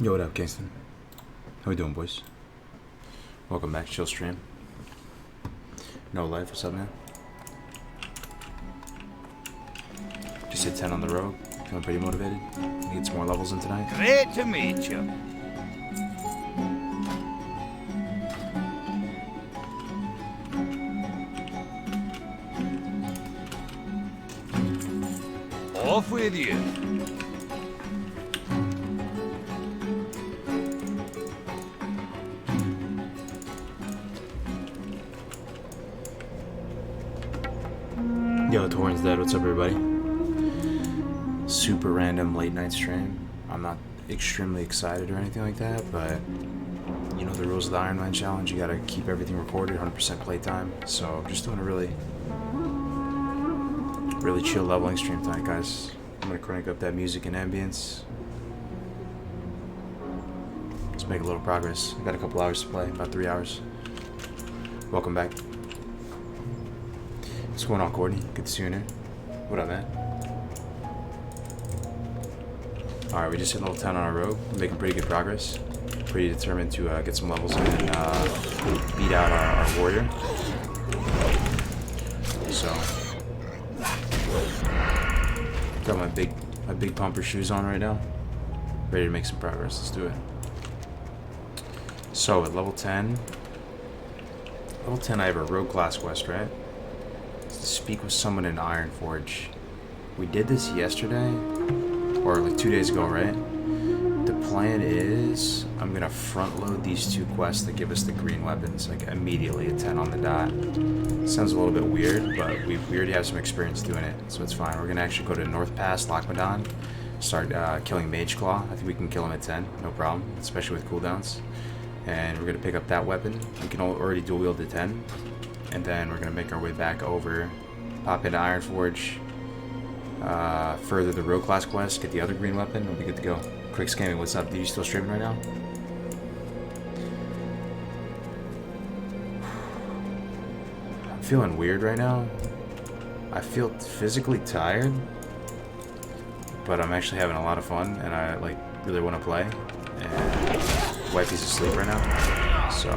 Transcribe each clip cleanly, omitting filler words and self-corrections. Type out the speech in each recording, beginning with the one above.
Yo, what up, Kingston? How we doing, boys? Welcome back to Chill Stream. No Life, what's up, man? Just hit 10 on the road. Feeling pretty motivated. Need some more levels in tonight. Great to meet you. Off with you. Yo, Torrent's dead. What's up, everybody? Super random late night stream. I'm not extremely excited or anything like that, but you know the rules of the Ironman challenge. You gotta keep everything recorded, 100% playtime. So I'm just doing a really chill leveling stream tonight, guys. I'm gonna crank up that music and ambience. Let's make a little progress. I got a couple hours to play, about 3 hours. Welcome back. What's going on, Courtney? Good to see you in here. What up, man? Alright, we just hit level 10 on our rogue. We're making pretty good progress. Pretty determined to get some levels in and beat out our warrior. So, got my big pumper shoes on right now. Ready to make some progress. Let's do it. So, at level 10, I have a rogue class quest, right? To speak with someone in Ironforge. We did this yesterday, or like 2 days ago, right? The plan is I'm gonna front load these two quests that give us the green weapons, like immediately at 10 on the dot. Sounds a little bit weird, but we already have some experience doing it, so it's fine. We're gonna actually go to North Pass, Lockmadon, start killing Mage Claw. I think we can kill him at 10, no problem, especially with cooldowns. And we're gonna pick up that weapon. We can already dual wield at 10. And then we're going to make our way back over, pop into Ironforge, further the rogue class quest, get the other green weapon, we'll be good to go. Quick scamming, what's up? Are you still streaming right now? I'm feeling weird right now. I feel physically tired, but I'm actually having a lot of fun, and I like really want to play. And wifey's asleep right now, so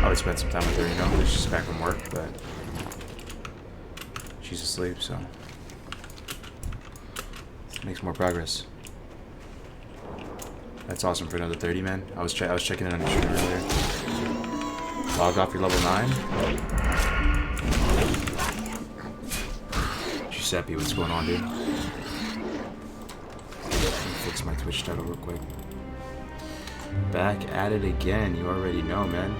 I would spend some time with her, you know, she's back from work, but she's asleep, so let's make some more progress. That's awesome for another 30, man. I was checking in on your stream earlier. Log off your level 9. Giuseppe, what's going on, dude? Let me fix my Twitch title real quick. Back at it again, you already know, man.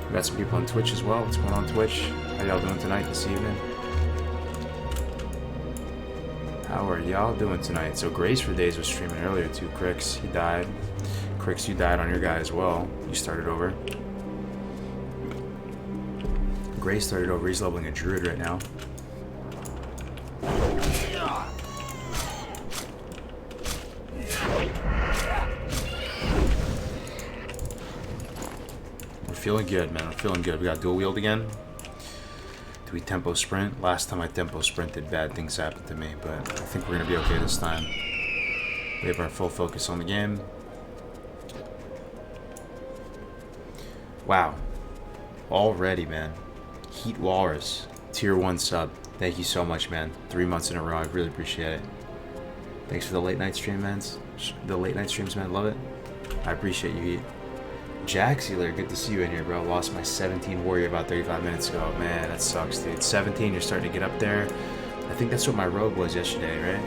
We got some people on Twitch as well. What's going on Twitch? How y'all doing tonight, this evening? How are y'all doing tonight? So Grace for Days was streaming earlier too. Crix, he died. Crix, you died on your guy as well. You started over. Grace started over. He's leveling a druid right now. Feeling good, man. I'm feeling good. We got dual wield again. Do we tempo sprint? Last time I tempo sprinted, bad things happened to me, but I think we're gonna be okay this time. We have our full focus on the game. Wow. Already, man. Heat Walrus. Tier 1 sub. Thank you so much, man. 3 months in a row. I really appreciate it. Thanks for the late night stream, man. The late night streams, man. Love it. I appreciate you, Heat. Jack Sealer, good to see you in here, bro. Lost my 17 warrior about 35 minutes ago. Man, that sucks, dude. 17, you're starting to get up there. I think that's what my rogue was yesterday, right?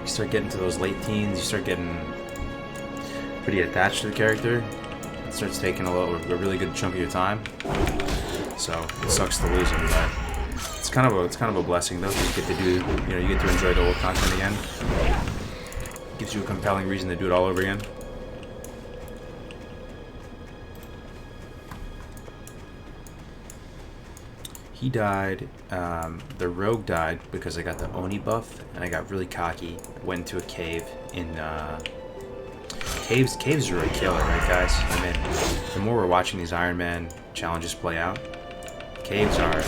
You start getting to those late teens, you start getting pretty attached to the character. It starts taking a really good chunk of your time. So it sucks to lose him, but it's kind of a blessing though, because you get to do, you know, you get to enjoy the old content again. Gives you a compelling reason to do it all over again. He died, the rogue died because I got the Oni buff, and I got really cocky, went into a cave in, caves are a killer, right guys? I mean, the more we're watching these Ironman challenges play out, caves are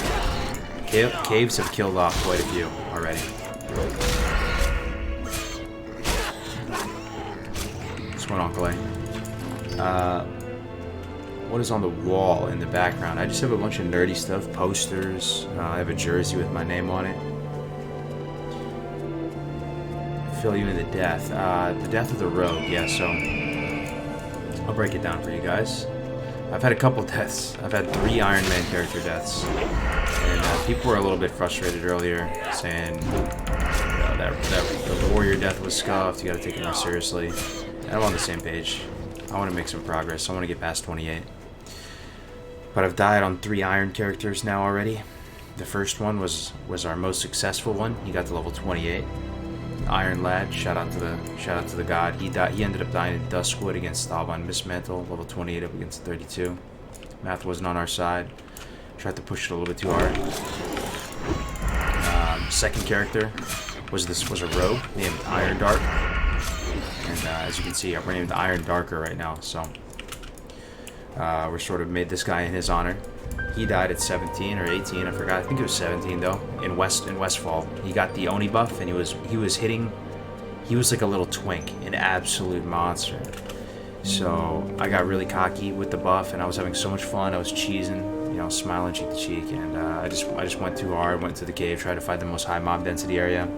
Caves have killed off quite a few already. What's going on, Clay? What is on the wall in the background? I just have a bunch of nerdy stuff, posters. I have a jersey with my name on it. Fill you in the death. The death of the rogue, yeah, so I'll break it down for you guys. I've had a couple deaths. I've had 3 Ironman character deaths. And people were a little bit frustrated earlier, saying that the warrior death was scuffed, you gotta take it more seriously. And I'm on the same page. I want to make some progress. I want to get past 28. But I've died on 3 iron characters now already. The first one was our most successful one. He got to level 28. Iron Lad, shout out to the god. He ended up dying in Duskwood against Staban Mistmantle, level 28 up against 32. Math wasn't on our side. Tried to push it a little bit too hard. Second character was a rogue named Iron Dark. And as you can see, I'm named Iron Darker right now, so we're sort of made this guy in his honor. He died at 17 or 18, I forgot. I think it was 17 though. In Westfall, he got the Oni buff, and he was hitting. He was like a little twink, an absolute monster. So I got really cocky with the buff, and I was having so much fun. I was cheesing, you know, smiling cheek to cheek, and I just went too hard. Went to the cave, tried to find the most high mob density area.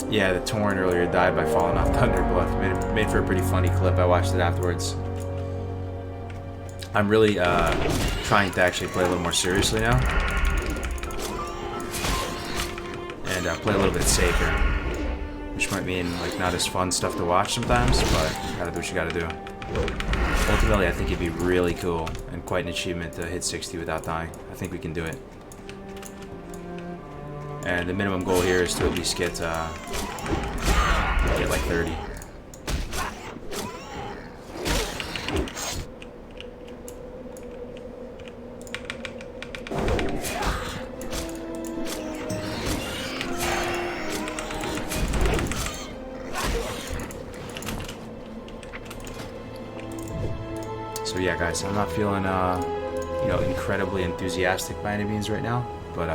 Yeah, the Torn earlier died by falling off Thunderbluff. Made for a pretty funny clip. I watched it afterwards. I'm really trying to actually play a little more seriously now. And play a little bit safer. Which might mean like not as fun stuff to watch sometimes, but you gotta do what you gotta do. Ultimately, I think it'd be really cool and quite an achievement to hit 60 without dying. I think we can do it. And the minimum goal here is to at least get like 30. So yeah, guys, I'm not feeling you know, incredibly enthusiastic by any means right now, but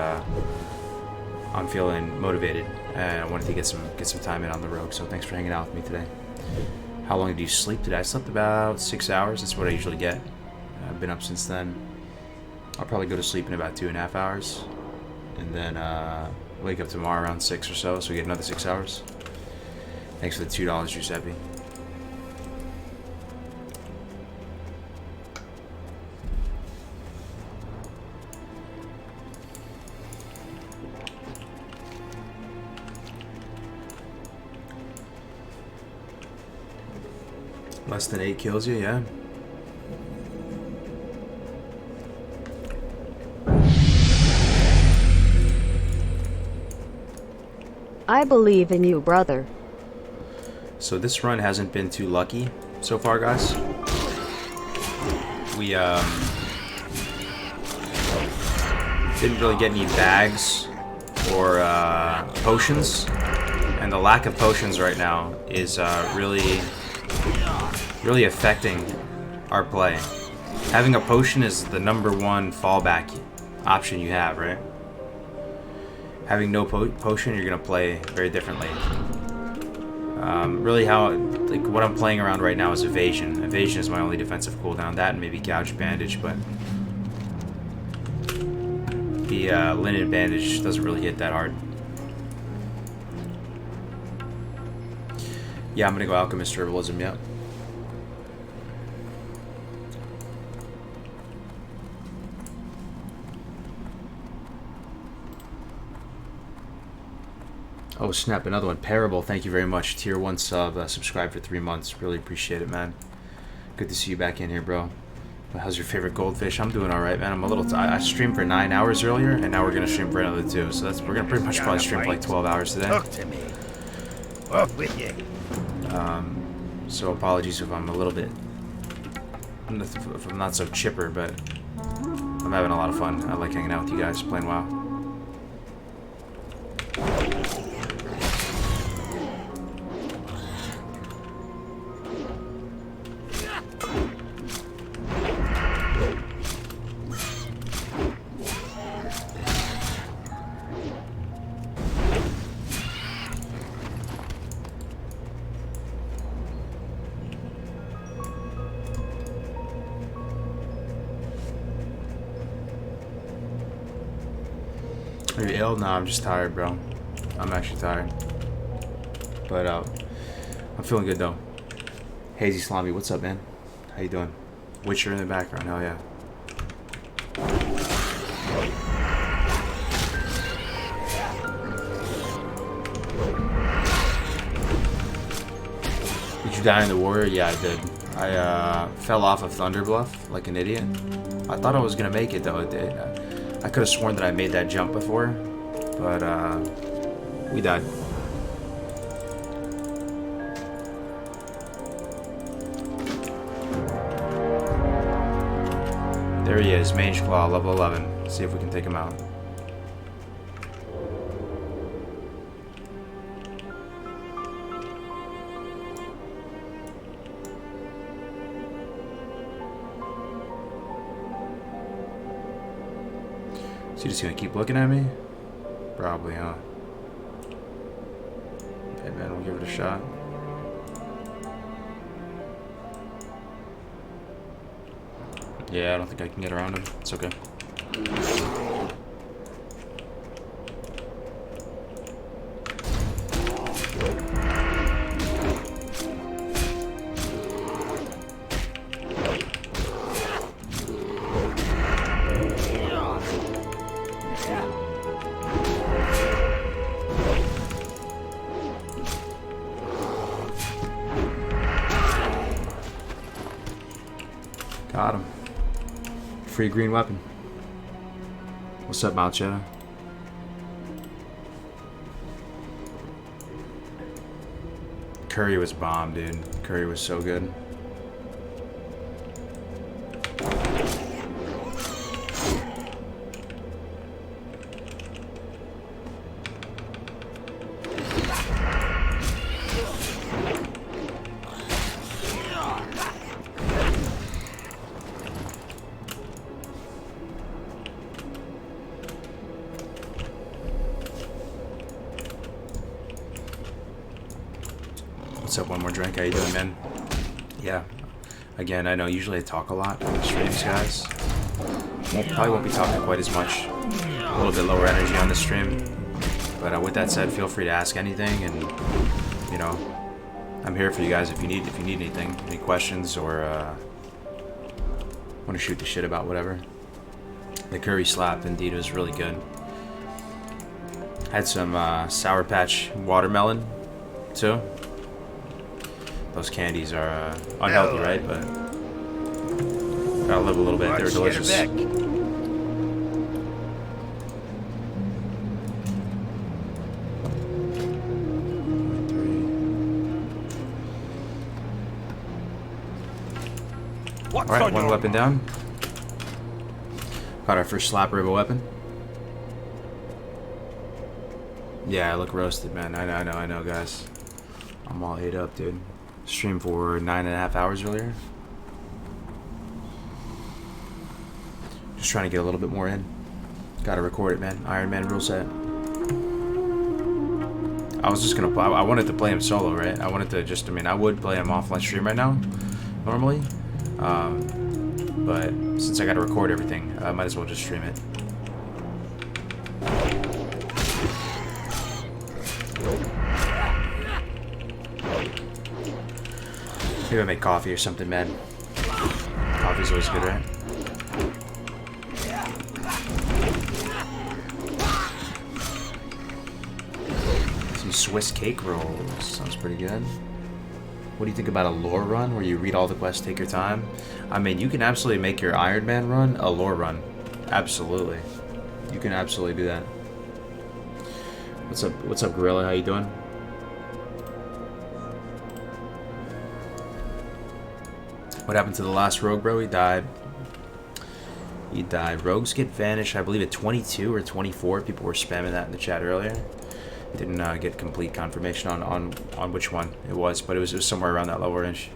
I'm feeling motivated, and I wanted to get some time in on the rogue. So thanks for hanging out with me today. How long did you sleep today? I slept about 6 hours. That's what I usually get. I've been up since then. I'll probably go to sleep in about 2.5 hours, and then wake up tomorrow around 6 or so. So we get another 6 hours. Thanks for the $2, Giuseppe. Less than 8 kills you, yeah. I believe in you, brother. So this run hasn't been too lucky so far, guys. We didn't really get any bags or potions, and the lack of potions right now is really affecting our play. Having a potion is the #1 fallback option you have, right? Having no potion, you're gonna play very differently. Really, what I'm playing around right now is evasion. Evasion is my only defensive cooldown. That and maybe gouge bandage, but the linen bandage doesn't really hit that hard. Yeah, I'm gonna go alchemist herbalism. Yep. Oh snap, another one. Parable, thank you very much. Tier 1 sub, subscribed for 3 months. Really appreciate it, man. Good to see you back in here, bro. How's your favorite goldfish? I'm doing alright, man. I'm a little I streamed for 9 hours earlier, and now we're gonna stream for another 2. So we're gonna pretty much probably stream for like 12 hours today. Talk to me. Off with you. So apologies if I'm a little bit, if I'm not so chipper, but I'm having a lot of fun. I like hanging out with you guys, playing WoW. Are you ill? Nah, I'm just tired, bro. I'm actually tired. But I'm feeling good though. Hazy Slimy, what's up, man? How you doing? Witcher in the background, hell yeah. Did you die in the warrior? Yeah, I did. I fell off of Thunder Bluff like an idiot. I thought I was gonna make it though. I could have sworn that I made that jump before, but we died. There he is, Mange Claw, level 11. See if we can take him out. Is he just gonna keep looking at me? Probably, huh? Hey man, we'll give it a shot. Yeah, I don't think I can get around him. It's okay. Got him. Free green weapon. What's up, Malchetta? Curry was bomb, dude. Curry was so good. What's up? One more drink. How you doing, man? Yeah. Again, I know usually I talk a lot on the streams, guys. Probably won't be talking quite as much. A little bit lower energy on the stream. But with that said, feel free to ask anything, and you know, I'm here for you guys if you need anything, any questions, or want to shoot the shit about whatever. The curry slap indeed was really good. Had some Sour Patch watermelon too. Those candies are unhealthy, right? But gotta live a little bit. They're delicious. Alright, one weapon down. Got our first slapper of a weapon. Yeah, I look roasted, man. I know, guys. I'm all ate up, dude. Streamed for 9.5 hours earlier. Just trying to get a little bit more in. Gotta record it, man. Ironman rule set. I was just gonna play. I wanted to play him solo, right? I wanted to just. I mean, I would play him offline stream right now, normally. But since I gotta record everything, I might as well just stream it. Maybe I make coffee or something, man. Coffee's always good, right? Some Swiss cake rolls. Sounds pretty good. What do you think about a lore run where you read all the quests, take your time? I mean, you can absolutely make your Ironman run a lore run. Absolutely. You can absolutely do that. What's up, Gorilla? How you doing? What happened to the last rogue, bro? He died. He died. Rogues get vanished, I believe, at 22 or 24. People were spamming that in the chat earlier. Didn't get complete confirmation on which one it was, but it was somewhere around that lower range.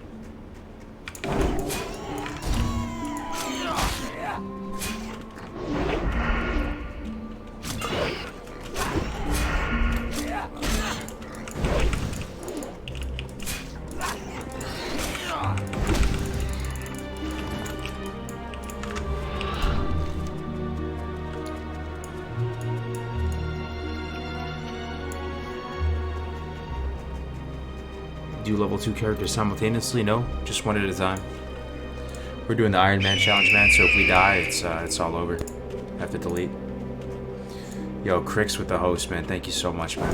do level 2 characters simultaneously? No, just one at a time. We're doing the Ironman challenge, man, so if we die, it's all over. Have to delete. Yo, Crix with the host, man. Thank you so much, man.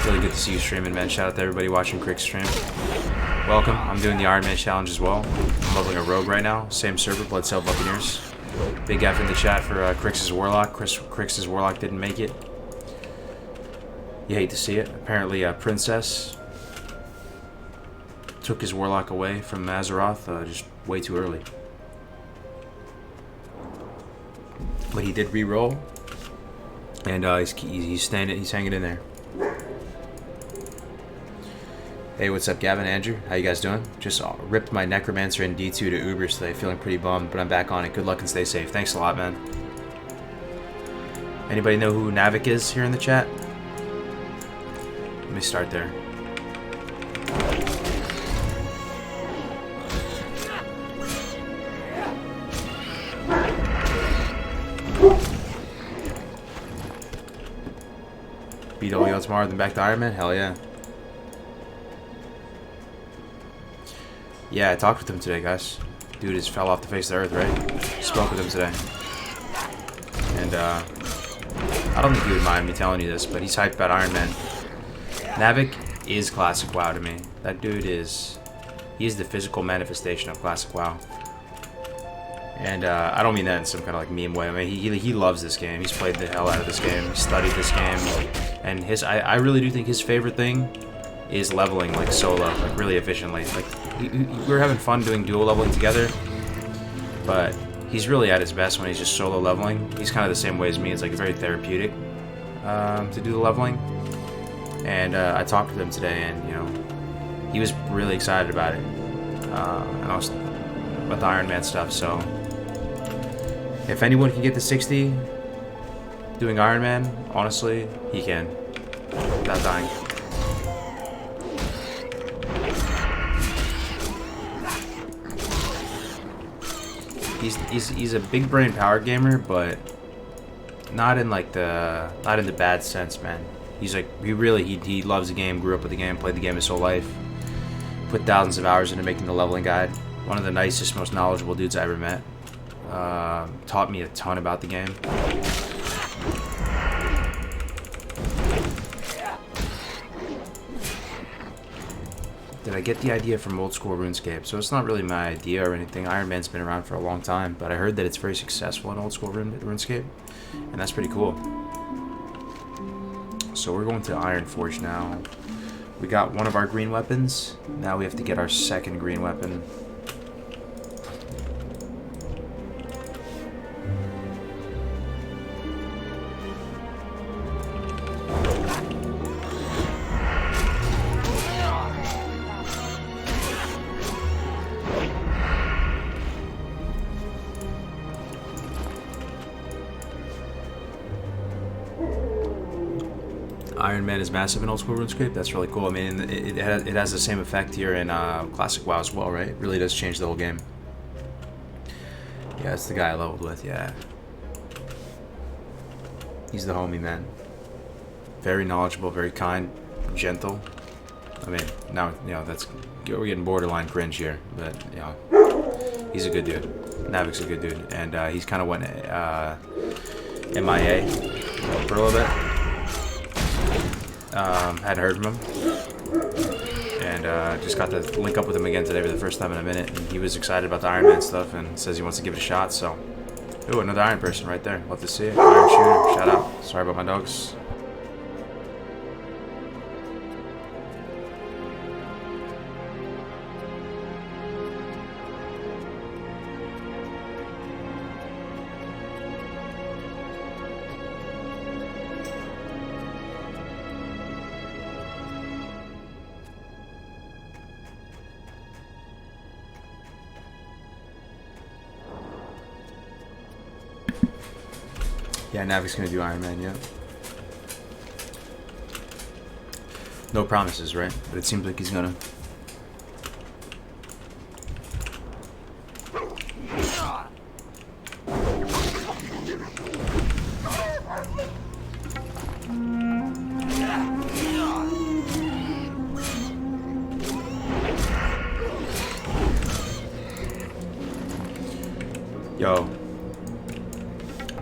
Really good to see you streaming, man. Shout out to everybody watching Crix stream. Welcome. I'm doing the Ironman challenge as well. I'm leveling a rogue right now. Same server, Bloodcell Buccaneers. Big F in the chat for Crix's Warlock. Crix's Warlock didn't make it. You hate to see it. Apparently, Princess took his Warlock away from Azeroth just way too early. But he did re-roll, and he's hanging in there. Hey, what's up, Gavin, Andrew? How you guys doing? Just ripped my Necromancer and D2 to Ubers today, feeling pretty bummed, but I'm back on it. Good luck and stay safe. Thanks a lot, man. Anybody know who Navik is here in the chat? Let me start there. BWO tomorrow, then back to Ironman? Hell yeah. Yeah, I talked with him today, guys. Dude just fell off the face of the earth, right? Spoke with him today. And, I don't think he would mind me telling you this, but he's hyped about Ironman. Navik is Classic WoW to me. That dude is... He is the physical manifestation of Classic WoW. And, I don't mean that in some kind of, like, meme way. I mean, he loves this game. He's played the hell out of this game. He studied this game. And I really do think his favorite thing is leveling, like, solo, like, really efficiently. Like, we're having fun doing duo leveling together, but he's really at his best when he's just solo leveling. He's kind of the same way as me. It's, like, very therapeutic to do the leveling. And I talked with him today, and, you know, he was really excited about it. And I was about the Ironman stuff, so if anyone can get to 60 doing Ironman, honestly, he can, without dying. He's a big brain power gamer, but not in like not in the bad sense, man. He's like he loves the game, grew up with the game, played the game his whole life, put thousands of hours into making the leveling guide. One of the nicest, most knowledgeable dudes I ever met. Taught me a ton about the game. Did I get the idea from old school RuneScape? So it's not really my idea or anything. Ironman's been around for a long time, but I heard that it's very successful in old school RuneScape, and that's pretty cool. So we're going to Ironforge now. We got one of our green weapons. Now we have to get our second green weapon. Ironman is massive in old school RuneScape. That's really cool. I mean, it has the same effect here in Classic WoW as well, right? It really does change the whole game. Yeah, it's the guy I leveled with, yeah. He's the homie, man. Very knowledgeable, very kind, gentle. I mean, now, you know, we're getting borderline cringe here, but, you know, he's a good dude. Navik's a good dude, and he's kind of went MIA for a little bit. Hadn't heard from him, and just got to link up with him again today for the first time in a minute, and he was excited about the Ironman stuff and says he wants to give it a shot, so... Ooh, another Iron person right there. Love to see it. Iron Shooter, shout out. Sorry about my dogs. Yeah, Navik's gonna do Ironman, yeah. No promises, right? But it seems like he's gonna.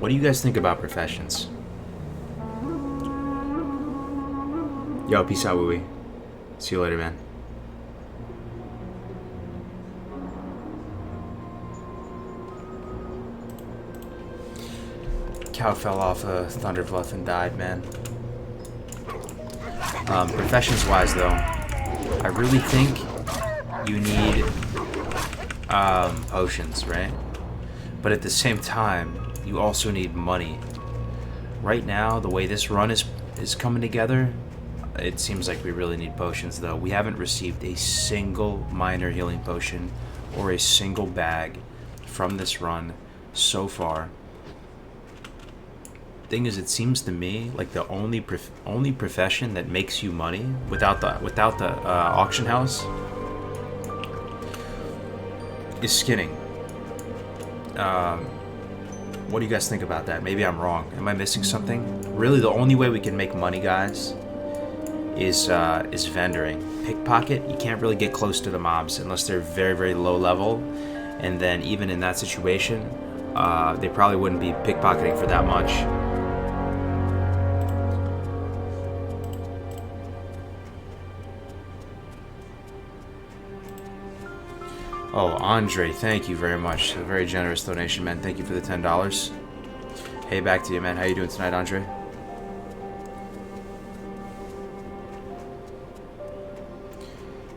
What do you guys think about professions? Yo, peace out, Wooey. See you later, man. Cow fell off a thunderbluff and died, man. Professions-wise, though, I really think you need potions, right? But at the same time, you also need money. Right now, the way this run is coming together, it seems like we really need potions, though. We haven't received a single minor healing potion or a single bag from this run so far. Thing is, it seems to me like the only profession that makes you money without the auction house is skinning. What do you guys think about that? Maybe I'm wrong. Am I missing something? Really, the only way we can make money, guys, is vendoring. Pickpocket, you can't really get close to the mobs unless they're very, very low level, and then even in that situation, they probably wouldn't be pickpocketing for that much. Oh, Andre, thank you very much. A very generous donation, man. Thank you for the $10. Hey, back to you, man. How you doing tonight, Andre?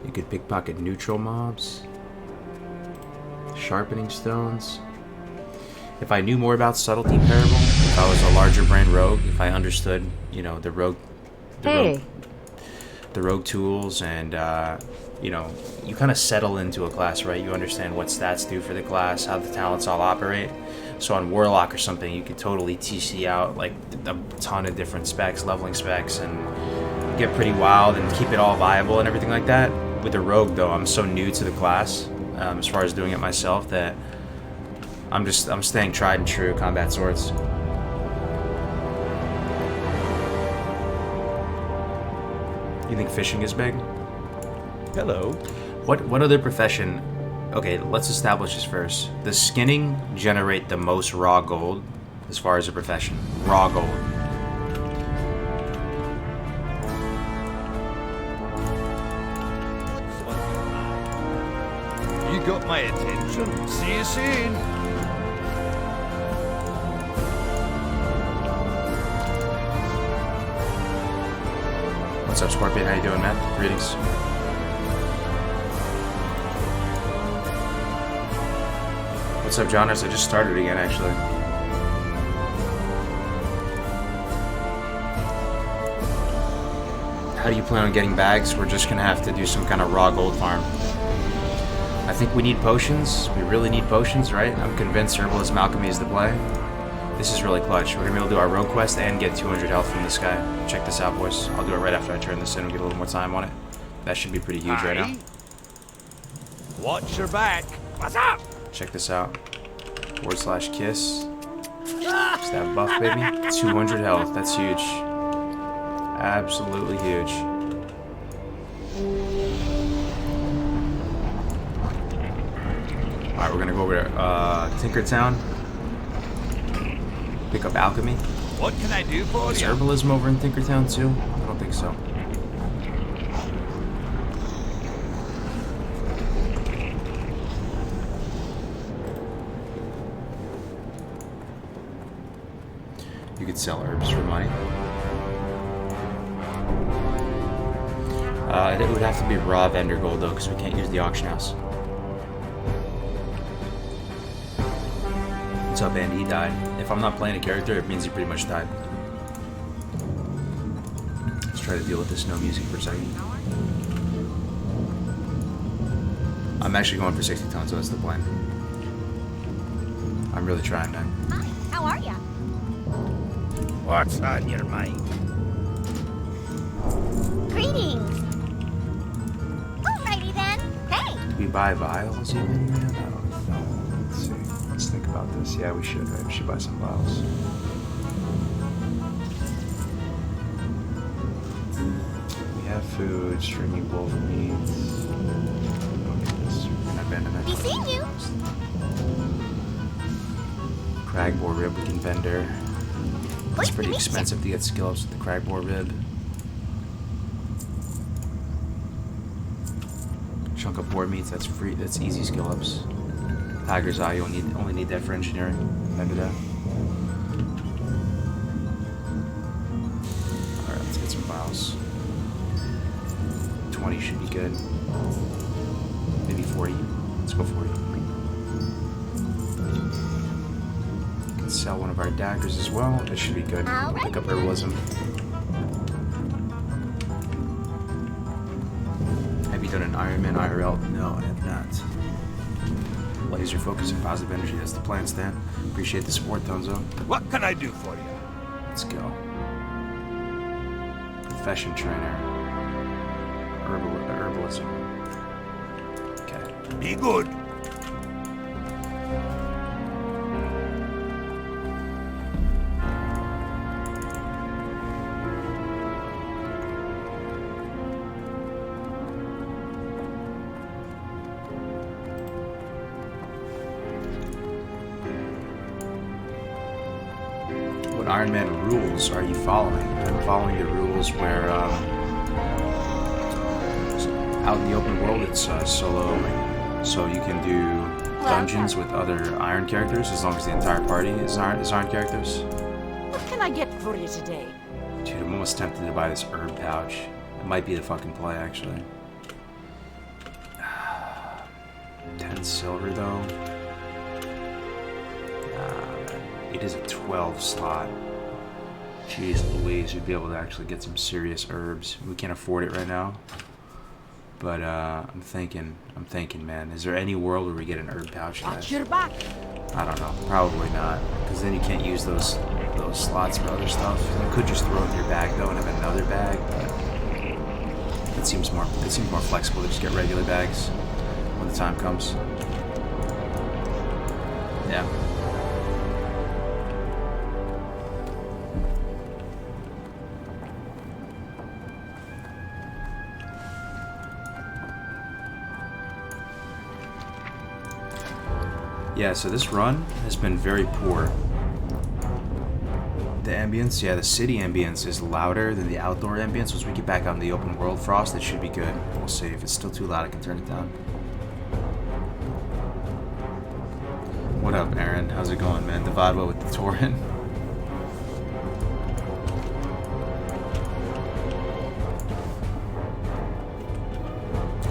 You could pickpocket neutral mobs. Sharpening stones. If I knew more about Subtlety Parable, if I was a larger brand rogue, if I understood, you know, the rogue tools and, you know, you kind of settle into a class, right? You understand what stats do for the class, how the talents all operate. So on Warlock or something, you could totally TC out like a ton of different specs, leveling specs, and get pretty wild and keep it all viable and everything like that. With the Rogue, though, I'm so new to the class, as far as doing it myself, that I'm staying tried and true combat swords. You think fishing is big? Hello. What other profession? Okay, let's establish this first. Does skinning generate the most raw gold as far as a profession? Raw gold. You got my attention. See you soon. What's up, Scorpion? How you doing, man? Greetings. What's up, Johners? I just started again, actually. How do you plan on getting bags? We're just gonna have to do some kind of raw gold farm. I think we need potions. We really need potions, right? I'm convinced Herbalism Alchemy is the play. This is really clutch. We're gonna be able to do our rogue quest and get 200 health from this guy. Check this out, boys. I'll do it right after I turn this in and get a little more time on it. That should be pretty huge right now. Watch your back. What's up? Check this out. /kiss. Just that buff, baby. 200 health. That's huge. Absolutely huge. Alright, we're gonna go over to Tinkertown. Pick up alchemy. What can I do for Is you? herbalism over in Tinkertown too? I don't think so. You could sell herbs for money. It would have to be raw vendor gold though, because we can't use the auction house. What's up, Andy? He died. If I'm not playing a character, it means he pretty much died. Let's try to deal with this no music for a second. I'm actually going for 60 tons, so that's the plan. I'm really trying, man. Hi, how are ya? What's on your mind? Greetings. Alrighty then. Hey. Do we buy vials even? I don't know. Let's see. Let's think about this. Yeah, we should, right? We should buy some vials. We have food, stringy wolf meats. Don't need this. We're gonna abandon that. Be seeing you. Cragboar rib we can vendor. It's pretty expensive to get skill ups with the Cragboar rib. Chunk of boar meats, that's free. That's easy skill ups. Tiger's eye, you only need that for engineering. Remember that. All right, let's get some files. 20 should be good. Maybe 40. Let's go 40. We can sell one of our daggers as well. That should be good. Pick up herbalism. Have you done an Ironman IRL? No, I have not. Laser focus and positive energy. That's the plan, Stan. Appreciate the support, Donzo. What can I do for you? Let's go. Profession trainer. Herbalism. Okay. Be good. What Ironman rules are you following? I'm following the rules where out in the open world it's solo, so you can do dungeons with other Iron characters as long as the entire party is Iron characters. What can I get for you today? Dude, I'm almost tempted to buy this herb pouch. It might be the fucking play, actually. 10 silver, though. It is a 12 slot. Jeez Louise, we'd be able to actually get some serious herbs. We can't afford it right now. But I'm thinking, man, is there any world where we get an herb pouch? Watch your back. I don't know, probably not, because then you can't use those slots for other stuff. You could just throw it in your bag though and have another bag, but it seems more flexible to just get regular bags when the time comes. Yeah. Yeah, so this run has been very poor. The ambience, yeah, the city ambience is louder than the outdoor ambience. Once we get back out in the open world frost, it should be good. We'll see. If it's still too loud, I can turn it down. What up, Aaron? How's it going, man? Divadwa with the torrent.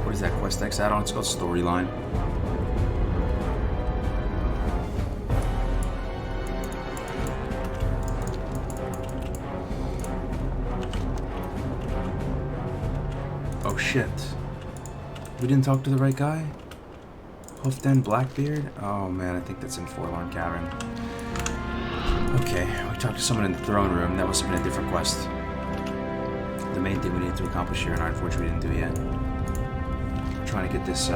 What is that Quest X add-on? It's called Storyline. Oh shit. We didn't talk to the right guy? Hoofden Blackbeard? Oh man, I think that's in Forlorn Cavern. Okay, we talked to someone in the throne room. That must have been a different quest. The main thing we needed to accomplish here in Ironforge we didn't do yet. We're trying to get this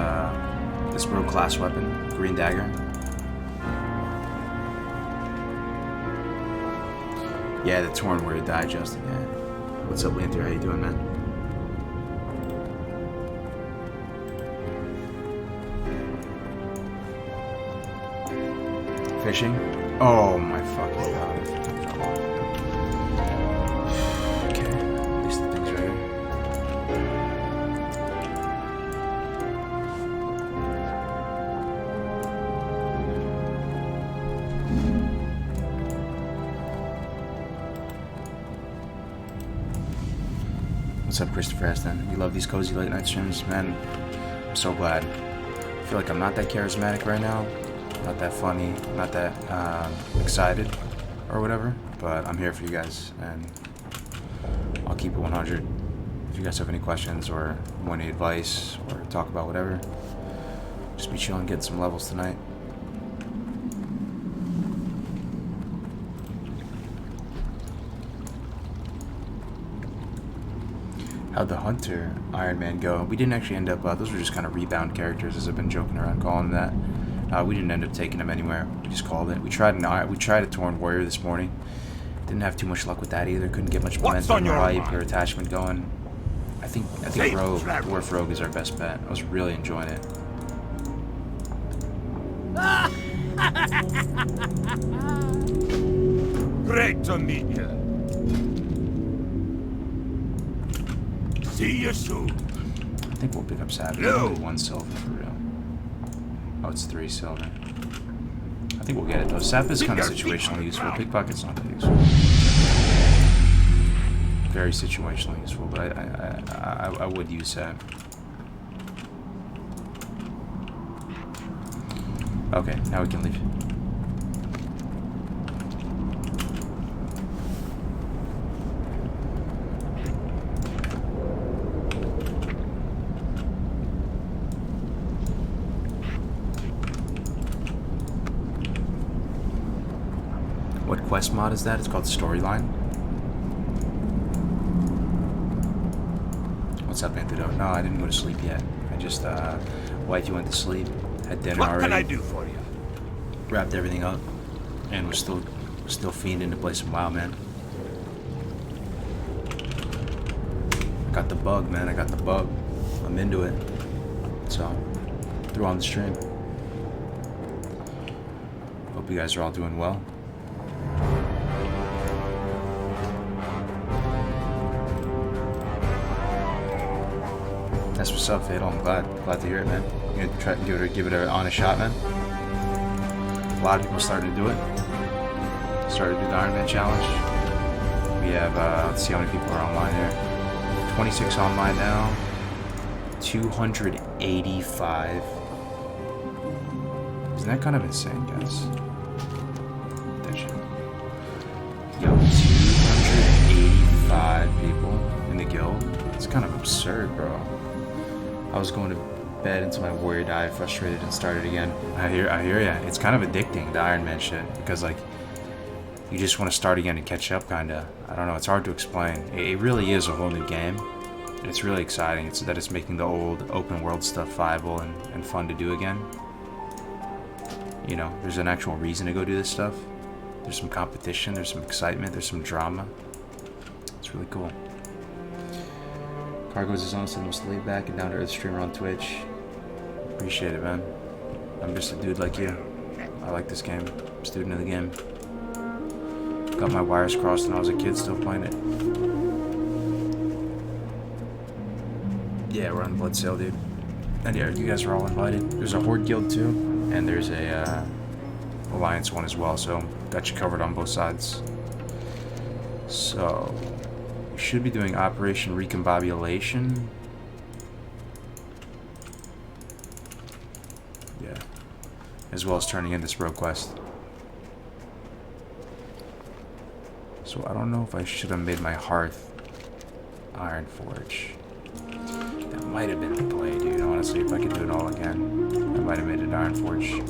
this rogue class weapon, green dagger. Yeah, the torn warrior died, Justin, yeah. What's up, Lanther? How you doing, man? Fishing? Oh my fucking god. Okay, at least the thing's right here. What's up, Christopher Aston? You love these cozy late night streams? Man, I'm so glad. I feel like I'm not that charismatic right now. Not that funny, not that excited or whatever, but I'm here for you guys and I'll keep it 100. If you guys have any questions or want any advice or talk about whatever, just be chilling, getting some levels tonight. How'd the Hunter Ironman go? We didn't actually end up, those were just kind of rebound characters, as I've been joking around calling them that. We didn't end up taking them anywhere. We just called it. We tried a Torn Warrior this morning. Didn't have too much luck with that either. Couldn't get much momentum or hype or attachment going. I think Rogue, Dwarf Rogue is our best bet. I was really enjoying it. Great to meet you. See you soon. I think we'll pick up Savage. No. Only 1 silver for real. Oh, it's 3 silver. I think we'll get it though. Sap is kind of situationally useful. Pickpocket's not that useful. Very situationally useful, but I would use Sap. Okay, now we can leave. What quest mod is that? It's called Storyline. What's up, Antidote? No, I didn't go to sleep yet. I just, wifey went to sleep, had dinner What already. can I do for you? Wrapped everything up, and we're still fiending to play some WoW, man. I got the bug, man. I got the bug. I'm into it. So, threw on the stream. Hope you guys are all doing well. That's what's up, Fatal. I'm glad to hear it, man. You gonna try to give it an honest shot, man. A lot of people started to do it. Started to do the Ironman challenge. We have let's see how many people are online here. 26 online now. 285. Isn't that kind of insane, guys? That shit. Yo, 285 people in the guild. It's kind of absurd, bro. I was going to bed until my warrior died, frustrated, and started again. I hear ya. It's kind of addicting, the Ironman shit, because like you just want to start again and catch up, kinda. I don't know. It's hard to explain. It really is a whole new game. It's really exciting. It's that it's making the old open world stuff viable and fun to do again. You know, there's an actual reason to go do this stuff. There's some competition. There's some excitement. There's some drama. It's really cool. Cargo's is honestly the most laid back and down to earth streamer on Twitch. Appreciate it, man. I'm just a dude like you. I like this game. Student of the game. Got my wires crossed when I was a kid, still playing it. Yeah, we're on Blood Sale, dude. And yeah, you guys are all invited. There's a Horde guild too, and there's a Alliance one as well, so got you covered on both sides. So should be doing Operation Recombobulation. Yeah. As well as turning in this rogue quest. So I don't know if I should have made my hearth Iron Forge. That might have been the play, dude. Honestly, if I could do it all again, I might have made it Iron Forge.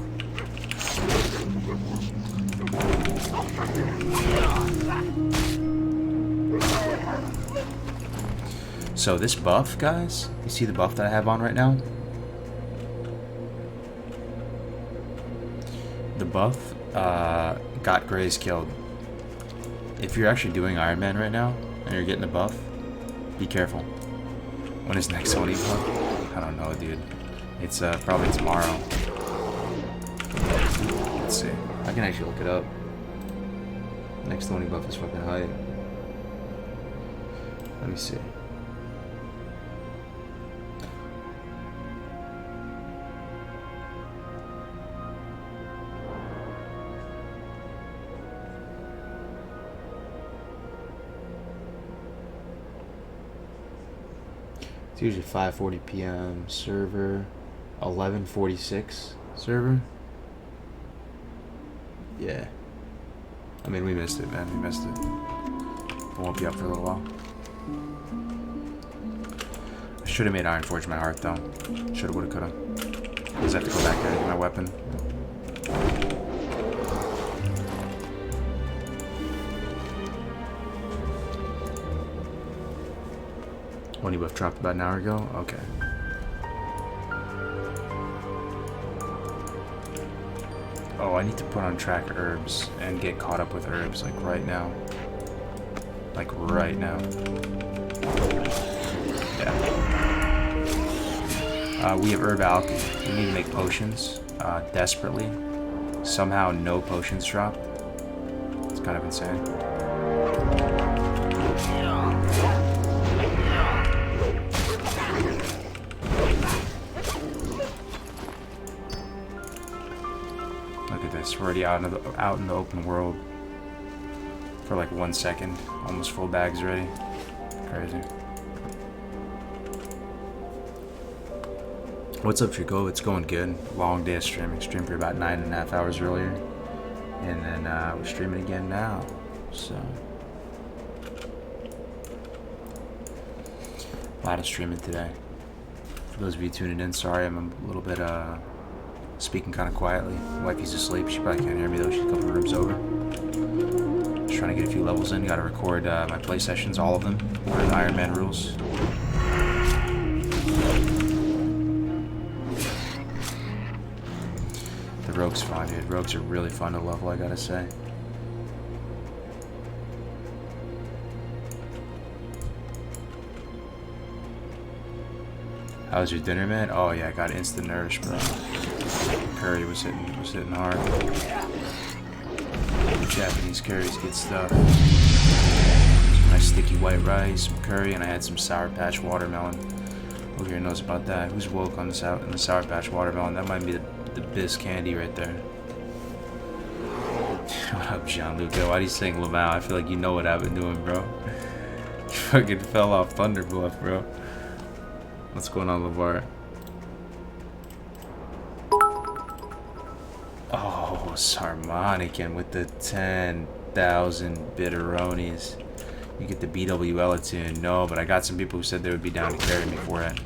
So this buff, guys, you see the buff that I have on right now? The buff got Grays killed. If you're actually doing Ironman right now and you're getting the buff, be careful. When is next Oni buff? I don't know, dude. It's probably tomorrow. Let's see. I can actually look it up. Next Oni buff is fucking high. Let me see. It's usually 5:40 p.m. server, 11:46 server. Yeah. I mean, we missed it, man. We missed it. It won't be up for a little while. I should have made Iron Forge my heart, though. Shoulda, woulda, coulda. Because I have to go back there and get my weapon. When you buff dropped about an hour ago? Okay. Oh, I need to put on track herbs and get caught up with herbs, like right now. Like right now. Yeah. We have herb alchemy. We need to make potions desperately. Somehow no potions drop. It's kind of insane. Look at this. We're already out in the open world for like 1 second. Almost full bags already. Crazy. What's up, Trico? It's going good. Long day of streaming. Streamed for about 9.5 hours earlier. And then we're streaming again now. So a lot of streaming today. For those of you tuning in, sorry I'm a little bit speaking kind of quietly. My wifey's asleep. She probably can't hear me though. She's a couple rooms over. Just trying to get a few levels in. Got to record my play sessions, all of them. What are the Ironman rules? The rogue's fun, dude. Rogues are really fun to level, I gotta say. How was your dinner, man? Oh yeah, I got instant nourish, bro. Curry was hitting hard. The Japanese curry's good stuff. Some nice sticky white rice, some curry, and I had some Sour Patch watermelon. Who here knows about that? Who's woke on the Sour Patch watermelon? That might be the biz candy right there. What up, Gianluca? Why do you sing Lamau? I feel like you know what I've been doing, bro. You fucking fell off Thunder Bluff, bro. What's going on, LeVar? Oh, Sarmonican with the 10,000 bitteronis. You get the BWL tune. No, but I got some people who said they would be down to carry me for it.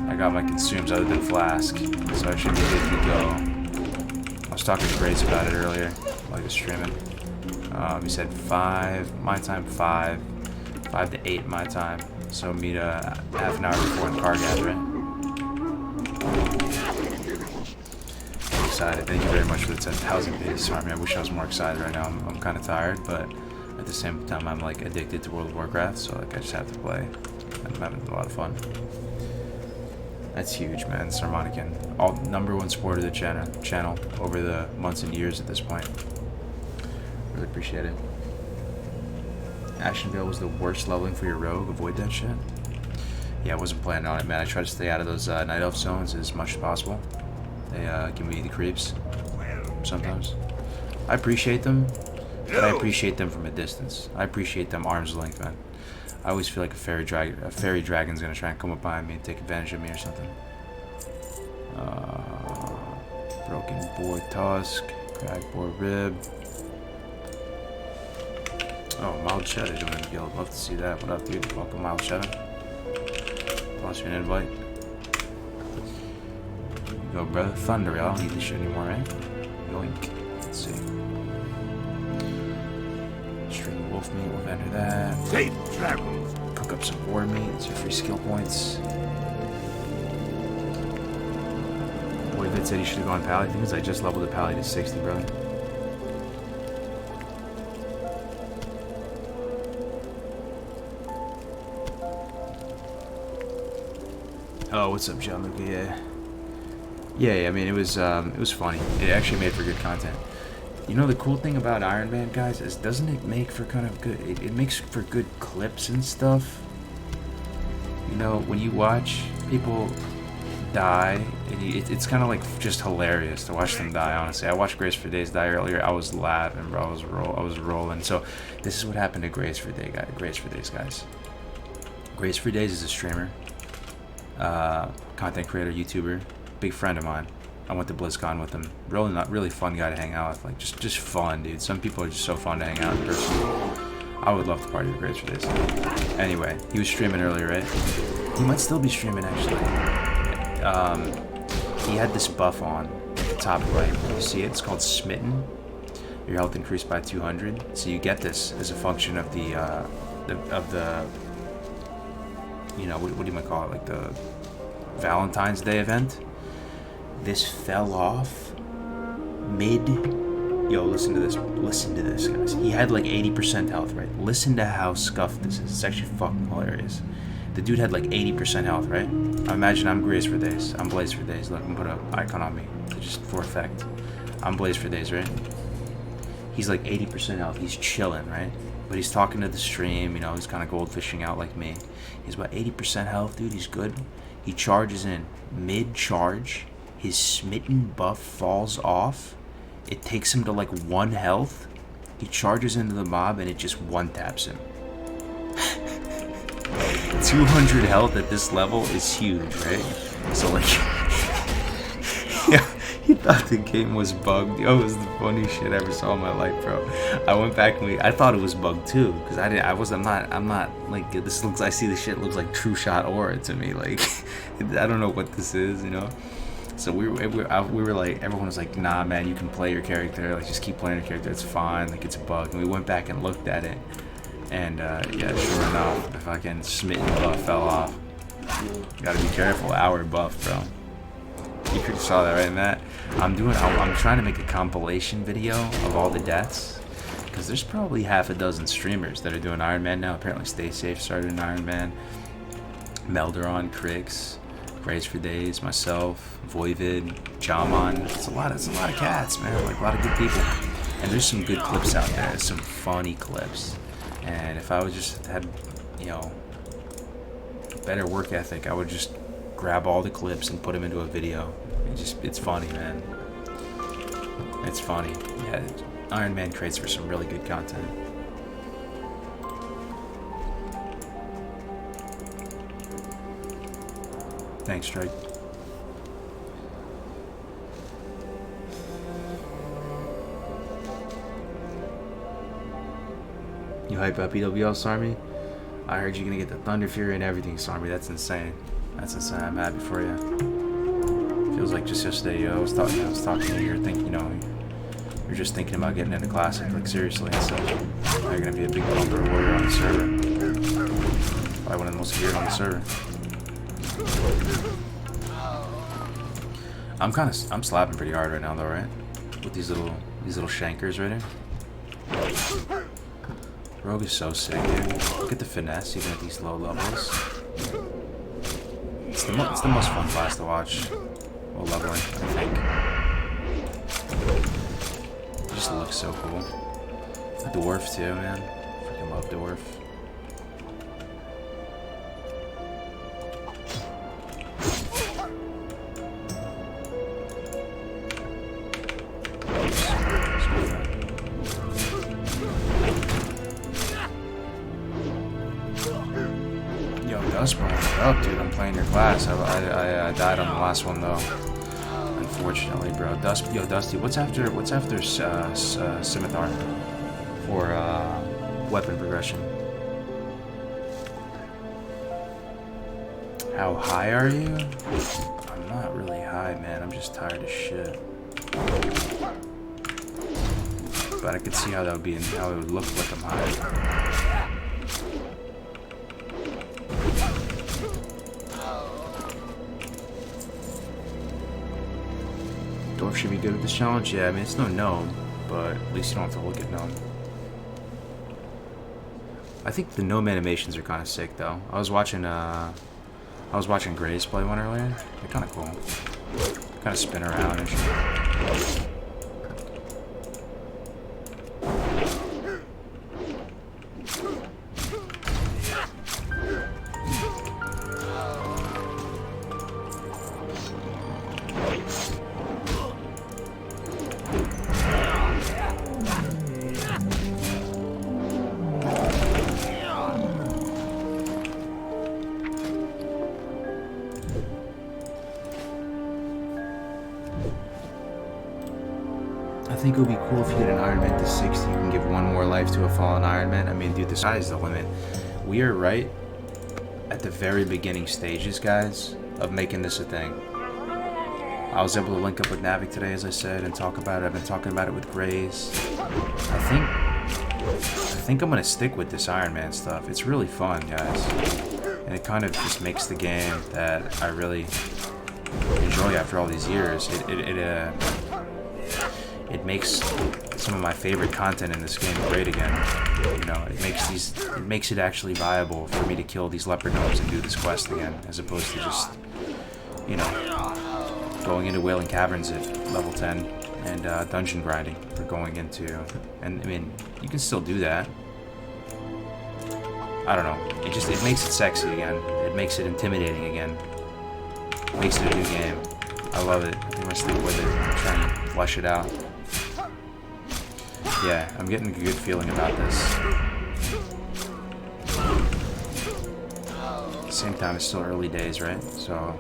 I got my consumes other than Flask, so I should be good to go. I was talking to Grace about it earlier, while he was streaming. He said 5, my time 5 to 8 my time. So meet half an hour before in car gathering. I'm excited. Thank you very much for the 10,000 bits. Sorry, man, I wish I was more excited right now. I'm kind of tired, but at the same time, I'm like addicted to World of Warcraft, so like I just have to play. I'm having a lot of fun. That's huge, man. Sarmonican, #1 supporter of the channel over the months and years at this point. Really appreciate it. Ashenvale was the worst leveling for your rogue. Avoid that shit. Yeah, I wasn't planning on it, man. I try to stay out of those night elf zones as much as possible. They give me the creeps sometimes. I appreciate them, but I appreciate them from a distance. I appreciate them arm's length, man. I always feel like a fairy dragon's gonna try and come up behind me and take advantage of me or something. Broken boar tusk, cracked boar rib. Oh, Mild Cheddar doing a guild. Love to see that. What up, dude? Welcome, Mild Cheddar. Lost you an invite. Here you go, brother. Thunder. I don't need this shit anymore, right? Yoink. Let's see. String wolf meat. We'll enter that. Safe travels. Cook up some boar meat. It's your free skill points. Boy, Vid said he should have gone Pally. Things I just leveled the Pally to 60, brother. Oh, what's up, John Luca? Yeah. I mean, it was funny. It actually made for good content. You know, the cool thing about Ironman, guys, is doesn't it make for kind of good? It makes for good clips and stuff. You know, when you watch people die, it's kind of like just hilarious to watch them die. Honestly, I watched Grace for Days die earlier. I was laughing, bro. I was rolling. So this is what happened to Grace for Days, guys. Grace for Days is a streamer. Content creator, YouTuber, big friend of mine. I went to BlizzCon with him. Really fun guy to hang out with. Like just fun, dude. Some people are just so fun to hang out in person. I would love to party with Grace for this. Anyway, he was streaming earlier, right? He might still be streaming actually. He had this buff on at the top right. You see it? It's called Smitten. Your health increased by 200. So you get this as a function of the you know, what do you call it, like the Valentine's Day event. This fell off mid. Yo, listen to this, guys. He had like 80% health, right? Listen to how scuffed this is. It's actually fucking hilarious. The dude had like 80% health, right? I imagine I'm Grace for Days. I'm Blaze for Days. Look, I'm gonna put an icon on me just for effect. I'm Blaze for Days, right? He's like 80% health. He's chilling, right? But he's talking to the stream, you know, he's kind of goldfishing out like me. He's about 80% health, dude. He's good. He charges in. Mid-charge, his smitten buff falls off. It takes him to like 1 health. He charges into the mob and it just one-taps him. 200 health at this level is huge, right? So like, yeah, he thought the game was bugged. Yo, it was the funniest shit I ever saw in my life, bro. I went back and I thought it was bugged too, because I'm not like, this looks, I see this shit looks like True Shot aura to me, like, I don't know what this is, you know? So we were like, everyone was like, nah, man, you can play your character, like, just keep playing your character, it's fine, like, it's a bug. And we went back and looked at it, and yeah, sure enough, the fucking smitten buff fell off. You gotta be careful, hour buff, bro. You pretty saw that, right, Matt? I'm trying to make a compilation video of all the deaths, because there's probably half a dozen streamers that are doing Ironman now. Apparently Stay Safe started an Ironman, Melderon, Crix, Grace for Days, myself, Voivid, Jaman. It's a lot of cats, man. Like, a lot of good people. And there's some good clips out there. Some funny clips. And if I would just had, you know, better work ethic, I would just grab all the clips and put them into a video. It's funny, man. It's funny. Yeah, Iron Man creates for some really good content. Thanks, Strike. You hype up EWL, Sarmy? I heard you're gonna get the Thunder Fury and everything, Sarmy. That's insane. That's insane. I'm happy for you. Feels like just yesterday, I was talking to you. You're thinking, you know, you're just thinking about getting into Classic, like seriously. And so now you're gonna be a big bumper warrior on the server. Probably one of the most feared on the server. I'm slapping pretty hard right now, though, right? With these little shankers right here. Rogue is so sick, dude. Look at the finesse even at these low levels. It's the most fun class to watch. Low leveling, I think. It just looks so cool. The Dwarf too, man. Freaking love Dwarf. Up, dude, I'm playing your class. I died on the last one though, unfortunately, bro. Dusty, what's after Scimitar for weapon progression? How high are you? I'm not really high, man. I'm just tired as shit. But I could see how that would be and how it would look like I'm high. Dwarf should be good at this challenge. Yeah, I mean, it's no gnome, but at least you don't have to look at gnome. I think the gnome animations are kind of sick, though. I was watching Grace play one earlier. They're kind of cool. Kind of spin around and shit. I think it would be cool if you did an Ironman to 60. You can give one more life to a fallen Ironman. I mean, dude, the sky's the limit. We are right at the very beginning stages, guys, of making this a thing. I was able to link up with Navik today, as I said, and talk about it. I've been talking about it with Grace. I think I'm gonna stick with this Ironman stuff. It's really fun, guys, and it kind of just makes the game that I really enjoy after all these years. It makes some of my favorite content in this game great again. You know, it makes it actually viable for me to kill these leopard gnomes and do this quest again, as opposed to just, you know, going into Wailing Caverns at level 10 and dungeon grinding for going into, and I mean, you can still do that. I don't know. It makes it sexy again. It makes it intimidating again. It makes it a new game. I love it. I think I'm gonna stick with it. Try and flush it out. Yeah, I'm getting a good feeling about this. At the same time, it's still early days, right? So,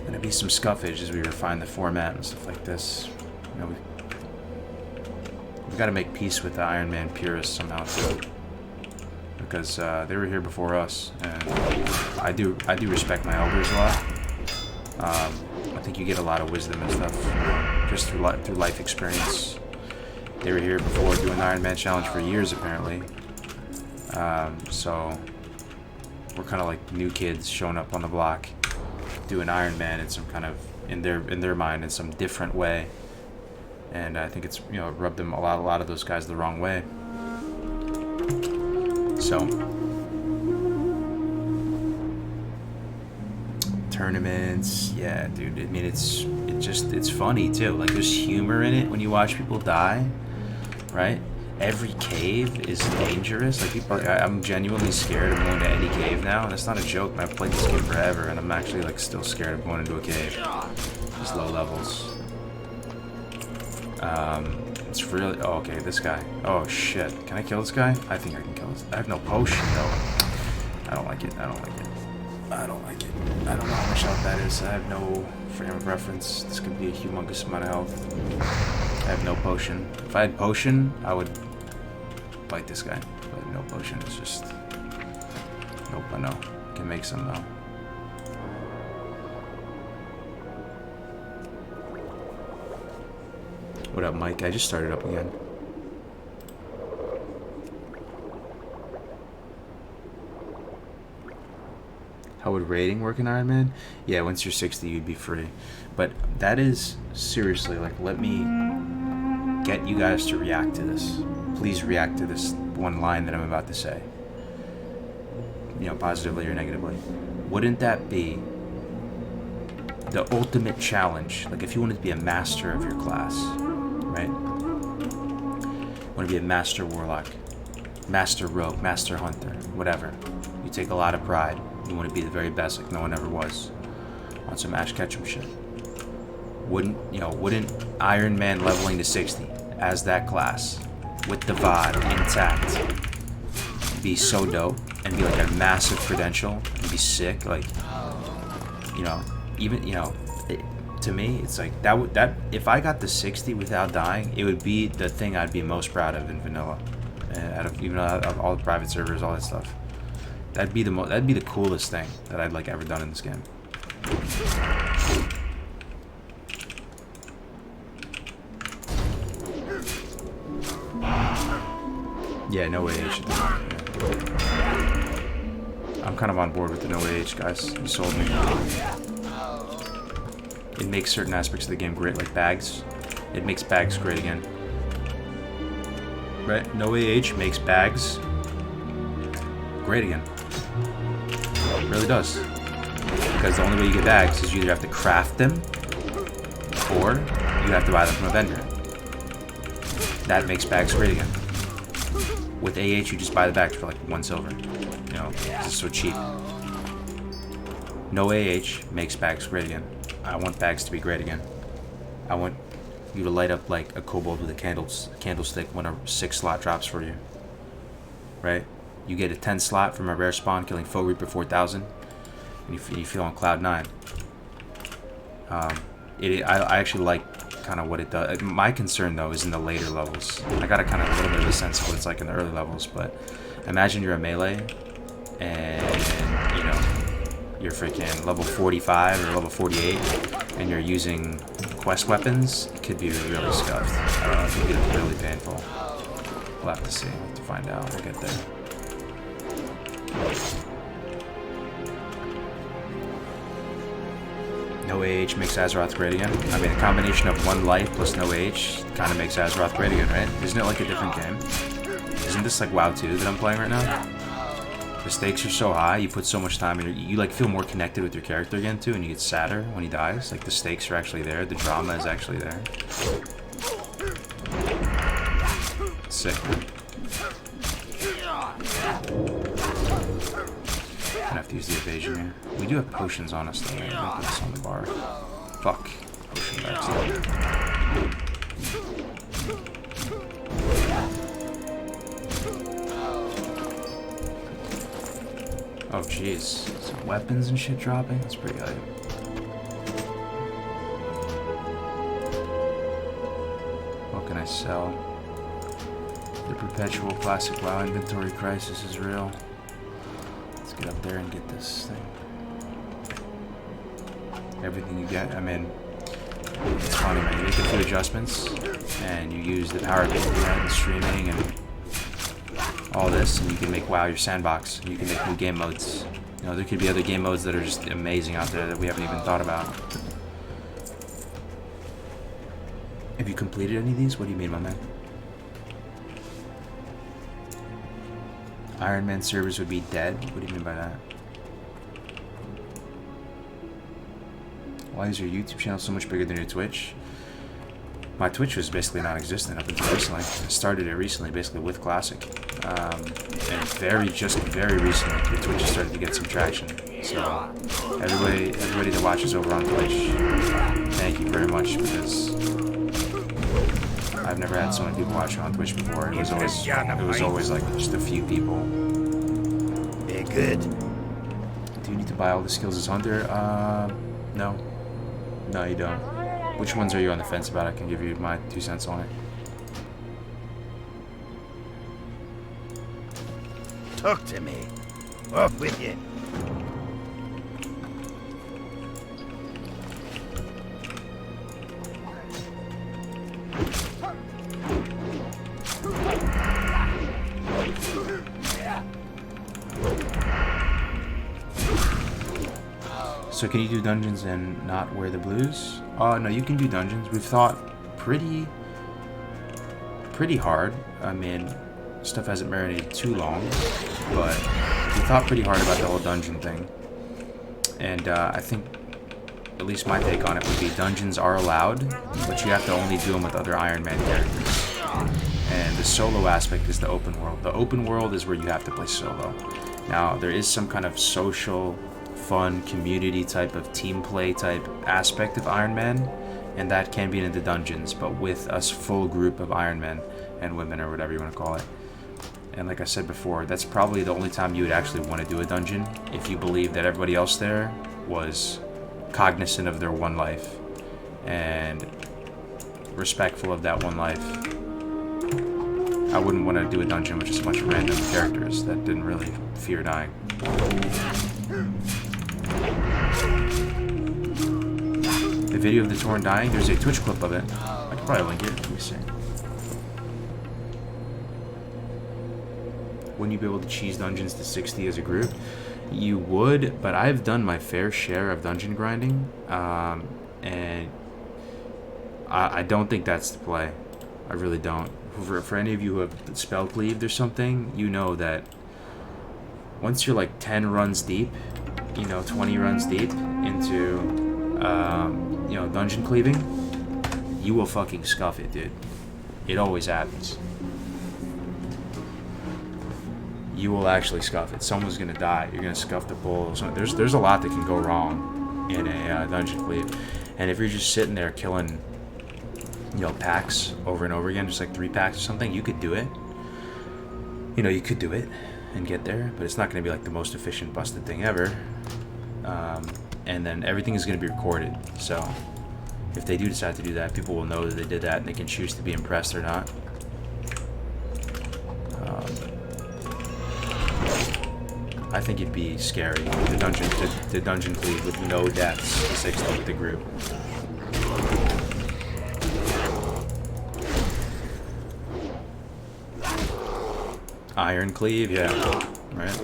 gonna be some scuffage as we refine the format and stuff like this. You know, we've got to make peace with the Ironman purists somehow too, because they were here before us, and I do respect my elders a lot. I think you get a lot of wisdom and stuff just through life experience. They were here before doing the Ironman challenge for years, apparently. So we're kind of like new kids showing up on the block, doing Ironman in some kind of in their mind in some different way, and I think it's, you know, rubbed them a lot of those guys the wrong way. So tournaments, yeah, dude. I mean, it's funny too. Like, there's humor in it when you watch people die, right? Every cave is dangerous. Like, people, I'm genuinely scared of going to any cave now, and that's not a joke. And I've played this game forever, and I'm actually like still scared of going into a cave. It's low levels. It's really. Oh, okay, this guy. Oh shit! Can I kill this guy? I think I can kill this. I have no potion though. I don't like it. I don't like it. I don't like it. I don't know how much health that is. I have no frame of reference. This could be a humongous amount of health. I have no potion. If I had potion, I would fight this guy. But no potion. It's just... Nope, I know. Can make some though. What up, Mike? I just started up again. How would raiding work in Ironman? Yeah, once you're 60, you'd be free. But that is seriously, like, let me get you guys to react to this. Please react to this one line that I'm about to say. You know, positively or negatively. Wouldn't that be the ultimate challenge? Like, if you wanted to be a master of your class, right? Want to be a master warlock, master rogue, master hunter, whatever. You take a lot of pride. You want to be the very best, like no one ever was, on some Ash Ketchum shit. Wouldn't Ironman leveling to 60 as that class with the VOD intact be so dope and be like a massive credential and be sick? Like, you know, even, you know, to me, it's like that if I got to 60 without dying, it would be the thing I'd be most proud of in vanilla, out of all the private servers, all that stuff. That'd be the coolest thing that I'd like ever done in this game. Yeah, no AH. I'm kind of on board with the no AH, guys. You sold me. It makes certain aspects of the game great, like bags. It makes bags great again. Right? No AH makes bags great again. It really does. Because the only way you get bags is you either have to craft them or you have to buy them from a vendor. That makes bags great again. With AH, you just buy the bags for like 1 silver. You know, it's so cheap. No AH makes bags great again. I want bags to be great again. I want you to light up like a kobold with a candlestick when a 6 slot drops for you. Right? You get a 10 slot from a rare spawn killing Foe Reaper 4000, and you feel on cloud 9. I actually like kind of what it does. My concern though is in the later levels. I got a kind of a little bit of a sense of what it's like in the early levels, but imagine you're a melee and you know you're freaking level 45 or level 48 and you're using quest weapons. It could be really scuffed. I don't know, it could be really painful. We'll have to see, to find out. We'll get there. No AH makes Azeroth great again. I mean, a combination of 1 life plus no AH kind of makes Azeroth great again, right? Isn't it like a different game? Isn't this like WoW 2 that I'm playing right now? The stakes are so high, you put so much time in, you like feel more connected with your character again too, and you get sadder when he dies. Like the stakes are actually there, the drama is actually there. Sick. Gonna have to use the evasion here. We do have potions on us though. Maybe we'll put this on the bar. Fuck. Potion backstab. Oh jeez. Some weapons and shit dropping. That's pretty hype. What can I sell? The perpetual classic WoW inventory crisis is real. Let's get up there and get this thing. Everything you get, I mean, it's funny, man. You make a few adjustments, and you use the power of the internet and streaming and all this, and you can make WoW your sandbox. You can make new game modes. You know, there could be other game modes that are just amazing out there that we haven't even thought about. Have you completed any of these? What do you mean, my man? Ironman servers would be dead? What do you mean by that? Why is your YouTube channel so much bigger than your Twitch? My Twitch was basically non-existent up until recently. I started it recently, basically with Classic. And very recently, the Twitch has started to get some traction. So, everybody that watches over on Twitch, thank you very much, because I've never had so many people watching on Twitch before. It was always like just a few people. They're good. Do you need to buy all the skills as Hunter? No. No, you don't. Which ones are you on the fence about? I can give you my 2 cents on it. Talk to me. Off with you. So can you do dungeons and not wear the blues? No, you can do dungeons. We've thought pretty hard. I mean, stuff hasn't marinated too long, but we thought pretty hard about the whole dungeon thing. And I think, at least my take on it would be dungeons are allowed, but you have to only do them with other Ironman characters. And the solo aspect is the open world. The open world is where you have to play solo. Now, there is some kind of social, fun, community type of team play type aspect of Ironman, and that can be in the dungeons, but with a full group of Ironmen and women, or whatever you want to call it. And like I said before, that's probably the only time you would actually want to do a dungeon, if you believe that everybody else there was cognizant of their one life and respectful of that one life. I wouldn't want to do a dungeon with just a bunch of random characters that didn't really fear dying. The video of the Torn dying, there's a Twitch clip of it. I could probably link it. Let me see. Wouldn't you be able to cheese dungeons to 60 as a group? You would, but I've done my fair share of dungeon grinding, and I don't think that's the play. I really don't. For any of you who have spell cleaved or something, you know that once you're like 10 runs deep, 20 runs deep into dungeon cleaving, you will fucking scuff it, dude. It always happens. You will actually scuff it. Someone's gonna die. You're gonna scuff the bull. There's a lot that can go wrong in a dungeon cleave, and if you're just sitting there killing, packs over and over again, just like 3 packs or something, you could do it. You could do it and get there, but it's not gonna be like the most efficient busted thing ever. And then everything is going to be recorded, so if they do decide to do that, people will know that they did that, and they can choose to be impressed or not. I think it'd be scary, the dungeon cleave with no deaths to 60 with the group. Iron cleave, yeah, right?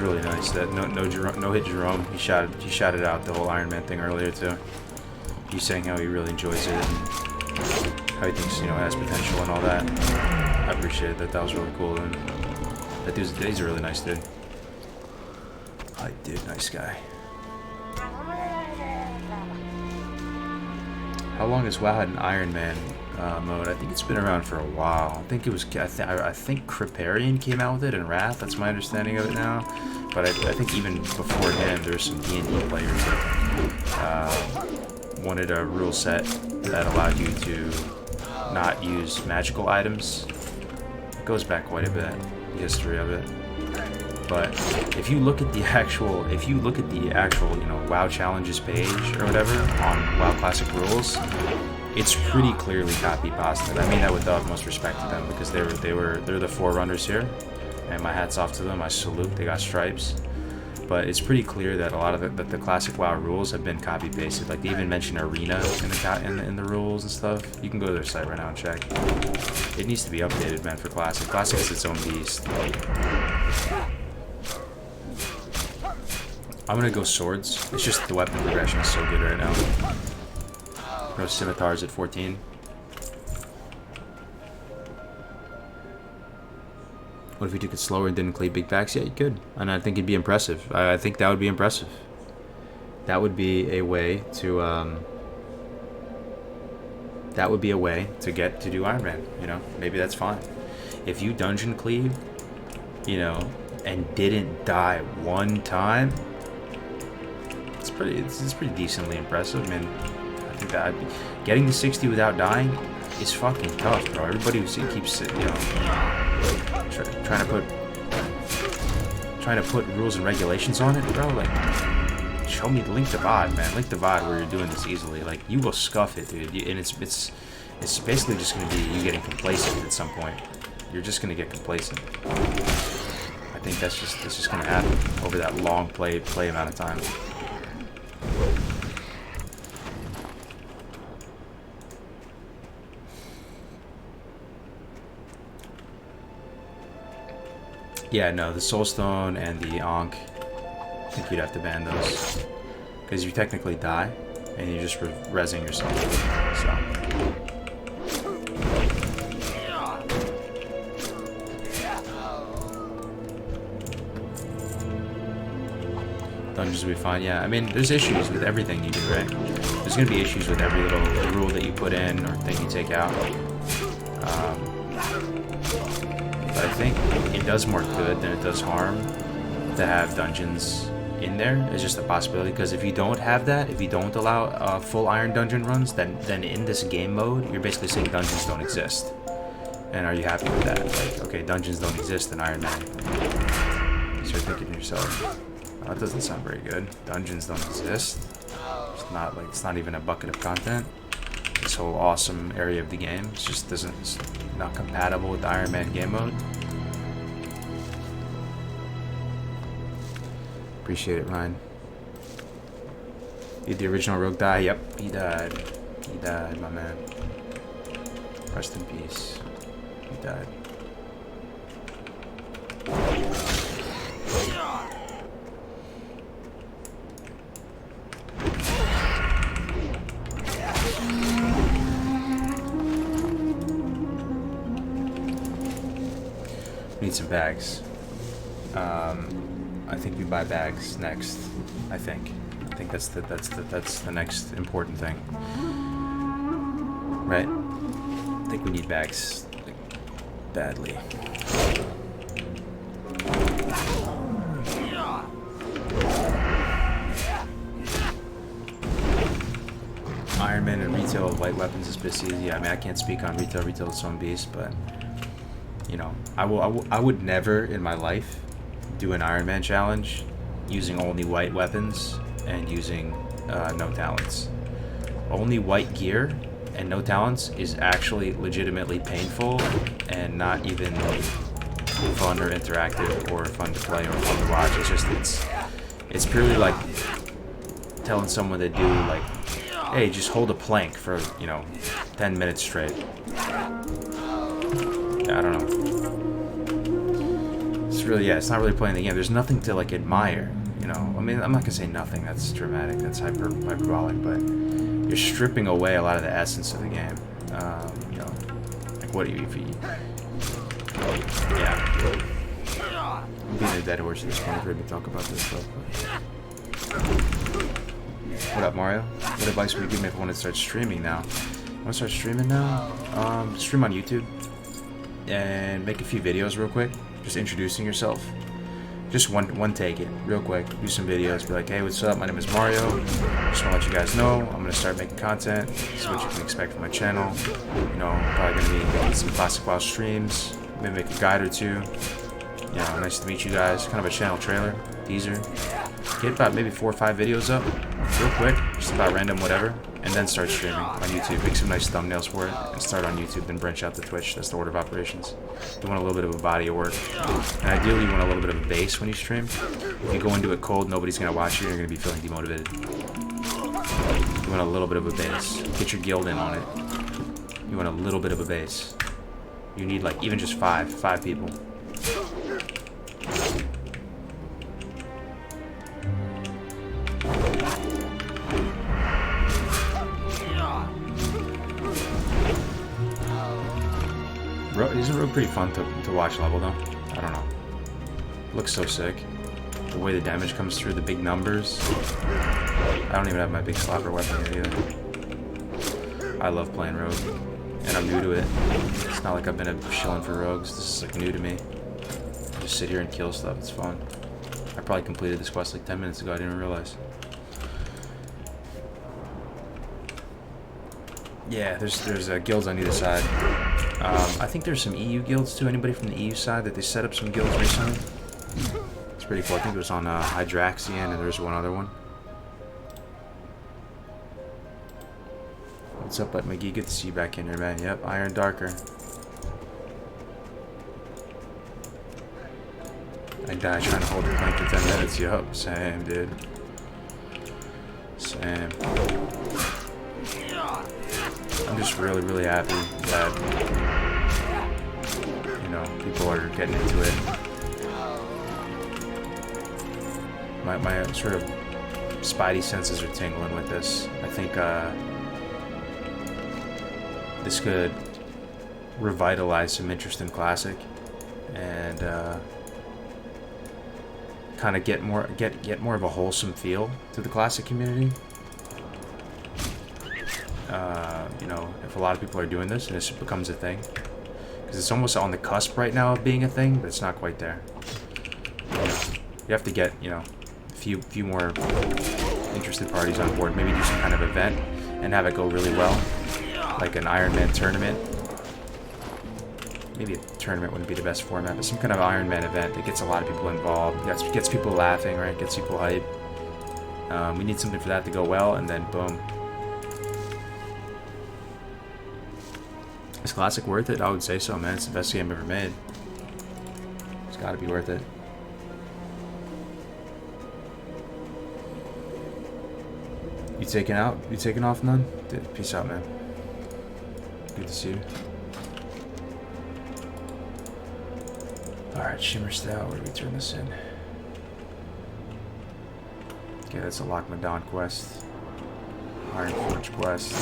Really nice. That no hit Jerome. He shouted out the whole Iron Man thing earlier too. He's saying how he really enjoys it and how he thinks, you know, has potential and all that. I appreciate that. That was really cool. And that he's a really nice dude. I did, nice guy. How long has WoW had an Ironman mode? I think it's been around for a while. I think it was. I think Kriparian came out with it in Wrath. That's my understanding of it now. But I think even before him, there's some D&D players that wanted a rule set that allowed you to not use magical items. It goes back quite a bit, the history of it. But if you look at the actual, you know, WoW challenges page or whatever on WoW Classic Rules, it's pretty clearly copy pasted. I mean that with the utmost respect to them, because they're the forerunners here, and my hat's off to them. I salute. They got stripes. But it's pretty clear that a lot of the classic WoW rules have been copy pasted. Like they even mention arena in the rules and stuff. You can go to their site right now and check. It needs to be updated, man, for classic. Classic is its own beast. I'm gonna go swords. It's just the weapon progression is so good right now. Go scimitars at 14. What if we took it slower and didn't cleave big packs? Yeah, you could. And I think it'd be impressive. I think that would be impressive. That would be a way to get to do Ironman, you know? Maybe that's fine. If you dungeon cleave, you know, and didn't die one time, it's pretty decently impressive. I mean, I think that getting to 60 without dying is fucking tough, bro. Everybody who keeps, you know, trying to put rules and regulations on it, bro. Like, show me the link to VOD, man. Link to VOD where you're doing this easily. Like, you will scuff it, dude. And it's basically just gonna be you getting complacent at some point. You're just gonna get complacent. I think that's just gonna happen over that long play amount of time. Yeah, no, the Soulstone and the Ankh, I think you'd have to ban those. Because you technically die, and you're just rezzing yourself. So. Dungeons will be fine, yeah. I mean, there's issues with everything you do, right? There's going to be issues with every little rule that you put in or thing you take out. But I think it does more good than it does harm to have dungeons in there. It's just a possibility, because if you don't have that, if you don't allow full iron dungeon runs, then in this game mode, you're basically saying dungeons don't exist. And are you happy with that? Like, okay, dungeons don't exist in Iron Man. You start thinking to yourself, oh, that doesn't sound very good. Dungeons don't exist. It's not even a bucket of content. This whole awesome area of the game, it's not compatible with the Iron Man game mode. Appreciate it, Ryan. Did the original Rogue die? Yep, he died. He died, my man. Rest in peace. He died. Need some bags. I think we buy bags next. I think that's the next important thing, right? I think we need bags, like, badly. Ironman and retail of light weapons is busy. Yeah, I mean, I can't speak on retail. Retail is its own beast, but you know, I would never in my life do an Ironman challenge using only white weapons and using no talents. Only white gear and no talents is actually legitimately painful and not even fun or interactive or fun to play or fun to watch. It's just it's purely like telling someone to do, like, hey, just hold a plank for, you know, 10 minutes straight. I don't know. It's not really playing the game. There's nothing to, like, admire, you know. I mean, I'm not gonna say nothing. That's dramatic. That's hyperbolic. But you're stripping away a lot of the essence of the game. what do you... Yeah. I'm being a dead horse at this point. I've heard me talk about this stuff. But... What up, Mario? What advice would you give me if I want to start streaming now? I want to start streaming now? Stream on YouTube. And make a few videos real quick. Just introducing yourself. Just one take it, real quick. Do some videos. Be like, hey, what's up? My name is Mario. Just want to let you guys know I'm going to start making content. This is what you can expect from my channel. You know, I'm probably going to be making some Classicwow streams. Maybe make a guide or two. You know, nice to meet you guys. Kind of a channel trailer, teaser. Get about maybe 4 or 5 videos up, real quick. Just about random whatever. And then start streaming on YouTube. Make some nice thumbnails for it. And start on YouTube, then branch out to Twitch. That's the order of operations. You want a little bit of a body of work. And ideally, you want a little bit of a base when you stream. If you go into it cold, nobody's going to watch you. You're going to be feeling demotivated. You want a little bit of a base. Get your guild in on it. You want a little bit of a base. You need like even just 5 people. Isn't Rogue pretty fun to watch level though? I don't know. Looks so sick. The way the damage comes through, the big numbers. I don't even have my big slapper weapon here either. I love playing Rogue. And I'm new to it. It's not like I've been shilling for Rogues. This is like new to me. Just sit here and kill stuff. It's fun. I probably completed this quest like 10 minutes ago. I didn't even realize. Yeah, there's guilds on either side. I think there's some EU guilds too. Anybody from the EU side that they set up some guilds recently? It's pretty cool. I think it was on Hydraxian and there's one other one. What's up, Bud McGee? Good to see you back in here, man. Yep, Iron Darker. I died trying to hold the plank for 10 minutes. Yup, same, dude. Same. I'm just really, really happy that, you know, people are getting into it. My sort of spidey senses are tingling with this. I think this could revitalize some interest in Classic and kind of get more of a wholesome feel to the Classic community. You know, if a lot of people are doing this and this becomes a thing, because it's almost on the cusp right now of being a thing, but it's not quite there. You have to get, you know, a few more interested parties on board. Maybe do some kind of event and have it go really well, like an Ironman tournament. Maybe a tournament wouldn't be the best format, but some kind of Ironman event that gets a lot of people involved, gets people laughing, right? Gets people hype. We need something for that to go well, and then boom. Is Classic worth it? I would say so, man. It's the best game ever made. It's got to be worth it. You taking out? You taking off, none? Dude, peace out, man. Good to see you. Alright, Shimmer Style. Where do we turn this in? Okay, that's a Lock Madon quest. Iron Forge quest.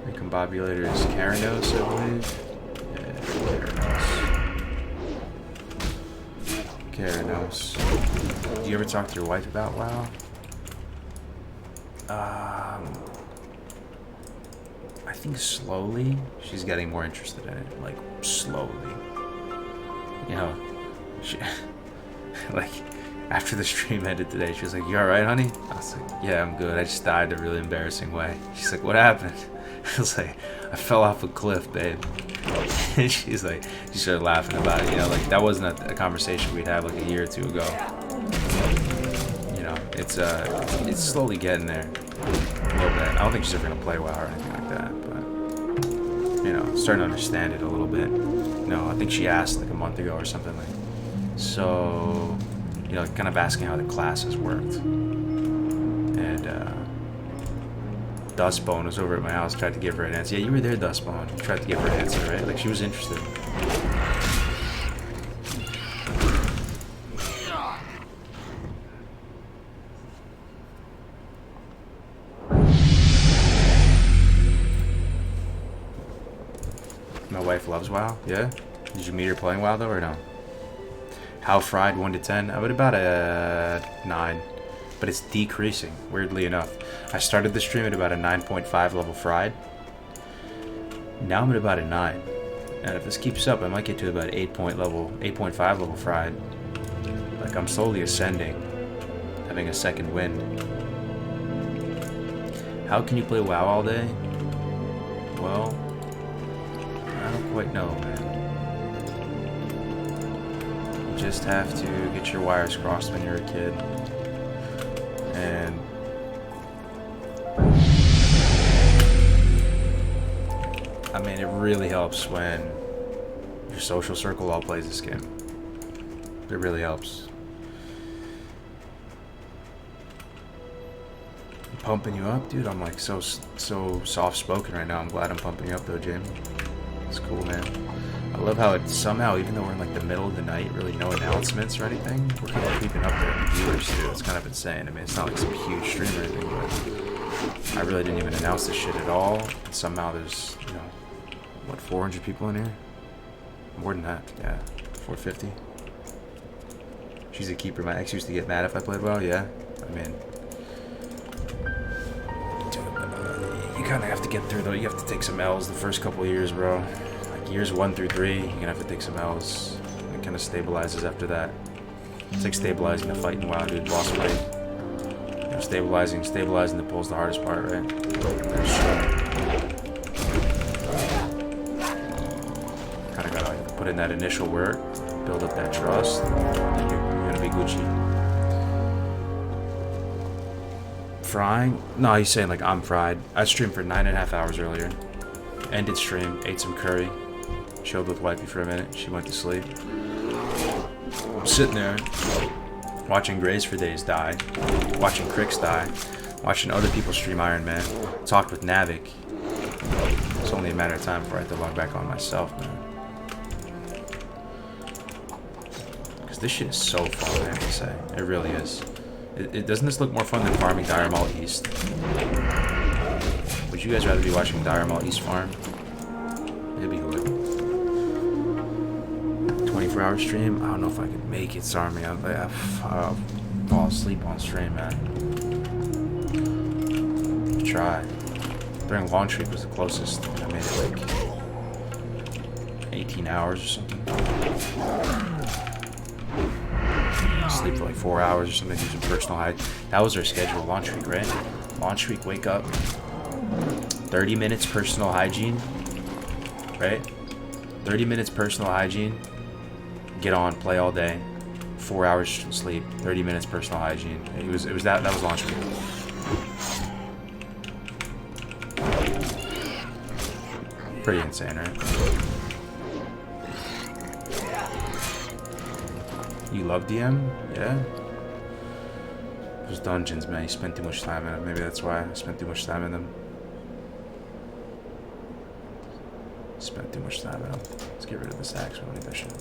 Recombobulator is Karanos, I believe. Yeah, Karanos. Do you ever talk to your wife about WoW? I think slowly she's getting more interested in it. Like, slowly. You know, she, like, after the stream ended today, she was like, "You alright, honey?" I was like, "Yeah, I'm good. I just died a really embarrassing way." She's like, "What happened?" I was like, "I fell off a cliff, babe." And she's like, she started laughing about it. You know, like, that wasn't a conversation we'd had like a year or two ago. You know, it's slowly getting there a little bit. I don't think she's ever gonna play WoW or anything like that, but you know, starting to understand it a little bit. You know, I think she asked like a month ago or something, like, so, you know, kind of asking how the classes worked. And Dustbone was over at my house, tried to give her an answer. Yeah, you were there, Dustbone. You tried to give her an answer, right? Like, she was interested. wife loves WoW. Yeah? Did you meet her playing WoW though, or no? How fried 1 to 10? I would about a 9. But it's decreasing, weirdly enough. I started the stream at about a 9.5 level fried. Now I'm at about a 9. And if this keeps up, I might get to about 8.5 level fried. Like, I'm slowly ascending, having a second wind. How can you play WoW all day? Well, I don't quite know, man. You just have to get your wires crossed when you're a kid. And I mean, it really helps when your social circle all plays this game. It really helps. I'm pumping you up, dude. I'm like so soft-spoken right now. I'm glad I'm pumping you up though, Jamie. It's cool, man. I love how it somehow, even though we're in like the middle of the night, really no announcements or anything, we're kind of creeping up there in the viewers too. It's kind of insane. I mean, it's not like some huge stream or anything, but I really didn't even announce this shit at all. And somehow there's, you know, what, 400 people in here? More than that, yeah. 450. She's a keeper. My ex used to get mad if I played well, yeah. I mean, dude, you kind of have to get through though. You have to take some L's the first couple of years, bro. Years 1 through 3, you're gonna have to take some L's. It kind of stabilizes after that. It's like stabilizing the fight in WoW, dude. Boss fight. You know, stabilizing the pull's the hardest part, right? Kind of gotta put in that initial work, build up that trust, and you're gonna be Gucci. Frying? No, he's saying like I'm fried. I streamed for 9.5 hours earlier. Ended stream, ate some curry. Chilled with wifey for a minute. She went to sleep. I'm sitting there watching Grays for Days die, watching Cricks die, watching other people stream Ironman, talked with Navik. It's only a matter of time before I have to log back on myself, man. Because this shit is so fun, I have to say. It really is. Doesn't this look more fun than farming Dire Mall East? Would you guys rather be watching Dire Mall East farm? It'd be good. 24-hour stream? I don't know if I could make it, Sarmy. I'll fall asleep on stream, man. Try. During launch week was the closest. I made it like 18 hours or something. Sleep for like 4 hours or something, do some personal hygiene. That was our schedule, launch week, right? Launch week, wake up. 30 minutes personal hygiene, right? 30 minutes personal hygiene, get on, play all day, 4 hours sleep, 30 minutes personal hygiene. It was that was launch week. Pretty insane, right? You love DM? Yeah. Those dungeons, man, you spend too much time in it. Maybe that's why I spent too much time in them. Spent too much time in them. Let's get rid of this axe. We don't need that shit.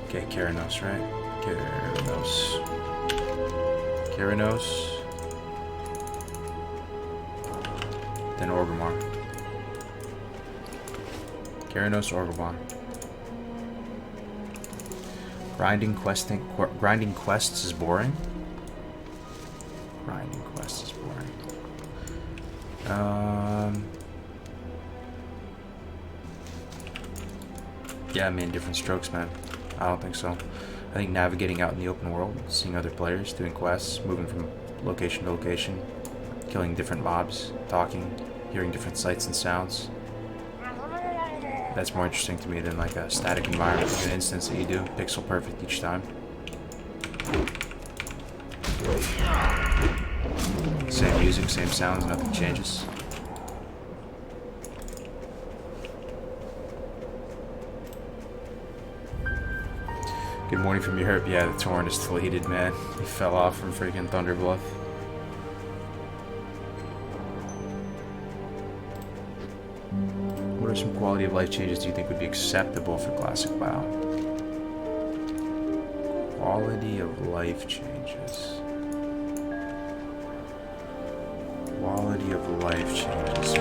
Okay, Keranos, right? Keranos. Keranos. Then Orgrimmar. Keranos, Orgrimmar. Grinding quests is boring. Grinding quests is boring. Yeah, I mean, different strokes, man. I don't think so. I think navigating out in the open world, seeing other players, doing quests, moving from location to location, killing different mobs, talking, hearing different sights and sounds. That's more interesting to me than like a static environment, like an instance that you do, pixel perfect each time. Same music, same sounds, nothing changes. Good morning from Europe. Yeah, the torrent is deleted, man. He fell off from freaking Thunder Bluff. What What are some quality of life changes do you think would be acceptable for Classic WoW? Quality of life changes. Quality of life changes.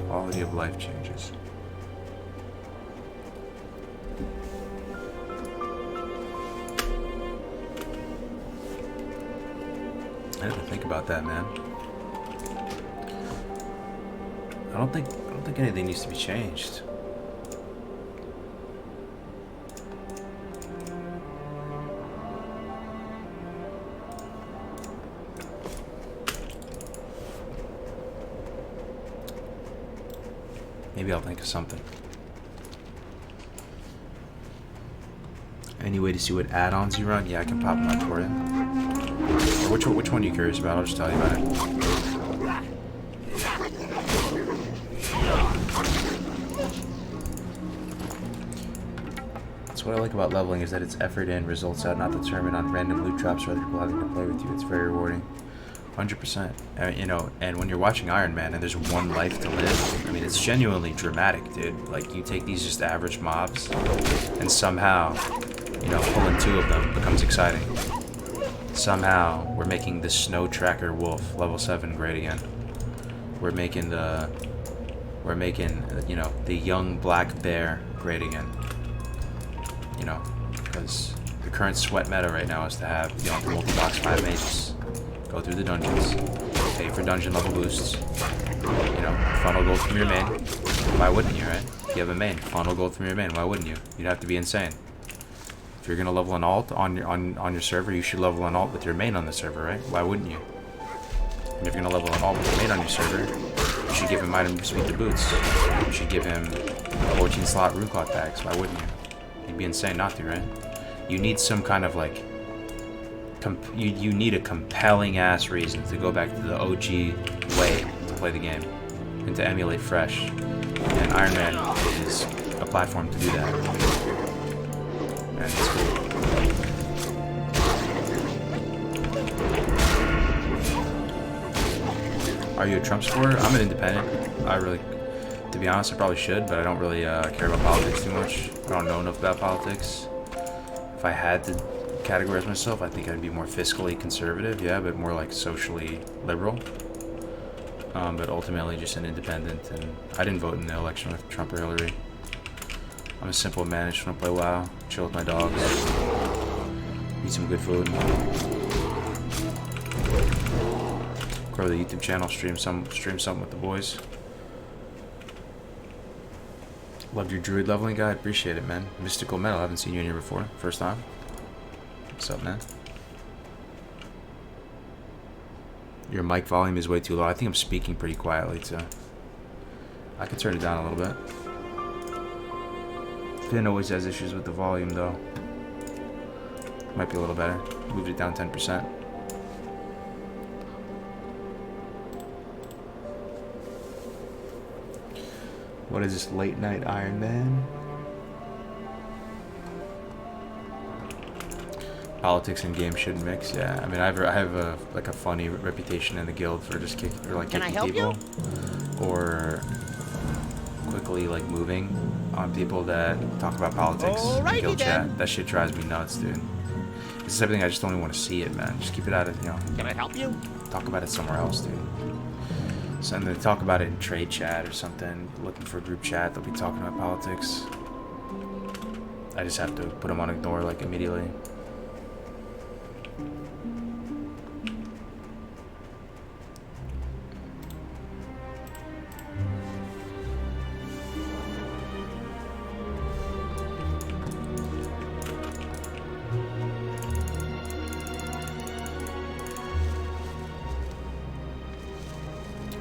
Quality of life changes. I have to think about that, man. I don't think anything needs to be changed. Maybe I'll think of something. Any way to see what add-ons you run? Yeah, I can pop them up for you. Or which one are you curious about? I'll just tell you about it. That's what I like about leveling, is that it's effort in, results out, not determined on random loot drops or other people having to play with you. It's very rewarding. 100%. You know, and when you're watching Ironman and there's one life to live, I mean, it's genuinely dramatic, dude. Like, you take these just average mobs, and somehow, you know, pulling 2 of them becomes exciting. Somehow, we're making the Snow Tracker Wolf, level 7, great again. We're making, you know, the Young Black Bear great again. You know, because the current sweat meta right now is to have, you know, multi-box 5 mages. Go through the dungeons, pay for dungeon level boosts, you know, funnel gold from your main. Why wouldn't you, right? If you have a main, funnel gold from your main, why wouldn't you? You'd have to be insane. If you're gonna level an alt on your server, you should level an alt with your main on the server, right? Why wouldn't you? And if you're gonna level an alt with your main on your server, you should give him items with the boots. You should give him 14 slot runecloth bags. Why wouldn't you? You'd be insane not to, right? You need some kind of like you need a compelling ass reason to go back to the OG way to play the game and to emulate fresh. And Ironman is a platform to do that. And it's cool. Are you a Trump supporter? I'm an independent. To be honest, I probably should, but I don't really care about politics too much. I don't know enough about politics. If I had to categorize myself, I think I'd be more fiscally conservative, yeah, but more like socially liberal. But ultimately just an independent, and I didn't vote in the election with Trump or Hillary. I'm a simple man, I just want to play WoW, chill with my dogs, eat some good food, grow the YouTube channel, stream something with the boys. Loved your druid leveling guide, appreciate it, man. Mystical Metal, I haven't seen you in here before, first time. What's up, man? Your mic volume is way too low. I think I'm speaking pretty quietly, too. I could turn it down a little bit. Finn always has issues with the volume, though. Might be a little better. Moved it down 10%. What is this, late night Ironman? Politics and games shouldn't mix. Yeah, I mean, I have a funny reputation in the guild for just kicking people, or quickly like moving on people that talk about politics in guild chat. That shit drives me nuts, dude. This is everything. I just don't even want to see it, man. Just keep it out of, you know. Can I help you? Talk about it somewhere else, dude. So, and they talk about it in trade chat or something, looking for a group chat. They'll be talking about politics. I just have to put them on ignore like immediately.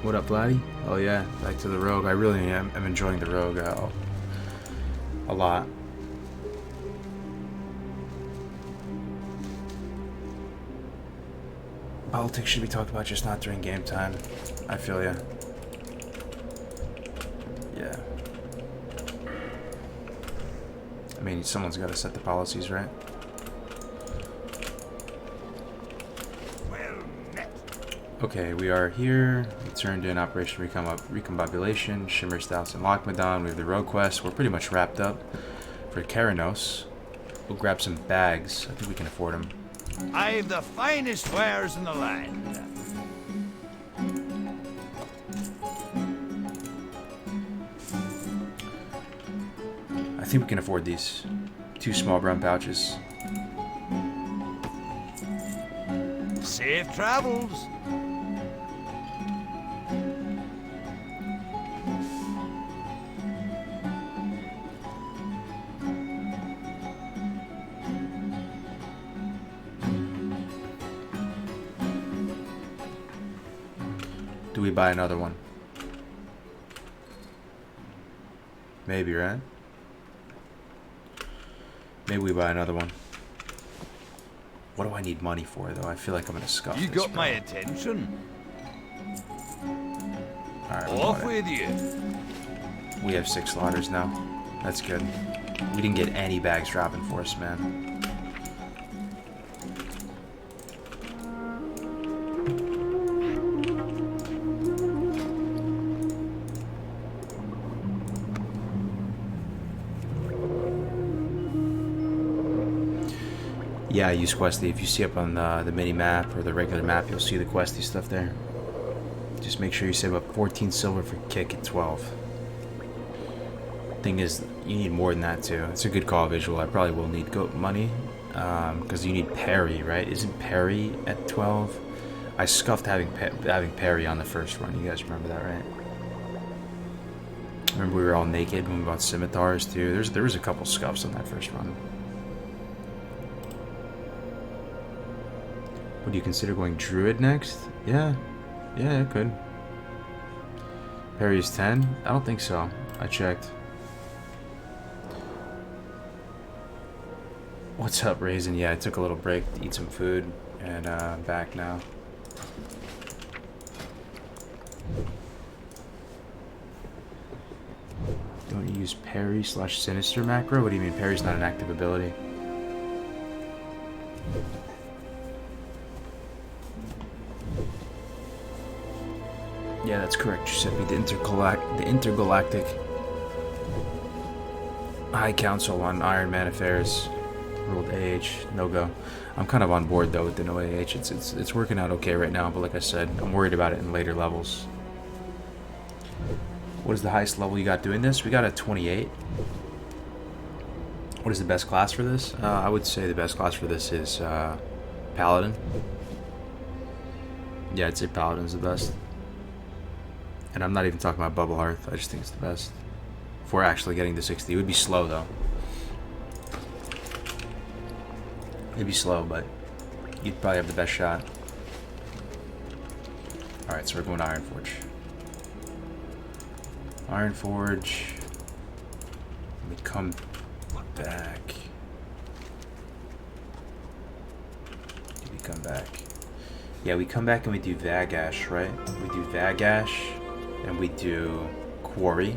What up, Vladdy? Oh yeah, back to the Rogue. I really am. I'm enjoying the Rogue a lot. Politics should be talked about, just not during game time. I feel ya. Yeah. I mean, someone's got to set the policies, right? Okay, we are here. We turned in Operation Recombobulation, Shimmer Stouts, and Lockmadon. We have the road quest. We're pretty much wrapped up for Keranos. We'll grab some bags. I think we can afford them. I've the finest wares in the land. I think we can afford these. 2 small brown pouches. Safe travels. Do we buy another one? Maybe, right? Maybe we buy another one. What do I need money for, though? I feel like I'm gonna scuff You this, got bro. my attention. Alright, Off with you. we have 6 slaughters now. That's good. We didn't get any bags dropping for us, man. Yeah, I use Questy. If you see up on the mini map or the regular map, you'll see the Questy stuff there. Just make sure you save up 14 silver for kick at 12. Thing is, you need more than that too. It's a good call visual. I probably will need goat money because you need parry, right? Isn't parry at 12? I scuffed having parry on the first run. You guys remember that, right? Remember we were all naked when we bought scimitars too. There was a couple scuffs on that first run. Would you consider going druid next? Yeah, I could. Parry is 10? I don't think so. I checked. What's up, Raisin? Yeah, I took a little break to eat some food and back now. Don't you use parry / sinister macro? What do you mean parry's not an active ability? Yeah, that's correct, Giuseppe. The intergalactic High Council on Ironman affairs ruled AH no go. I'm kind of on board though with the no AH. It's working out okay right now, but like I said, I'm worried about it in later levels. What is the highest level you got doing this? We got a 28. What is the best class for this? I would say the best class for this is Paladin. Yeah, I'd say Paladin's the best. And I'm not even talking about Bubble Hearth. I just think it's the best. If we're actually getting to 60. It would be slow, though. It'd be slow, but you'd probably have the best shot. Alright, so we're going to Ironforge. Ironforge. Let me come back. Do we come back? Yeah, we come back and we do Vagash, right? We do Vagash. And we do Quarry.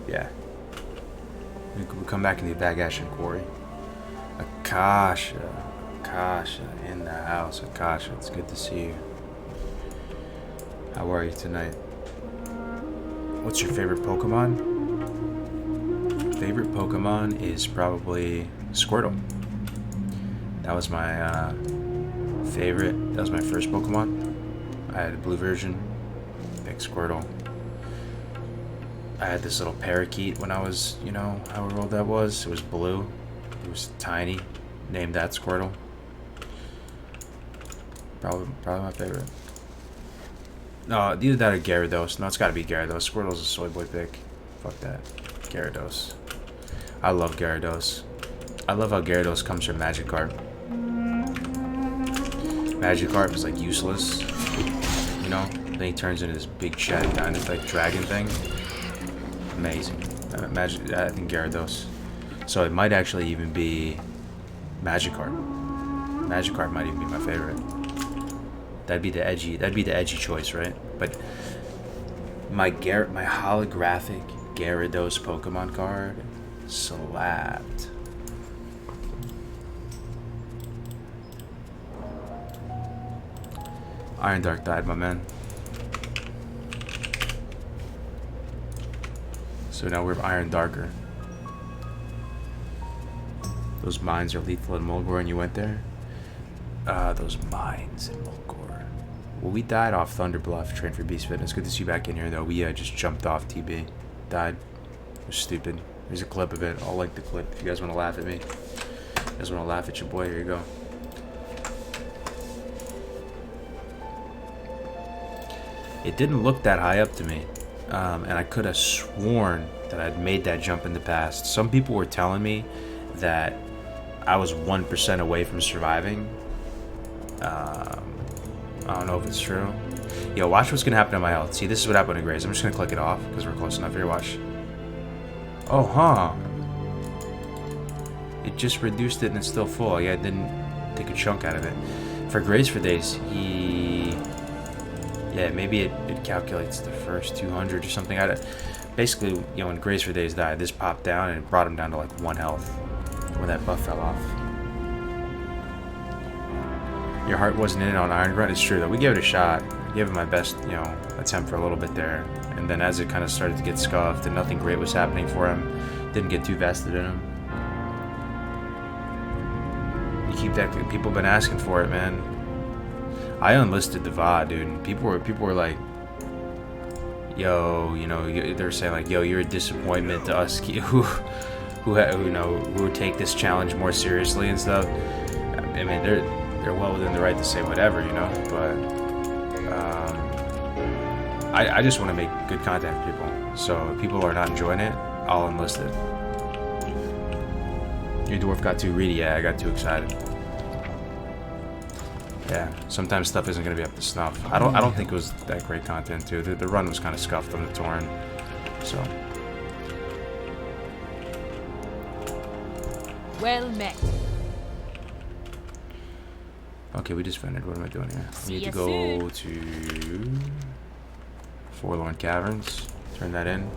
Yeah. We come back and do Vagash and Quarry. Akasha in the house. Akasha, it's good to see you. How are you tonight? What's your favorite Pokemon? Favorite Pokemon is probably Squirtle. That was my favorite. That was my first Pokemon. I had a blue version. Big Squirtle. I had this little parakeet when I was, you know, however old that was. It was blue. It was tiny. Named that Squirtle. Probably my favorite. No, either that or Gyarados. No, it's gotta be Gyarados. Squirtle's a soy boy pick. Fuck that. Gyarados. I love Gyarados. I love how Gyarados comes from Magikarp. Magikarp is like useless, you know? Then he turns into this big chatty kind of like dragon thing. Amazing. I think Gyarados. So it might actually even be Magikarp. Magikarp might even be my favorite. That'd be the edgy choice, right? But my holographic Gyarados Pokemon card. Slapped. Iron Dark died, my man. So now we're Iron Darker. Those mines are lethal in Mulgore and you went there? Those mines in Mulgore. Well, we died off Thunder Bluff, trained for Beast Fitness. Good to see you back in here, though. We just jumped off TB. Died. It was stupid. There's a clip of it. I'll link the clip if you guys want to laugh at me. If you guys want to laugh at your boy, here you go. It didn't look that high up to me. And I could have sworn that I'd made that jump in the past. Some people were telling me that I was 1% away from surviving. I don't know if it's true. Yo, watch what's gonna happen to my health. See, this is what happened to Graze. I'm just gonna click it off because we're close enough here. Watch. Oh, huh. It just reduced it and it's still full. Yeah, it didn't take a chunk out of it. For Graze for days, yeah, maybe it calculates the first 200 or something. Basically, you know, when Graze for days died, this popped down and it brought him down to like 1 health when that buff fell off. Your heart wasn't in it on Iron Grunt. It's true though. We gave it a shot. I gave it my best, you know, attempt for a little bit there. And then as it kind of started to get scuffed and nothing great was happening for him, didn't get too vested in him. You keep that. People have been asking for it, man. I unlisted the VOD, dude. People were like, yo, you know, they were saying like, yo, you're a disappointment to us who take this challenge more seriously and stuff. I mean, they're well within the right to say whatever, you know, but I just want to make good content for people. So if people are not enjoying it, I'll enlist it. Your dwarf got too greedy. Yeah, I got too excited. Yeah, sometimes stuff isn't going to be up to snuff. I don't think it was that great content too. The run was kind of scuffed on the Torrent, so. Well met. Okay, we just finished. What am I doing here? We need to See ya go to Forlorn Caverns. Turn that in.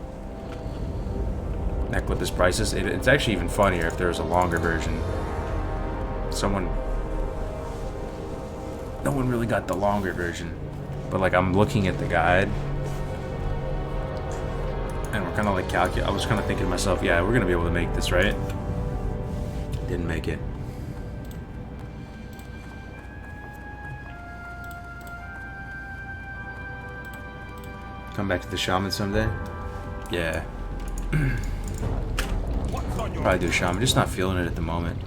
That clip is priceless. It's actually even funnier if there was a longer version. No one really got the longer version. But like, I'm looking at the guide. And we're kind of like I was kind of thinking to myself, yeah, we're going to be able to make this, right? Didn't make it. Come back to the shaman someday? Yeah. Probably do a shaman. Just not feeling it at the moment.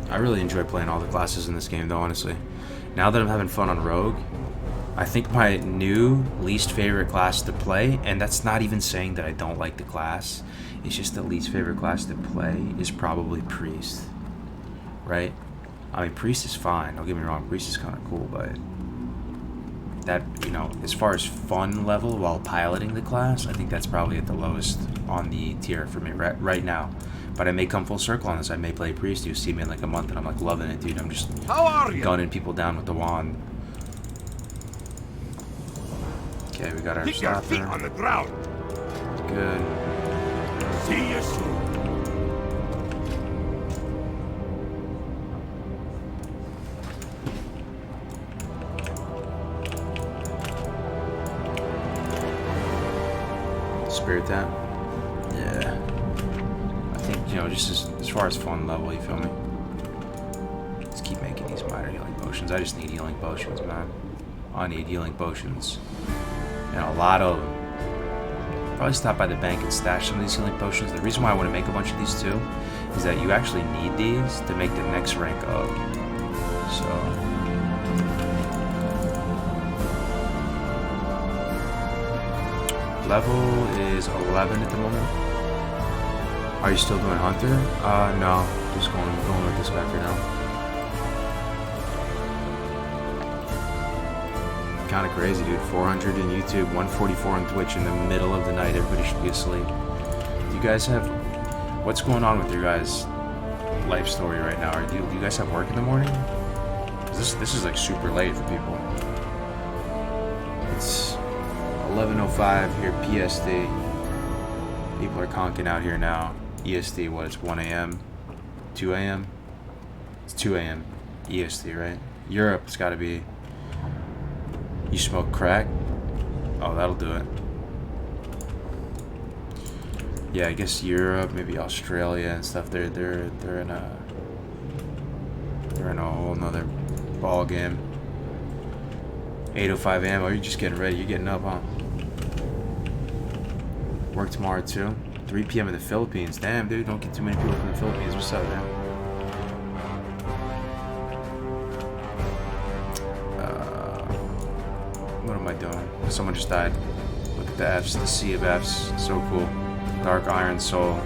I really enjoy playing all the classes in this game though, honestly. Now that I'm having fun on Rogue, I think my new least favorite class to play, and that's not even saying that I don't like the class, it's just the least favorite class to play is probably Priest. Right? I mean, Priest is fine, don't get me wrong, Priest is kind of cool, but that, you know, as far as fun level while piloting the class, I think that's probably at the lowest on the tier for me right now. But I may come full circle on this. I may play Priest. You see me in like a month and I'm like loving it, dude. I'm just gunning people down with the wand. Okay, we got our Keep your feet stopper. on the ground. Good. See you soon. Spirit tap. Yeah. I think, you know, just as far as fun level, you feel me? Let's keep making these minor healing potions. I just need healing potions, man. I need healing potions. And a lot of them. Probably stop by the bank and stash some of these healing potions. The reason why I want to make a bunch of these too is that you actually need these to make the next rank up. So. Level is 11 at the moment. Are you still doing Hunter? No. Just going with this guy for now. Kind of crazy, dude. 400 in YouTube, 144 on Twitch in the middle of the night. Everybody should be asleep. You guys have... What's going on with your guys' life story right now? Do you guys have work in the morning? This is like super late for people. It's 11:05 here, PST. People are conking out here now. EST, what? It's 1 a.m., 2 a.m. It's 2 a.m. EST, right? Europe, it's got to be. You smoke crack? Oh, that'll do it. Yeah, I guess Europe, maybe Australia and stuff. They're in a whole nother ball game. 8:05 a.m. Oh, you're just getting ready. You're getting up, huh? Work tomorrow too. 3 p.m. in the Philippines. Damn, dude, don't get too many people from the Philippines. What's up, man? What am I doing? Someone just died. Look at the Fs, the sea of Fs. So cool. Dark Iron Soul.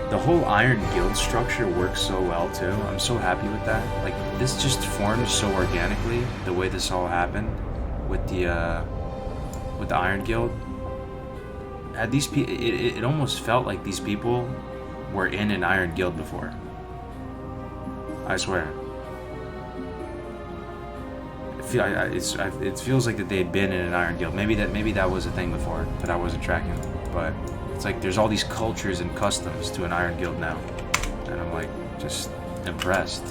The whole Iron Guild structure works so well too. I'm so happy with that. Like, this just formed so organically, the way this all happened with the Iron Guild. Had these it almost felt like these people were in an Iron Guild before. I swear. It feels like that they had been in an Iron Guild. Maybe that was a thing before that I wasn't tracking, but it's like there's all these cultures and customs to an Iron Guild now, and I'm like just impressed.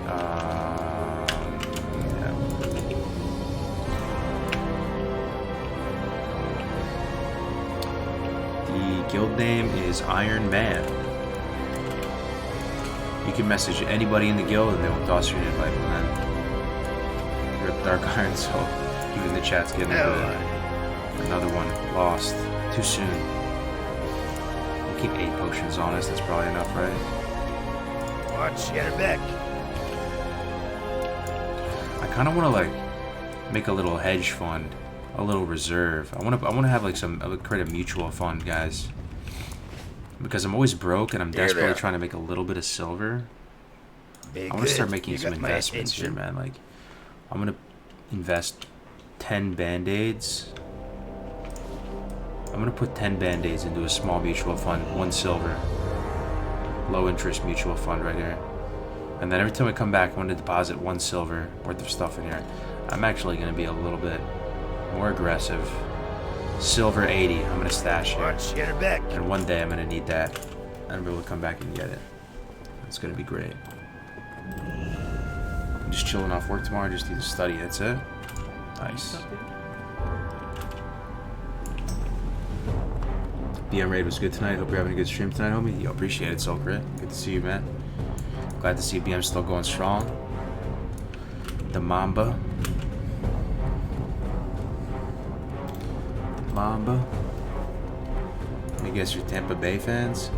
Yeah. The guild name is Ironman. You can message anybody in the guild and they will toss you an invite, man. Rip Dark Iron Soul. Even the chat's getting into it. Another one. Lost. Too soon. We'll keep 8 potions on us. That's probably enough, right? Watch your back. I kind of want to, like, make a little hedge fund. A little reserve. I want to have, like, create a mutual fund, guys. Because I'm always broke and I'm desperately trying to make a little bit of silver. I want to start making some investments here, man. Like, I'm going to invest 10 band-aids. I'm going to put 10 band-aids into a small mutual fund. 1 silver. Low interest mutual fund right here. And then every time I come back, I want to deposit 1 silver worth of stuff in here. I'm actually going to be a little bit more aggressive. Silver 80, I'm gonna stash it. Watch your back. And one day I'm gonna need that. I'm able to come back and get it. It's gonna be great. I'm just chilling off work tomorrow, just need to study, that's it. Nice. BM Raid was good tonight. Hope you're having a good stream tonight, homie. Yo, appreciate it, Soul Crit. Good to see you, man. Glad to see BM still going strong. The Mamba. Let me guess, you're Tampa Bay fans?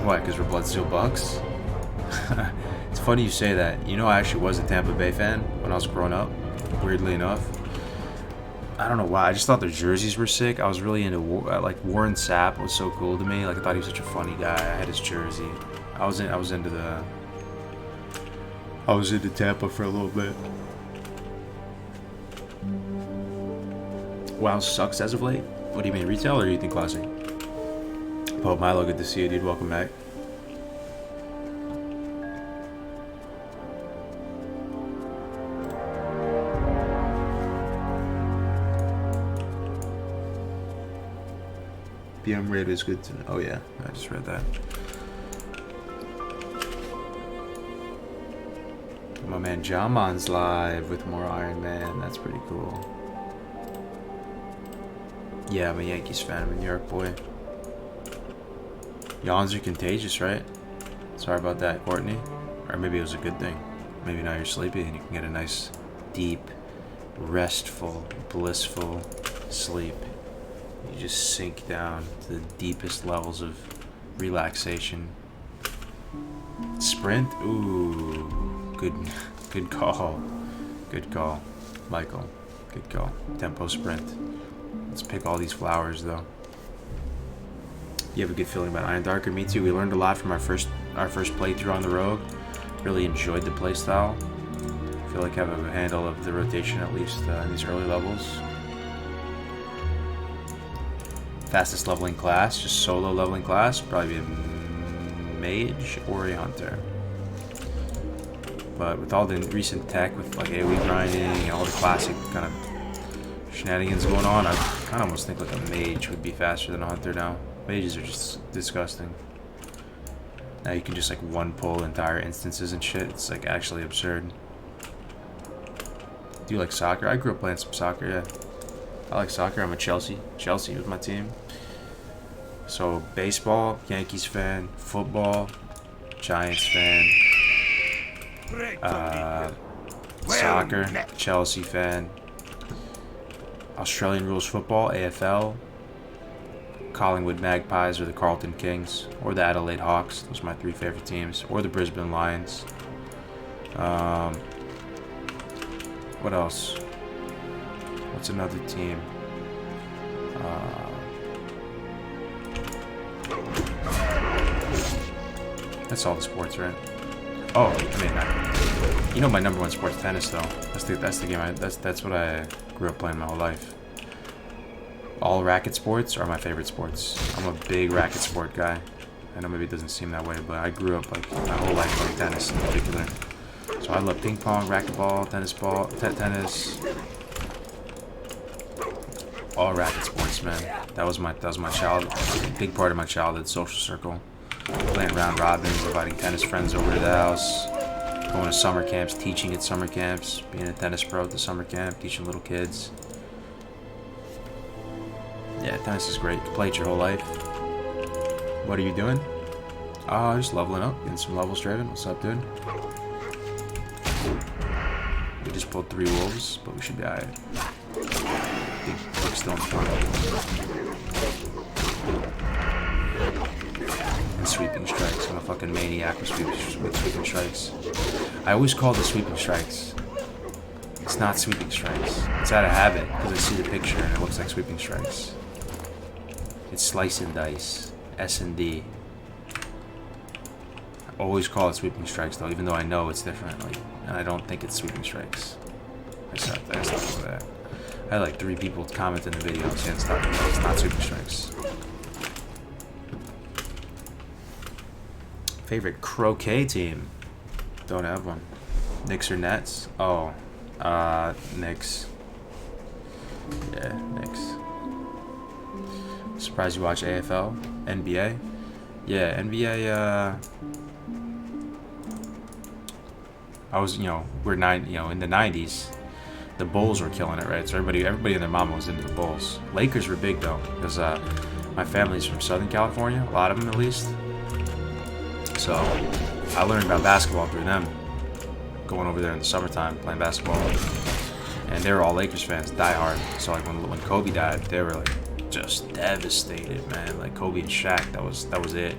Why, because we're Blood Steel Bucks? It's funny you say that. You know, I actually was a Tampa Bay fan when I was growing up, weirdly enough. I don't know why, I just thought their jerseys were sick. I was really into, like, Warren Sapp was so cool to me. Like, I thought he was such a funny guy. I had his jersey. I was into Tampa for a little bit. WoW sucks as of late? What do you mean, retail or do you think classic? Pope Milo, good to see you, dude. Welcome back. BM Raid is good to know. Oh yeah, I just read that. My man Jamon's live with more Iron Man. That's pretty cool. Yeah, I'm a Yankees fan. I'm a New York boy. Yawns are contagious, right? Sorry about that, Courtney. Or maybe it was a good thing. Maybe now you're sleepy and you can get a nice, deep, restful, blissful sleep. You just sink down to the deepest levels of relaxation. Sprint? Ooh, good call. Good call. Michael, good call. Tempo sprint. Let's pick all these flowers, though. You have a good feeling about Iron Darker? Me too. We learned a lot from our first playthrough on the Rogue. Really enjoyed the playstyle. Feel like I have a handle of the rotation, at least in these early levels. Fastest leveling class, just solo leveling class, probably be a mage or a hunter. But with all the recent tech, with like AoE grinding and all the classic kind of shenanigans going on, I kind of almost think like a mage would be faster than a hunter now. Mages are just disgusting. Now you can just like one pull entire instances and shit. It's like actually absurd. Do you like soccer? I grew up playing some soccer, yeah. I like soccer. I'm a Chelsea. Chelsea was my team. So baseball, Yankees fan. Football, Giants fan. Soccer, Chelsea fan. Australian rules football, AFL. Collingwood Magpies or the Carlton Kings or the Adelaide Hawks. Those are my 3 favorite teams. Or the Brisbane Lions. What else? What's another team? That's all the sports, right? Oh, I mean, you know my number one sport's tennis, though. That's the game. That's what I grew up playing my whole life. All racket sports are my favorite sports. I'm a big racket sport guy. I know maybe it doesn't seem that way, but I grew up like my whole life playing tennis in particular. So I love ping pong, racquetball, tennis. All racket sports, man. That was my big part of my childhood social circle. Playing round robins, inviting tennis friends over to the house, going to summer camps, teaching at summer camps, being a tennis pro at the summer camp, teaching little kids. Yeah, tennis is great. You play it your whole life. What are you doing? Just leveling up, getting some levels driven. What's up, dude? We just pulled 3 wolves, but we should be alright. Big book still in front. And sweeping strikes. I'm a fucking maniac with sweeping strikes. I always call it sweeping strikes. It's not sweeping strikes. It's out of habit because I see the picture and it looks like sweeping strikes. It's slice and dice. S&D. I always call it sweeping strikes though, even though I know it's different. Like, and I don't think it's sweeping strikes. I stopped with that. I had like 3 people comment in the video saying it's not sweeping strikes. Favorite croquet team? Don't have one. Knicks or Nets? Oh, Knicks. Yeah, Knicks. Surprised you watch AFL? NBA? Yeah, NBA, I was, in the 90s, the Bulls were killing it, right? So everybody and their mama was into the Bulls. Lakers were big, though, because my family's from Southern California, a lot of them at least. So I learned about basketball through them, going over there in the summertime, playing basketball. And they were all Lakers fans, diehard. So like when Kobe died, they were like just devastated, man. Like Kobe and Shaq, that was it.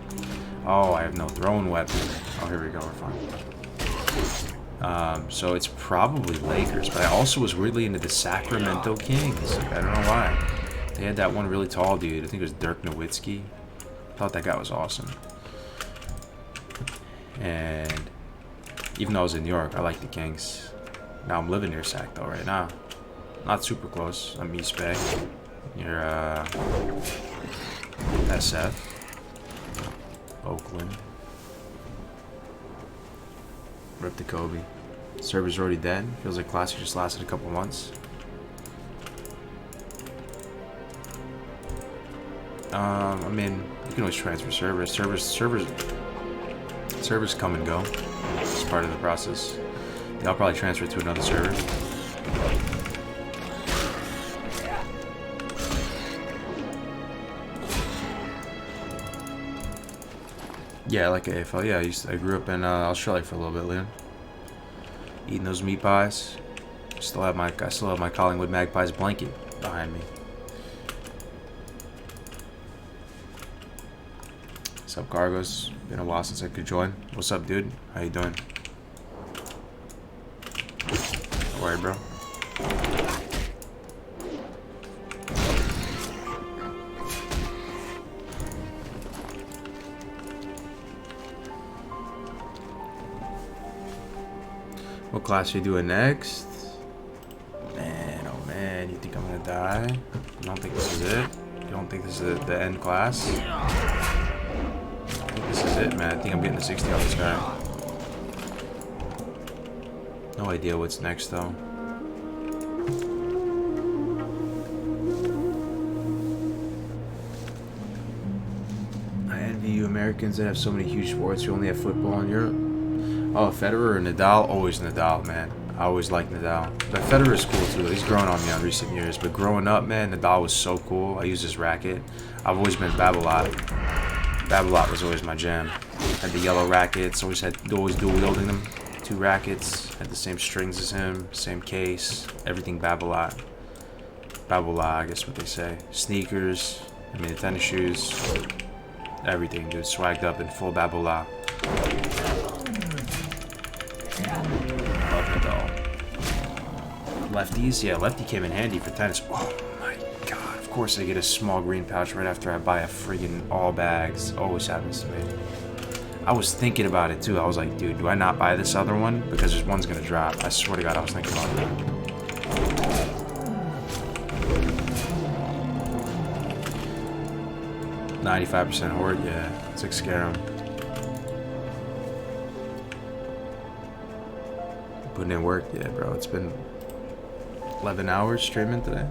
Oh, I have no throwing weapon. Oh, here we go, we're fine. So it's probably Lakers, but I also was weirdly into the Sacramento Kings. Like, I don't know why. They had that one really tall dude. I think it was Dirk Nowitzki. I thought that guy was awesome. And even though I was in New York, I like the Kings. Now I'm living near Sac though right now. Not super close. I'm East Bay. Near SF. Oakland. Rip to Kobe. Server's already dead. Feels like Classic just lasted a couple months. I mean, you can always transfer servers. Servers come and go. It's part of the process. I'll probably transfer to another server. Yeah, I like AFL. Yeah, I grew up in Australia for a little bit, Leon. Eating those meat pies. I still have my Collingwood Magpies blanket behind me. What's up, Cargos? Been a while since I could join. What's up, dude? How you doing? Don't worry, bro. What class are you doing next? Man, oh man, you think I'm gonna die? You don't think this is it? You don't think this is the end class? I think this is it, man. I think I'm getting a 60 on this guy. No idea what's next though. I envy you Americans that have so many huge sports. You only have football in Europe. Oh, Federer or Nadal? Always Nadal, man. I always liked Nadal. But Federer is cool too. He's grown on me on recent years. But growing up, man, Nadal was so cool. I used his racket. I've always been Babolat. Babolat was always my jam. Had the yellow rackets. Always dual wielding them. 2 rackets. Had the same strings as him. Same case. Everything Babolat. Babolat, I guess what they say. Sneakers. I mean the tennis shoes. Everything, dude. Swagged up in full Babolat. Love Nadal. Lefties? Yeah, lefty came in handy for tennis. Oh my god. Of course I get a small green pouch right after I buy a friggin' all bags. Always happens to me. I was thinking about it too. I was like, dude, do I not buy this other one? Because this one's gonna drop. I swear to god I was thinking about that. 95% horde, yeah. It's like scare 'em. Putting in work, yeah, bro. It's been 11 hours streaming today.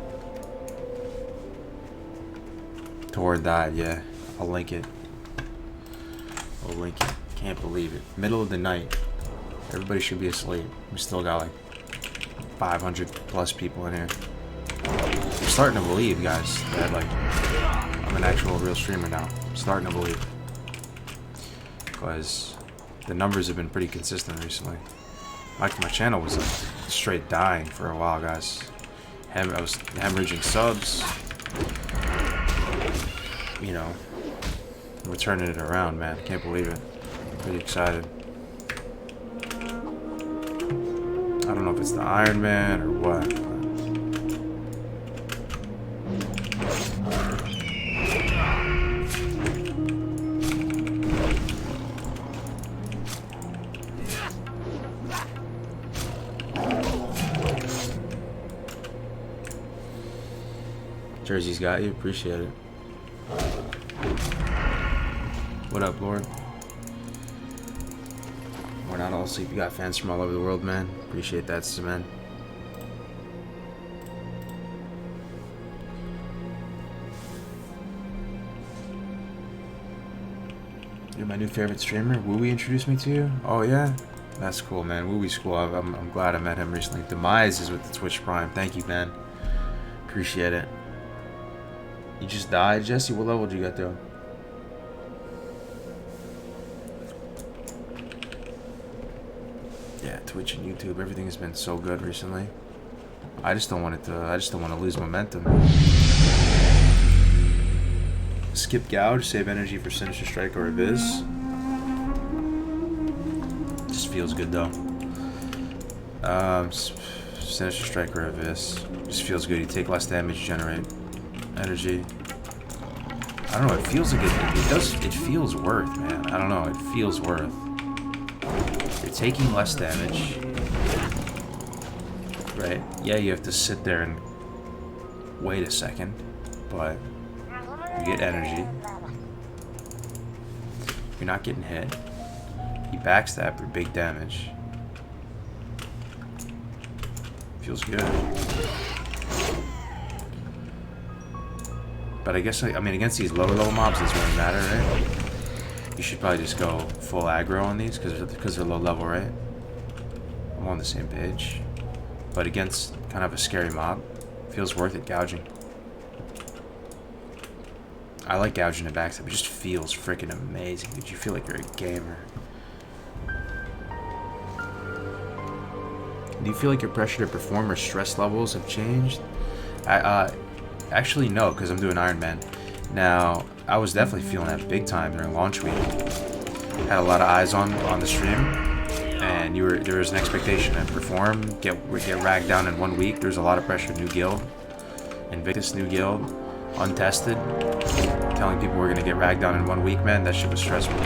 Tor died, yeah. I'll link it. I'll link it. Can't believe it. Middle of the night. Everybody should be asleep. We still got like 500 plus people in here. I'm starting to believe, guys, that like I'm an actual real streamer now. I'm starting to believe. Because the numbers have been pretty consistent recently. Like my channel was like straight dying for a while, guys. I was hemorrhaging subs. You know, we're turning it around, man. Can't believe it. Pretty excited. I don't know if it's the Ironman or what. Jersey's got you. Appreciate it. What up, Lord? We're not all asleep. You got fans from all over the world, man. Appreciate that, man. You're my new favorite streamer. Wooey introduced me to you. Oh yeah, that's cool, man. Wooey's cool. I'm glad I met him recently. Demise is with the Twitch Prime. Thank you, man. Appreciate it. You just died, Jesse? What level did you get though? Yeah, Twitch and YouTube, everything has been so good recently. I just don't want to lose momentum. Skip Gouge, save energy for Sinister Strike or Abyss. Just feels good though. Sinister Strike or Abyss. Just feels good. You take less damage, generate energy. I don't know, it feels like it feels worth, man. I don't know, it feels worth. You're taking less damage. Right? Yeah, you have to sit there and wait a second, but you get energy. You're not getting hit. You backstab for big damage. Feels good. But I guess, I mean, against these lower level mobs, it doesn't really matter, right? You should probably just go full aggro on these because they're low level, right? I'm on the same page. But against kind of a scary mob, feels worth it gouging. I like gouging and backstab. It just feels freaking amazing, dude. You feel like you're a gamer. Do you feel like your pressure to perform or stress levels have changed? Actually, no, because I'm doing Ironman. Now, I was definitely feeling that big time during launch week. Had a lot of eyes on the stream, and there was an expectation to perform, get ragged down in 1 week. There's a lot of pressure. New guild, Invictus, new guild, untested. Telling people we're gonna get ragged down in 1 week, man. That shit was stressful.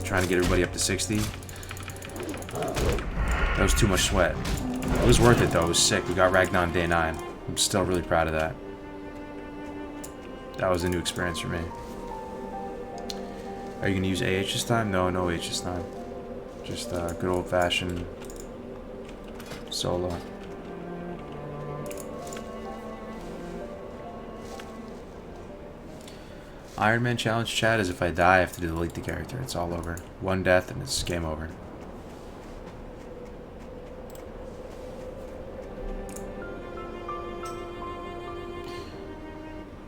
Trying to get everybody up to 60. That was too much sweat. It was worth it though. It was sick. We got ragged down day 9. I'm still really proud of that. That was a new experience for me. Are you going to use AH this time? No, no AH this time. Just good old-fashioned Solo. Ironman challenge chat is if I die, I have to delete the character. It's all over. One death and it's game over.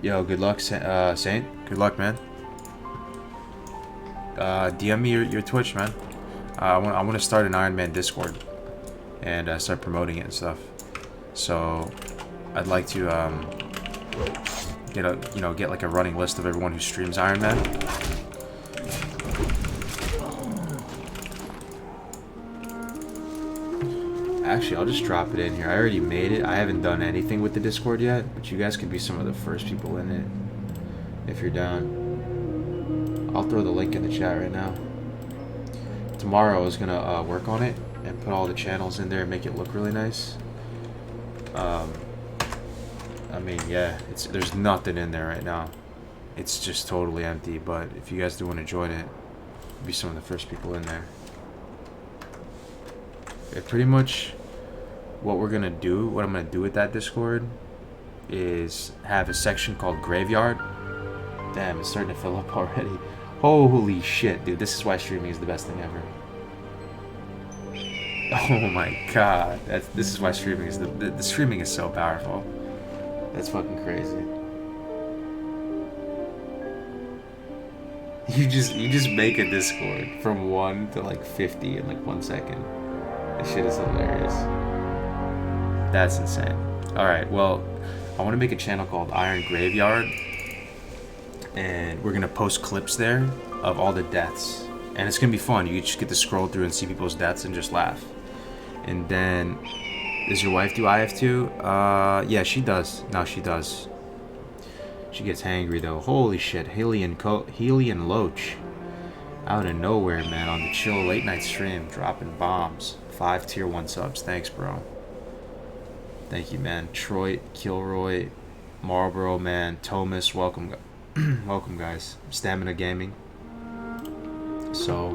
Yo, good luck, Saint. Good luck, man. DM me your Twitch, man. I want to start an Ironman Discord and start promoting it and stuff. So I'd like to get like a running list of everyone who streams Ironman. Actually, I'll just drop it in here. I already made it. I haven't done anything with the Discord yet, but you guys could be some of the first people in it if you're down. I'll throw the link in the chat right now. Tomorrow I was gonna work on it and put all the channels in there and make it look really nice. I mean, yeah, there's nothing in there right now. It's just totally empty, but if you guys do want to join it, be some of the first people in there. Pretty much what I'm gonna do with that Discord is have a section called Graveyard. Damn, it's starting to fill up already. Holy shit, dude, this is why streaming is the best thing ever. Oh my god, this is why streaming is the streaming is so powerful. That's fucking crazy. You just make a Discord from 1 to like 50 in like 1 second. This shit is hilarious. That's insane. Alright, well, I want to make a channel called Iron Graveyard. And we're going to post clips there of all the deaths. And it's going to be fun. You just get to scroll through and see people's deaths and just laugh. And then, does your wife do IF2? Yeah, she does. No, she does. She gets hangry though. Holy shit. Helian Loach. Out of nowhere, man, on the chill late night stream, dropping bombs. 5 tier 1 subs. Thanks, bro. Thank you, man. Troy, Kilroy, Marlboro, man. Thomas, welcome. Welcome, guys. Stamina Gaming. So,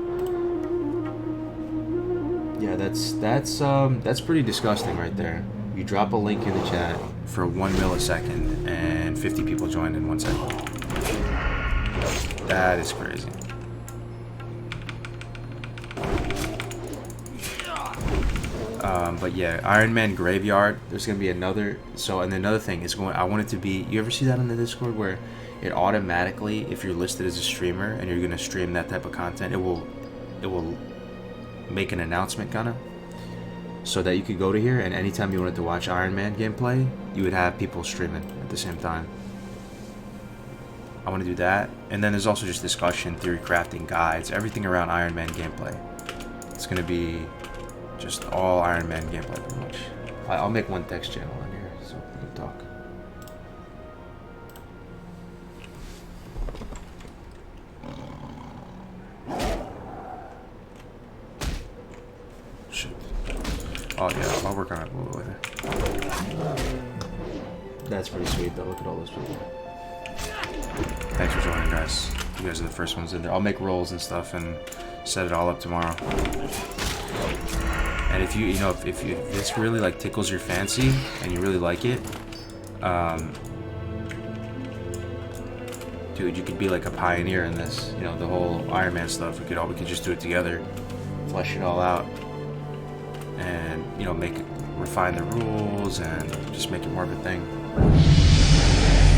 yeah, that's pretty disgusting right there. You drop a link in the chat for 1 millisecond and 50 people joined in 1 second. That is crazy. But yeah, Ironman Graveyard. There's gonna be another. So, and another thing is going. I want it to be. You ever see that on the Discord where it automatically, if you're listed as a streamer and you're gonna stream that type of content, it will make an announcement kind of, so that you could go to here and anytime you wanted to watch Ironman gameplay, you would have people streaming at the same time. I want to do that, and then there's also just discussion, theory crafting, guides, everything around Ironman gameplay. It's gonna be just all Ironman gameplay pretty much. I'll make one text channel on here so we can talk. Shit. Oh yeah, I'll work on it a little later. That's pretty sweet though. Look at all those people. Thanks for joining, guys. You guys are the first ones in there. I'll make rolls and stuff and set it all up tomorrow. And if if this really like tickles your fancy and you really like it, dude, you could be like a pioneer in this. You know, the whole Ironman stuff. We could just do it together, flesh it all out, and refine the rules and just make it more of a thing.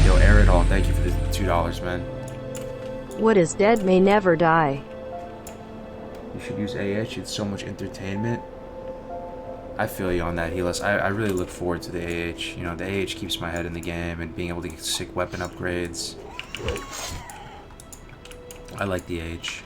Yo, Aerodol, thank you for the $2, man. What is dead may never die. You should use AH. It's so much entertainment. I feel you on that, Helis. I really look forward to the AH. You know, the AH keeps my head in the game and being able to get sick weapon upgrades. I like the AH.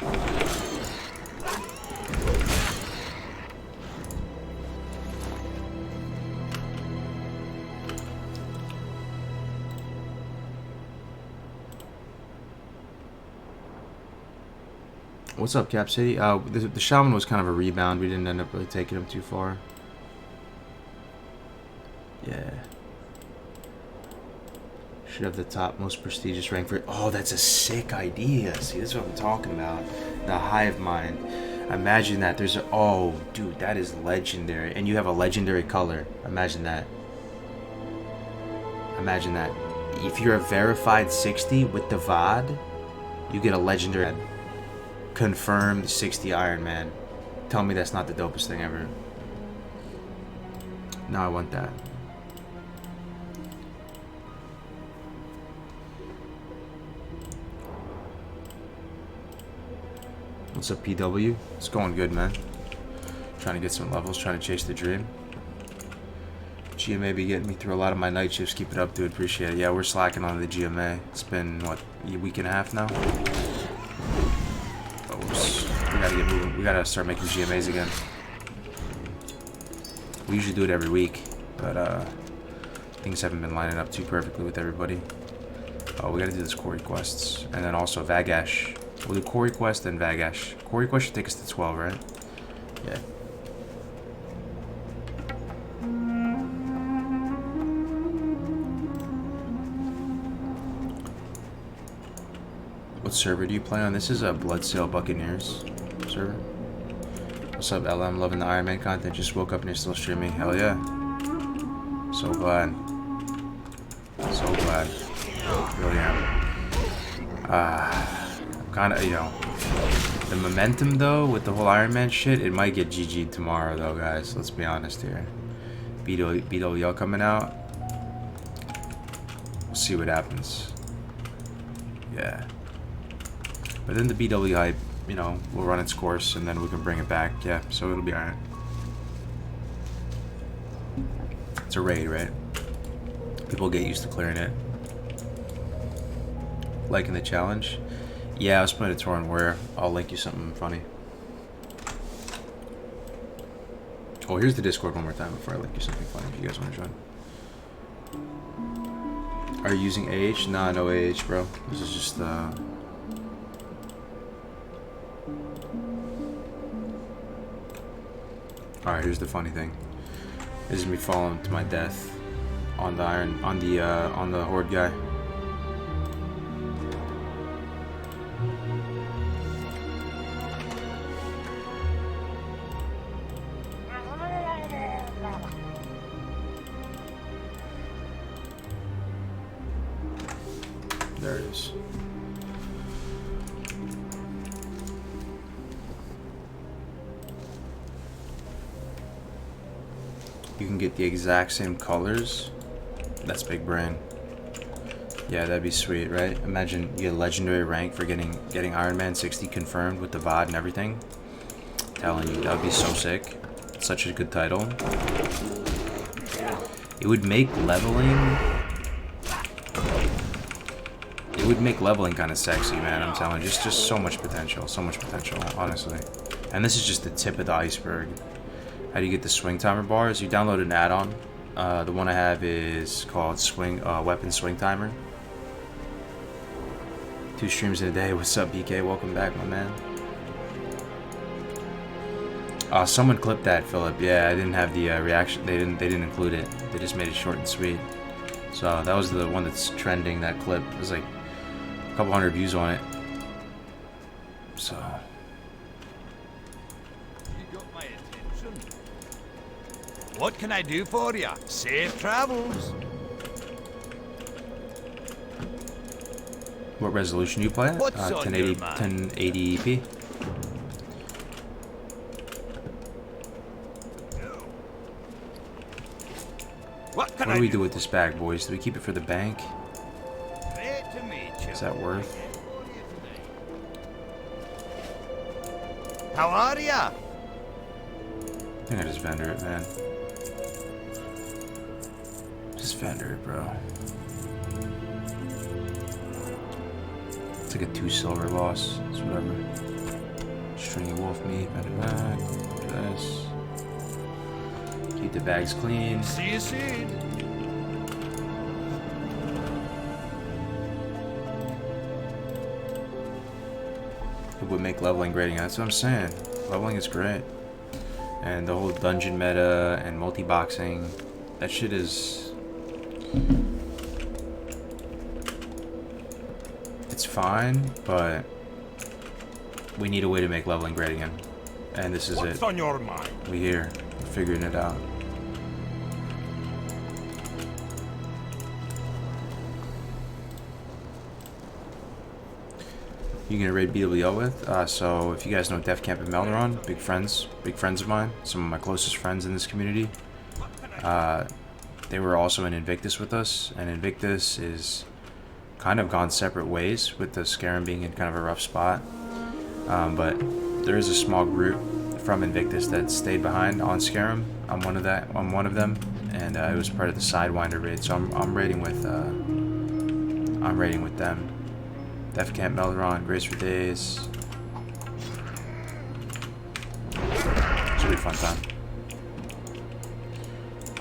What's up, Cap City? The Shaman was kind of a rebound. We didn't end up really taking him too far. Yeah. Should have the top most prestigious rank for... Oh, that's a sick idea. See, that's what I'm talking about. The hive mind. Imagine that. There's a... Oh, dude, that is legendary. And you have a legendary color. Imagine that. Imagine that. If you're a verified 60 with the VOD, you get a legendary confirmed 60 Ironman. Tell me that's not the dopest thing ever. No, I want that. What's up, PW? It's going good, man. Trying to get some levels, trying to chase the dream. GMA be getting me through a lot of my night shifts. Keep it up, dude. Appreciate it. Yeah, we're slacking on the GMA. It's been, what, a week and a half now? Oops. We gotta get moving. We gotta start making GMAs again. We usually do it every week, but things haven't been lining up too perfectly with everybody. Oh, we gotta do this Quarry quests. And then also Vagash. We'll do Quarry quest and Vagash. Quarry quest should take us to 12, right? Yeah. What server do you play on? This is a Bloodsail Buccaneers server. What's up, LM? Loving the Ironman content. Just woke up and you're still streaming. Hell yeah. So glad. So glad. Really am. Kind of, you know, the momentum though with the whole Ironman shit, it might get GG'd tomorrow though, guys. Let's be honest here. BWL coming out. We'll see what happens. Yeah. But then the BW hype, you know, will run its course and then we can bring it back. Yeah, so it'll be alright. It's a raid, right? People get used to clearing it. Liking the challenge? Yeah, I was playing a tour on Where. I'll link you something funny. Oh, here's the Discord one more time before I link you something funny if you guys want to join. Are you using AH? Nah, no AH, bro. This is just, Alright, here's the funny thing. This is me falling to my death on the on the Horde guy. There it is. You can get the exact same colors. That's big brain. Yeah, that'd be sweet, right? Imagine you get a legendary rank for getting Ironman 60 confirmed with the VOD and everything. Telling you, that would be so sick. Such a good title. It would make leveling. It would make leveling kind of sexy, man. I'm telling you, just so much potential, honestly. And this is just the tip of the iceberg. How do you get the swing timer bars? You download an add-on. The one I have is called Weapon Swing Timer. 2 streams in a day. What's up, BK? Welcome back, my man. Someone clipped that, Philip. Yeah, I didn't have the reaction. They didn't include it. They just made it short and sweet. So that was the one that's trending. That clip. There's like a couple hundred views on it. So. What can I do for you? Safe travels. What resolution do you play at? What's on 1080, your mind? 1080p. What do we do with this bag, boys? Do we keep it for the bank? Great to meet you. Is that worth? How are ya? I think I just vendor it, man. Just vendor it, bro. It's like a 2 silver loss. It's whatever. Stringy wolf meat, vendor that. Do this. Keep the bags clean. See you soon. It would make leveling great. That's what I'm saying. Leveling is great. And the whole dungeon meta and multi-boxing, that shit is... It's fine, but we need a way to make leveling great again. And this is What's it. on your mind? We here. We're figuring it out. You gonna raid BWL with? So if you guys know Def Camp and Melderon, big friends of mine, some of my closest friends in this community. They were also in Invictus with us, and Invictus is kind of gone separate ways with the Scarum being in kind of a rough spot. But there is a small group from Invictus that stayed behind on Scarum. I'm one of them, and it was part of the Sidewinder raid. So I'm raiding with them. Def Camp Melderon, Grace for Days. Should be a fun time.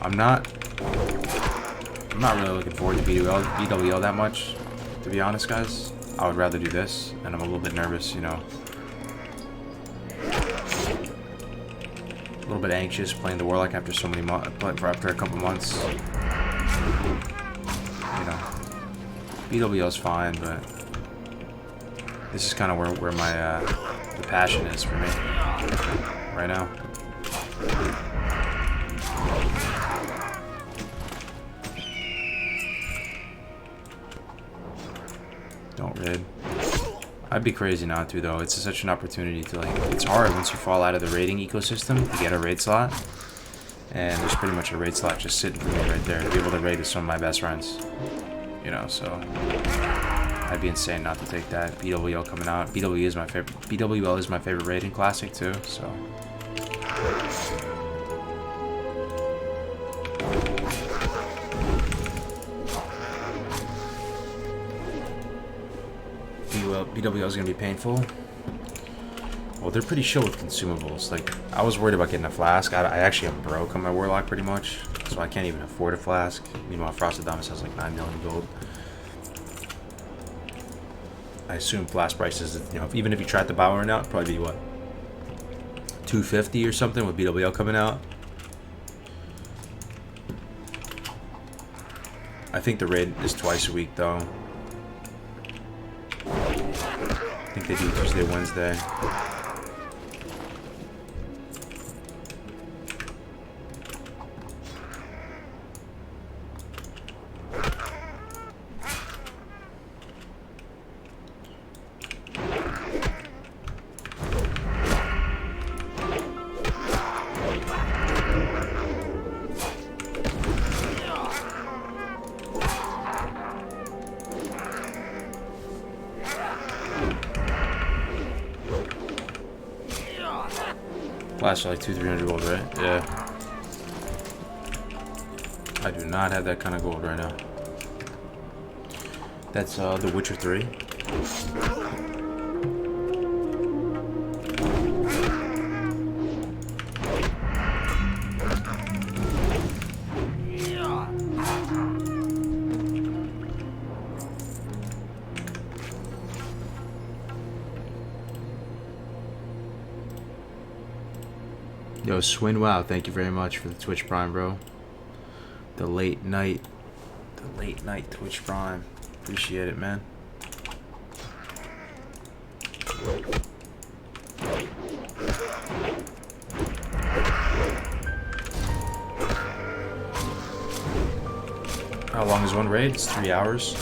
I'm not really looking forward to BWL that much, to be honest, guys. I would rather do this, and I'm a little bit nervous, you know. A little bit anxious playing the Warlock after so many after a couple months. You know, BWL's fine, but this is kind of where my the passion is for me right now. Don't raid. I'd be crazy not to, though. It's such an opportunity to, like, it's hard once you fall out of the raiding ecosystem to get a raid slot. And there's pretty much a raid slot just sitting for me right there to be able to raid with some of my best friends. You know, so I'd be insane not to take that. BWL coming out. BWL is my favorite raiding classic too, so. BWL is gonna be painful. Well, they're pretty chill with consumables. Like, I was worried about getting a flask. I actually am broke on my Warlock pretty much, so I can't even afford a flask. Meanwhile, Frostadamus has like 9 million gold. I assume flask prices, you know, even if you tried to buy one now, it'd probably be what, 250 or something with BWL coming out. I think the raid is twice a week though. I think they do Tuesday, Wednesday. Flash like 200-300 gold, right? Yeah. I do not have that kind of gold right now. That's The Witcher 3. Yo, Swinwow, thank you very much for the Twitch Prime, bro. The late night Twitch Prime. Appreciate it, man. How long is one raid? It's 3 hours.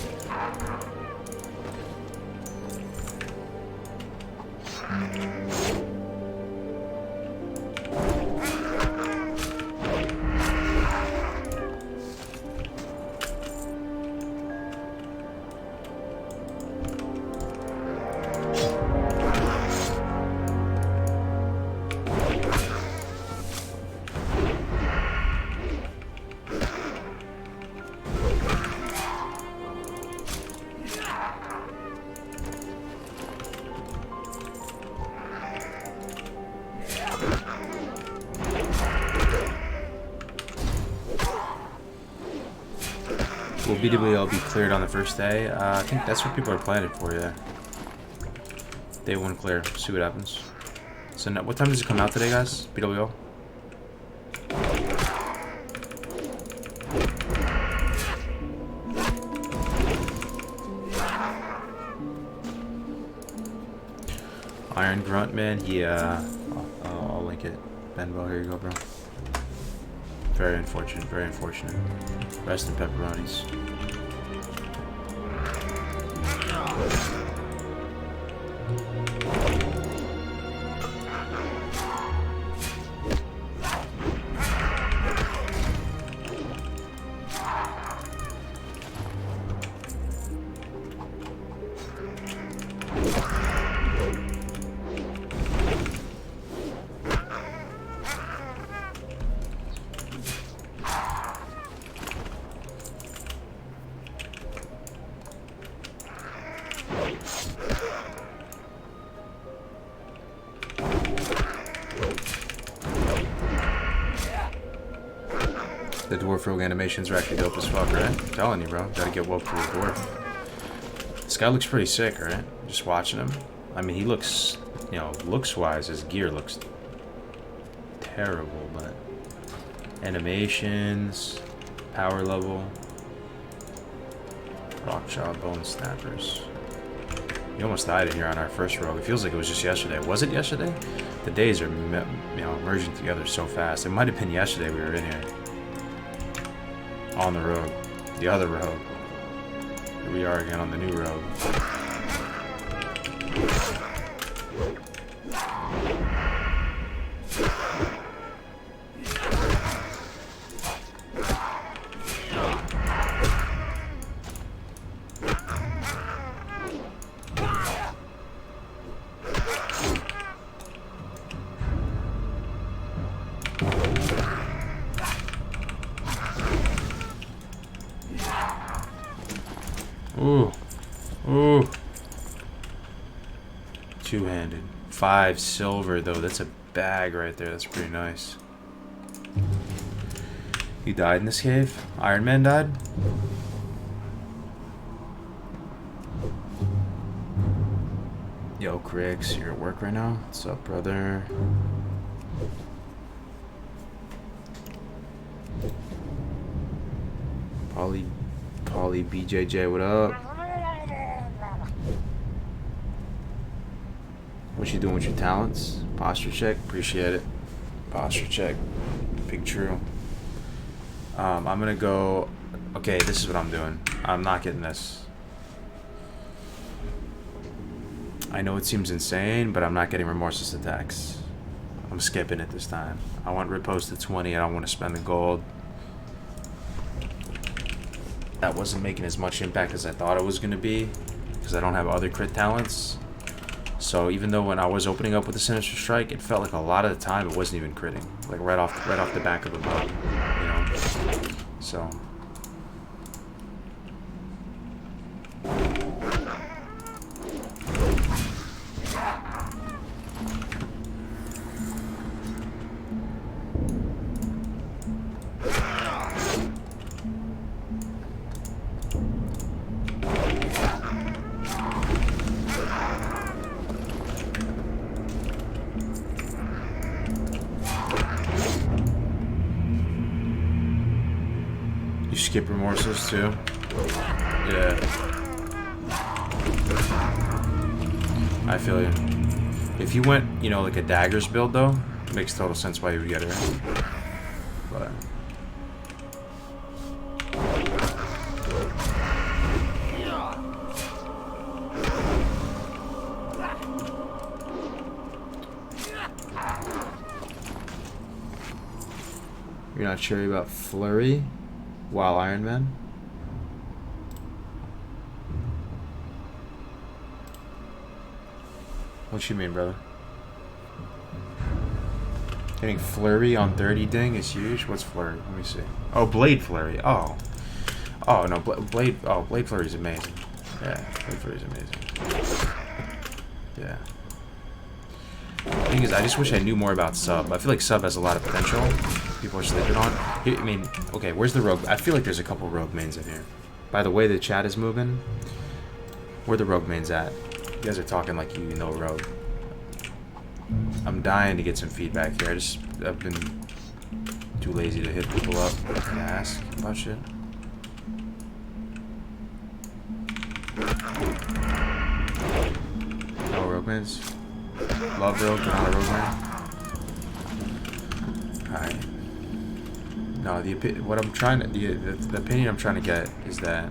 Will BWL be cleared on the first day? I think that's what people are planning for, yeah. Day 1 clear. See what happens. So now, what time does it come out today, guys? BWL? Iron Grunt, man. Yeah. Oh make it. Benbow, here you go, bro. Very unfortunate, very unfortunate. Rest in pepperonis. The dwarf rogue animations are actually dope as fuck, right? I'm telling you, bro. Gotta get woke to the dwarf. This guy looks pretty sick, right? Just watching him. I mean, he looks, you know, looks-wise, his gear looks terrible, but animations, power level, rock jaw, bone snappers. He almost died in here on our first rogue. It feels like it was just yesterday. Was it yesterday? The days are, you know, merging together so fast. It might have been yesterday we were in here. On the road. The other road. Here we are again on the new road. Ooh. Ooh. Two-handed. 5 silver, though. That's a bag right there. That's pretty nice. You died in this cave? Ironman died? Yo, Crix, you're at work right now? What's up, brother? Polly BJJ, what up? What you doing with your talents? Posture check, appreciate it. Posture check, big true. I'm gonna go. Okay, this is what I'm doing. I'm not getting this. I know it seems insane, but I'm not getting remorseless attacks. I'm skipping it this time. I want riposte to 20. I don't want to spend the gold. That wasn't making as much impact as I thought it was going to be, because I don't have other crit talents. So even though when I was opening up with the Sinister Strike, it felt like a lot of the time it wasn't even critting, like right off the back of the bow, you know. So skip remorses too. Yeah. I feel you. If you went, you know, like a daggers build though, it makes total sense why you would get it. But you're not sure about Flurry? While Ironman? What you mean, brother? Getting Flurry on 30 ding is huge. What's Flurry? Let me see. Oh, Blade Flurry. Oh. Oh, no. Blade Flurry is amazing. Yeah, Blade Flurry is amazing. Yeah. The thing is, I just wish I knew more about Sub. I feel like Sub has a lot of potential. People are sleeping on. I mean, okay, where's the rogue? I feel like there's a couple rogue mains in here. By the way the chat is moving, where the rogue mains at? You guys are talking like you know rogue. I'm dying to get some feedback here. I've been too lazy to hit people up and ask about shit. No rogue mains. Love rogue, but not a rogue main. Alright. No, what I'm trying to the opinion I'm trying to get is that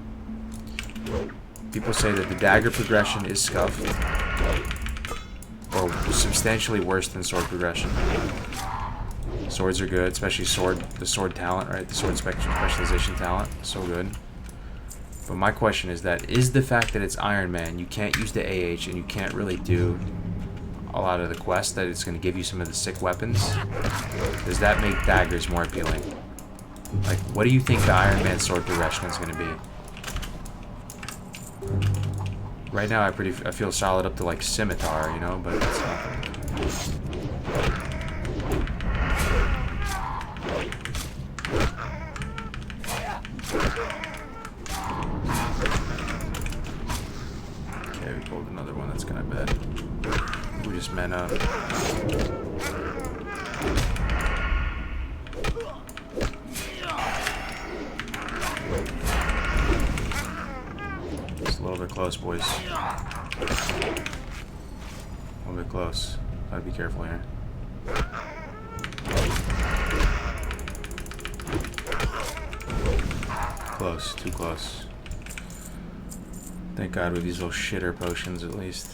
people say that the dagger progression is scuffed, or substantially worse than sword progression. Swords are good, especially the sword talent, right? The sword specialization talent, so good. But my question is is the fact that it's Ironman, you can't use the AH, and you can't really do a lot of the quests, that it's going to give you some of the sick weapons, does that make daggers more appealing? Like, what do you think the Ironman sword progression is going to be? Right now, I feel solid up to like scimitar, you know, but it's not. Okay, we pulled another one. That's kind of bad. We just men up. Just a little bit close, boys. A little bit close. Gotta be careful here. Close, too close. Thank God with these little shitter potions at least.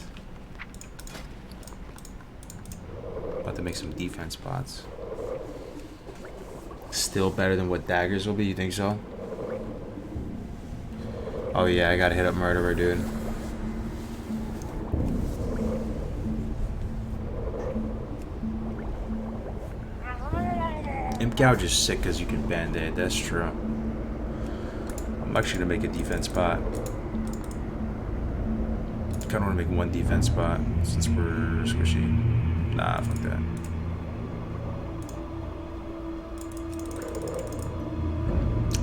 About to make some defense pots. Still better than what daggers will be, you think so? Oh yeah, I gotta hit up Murderer, dude. Imp Gouge is sick because you can band-aid, that's true. I'm actually gonna make a defense pot. Kinda wanna make one defense pot since we're squishy. Nah, fuck that.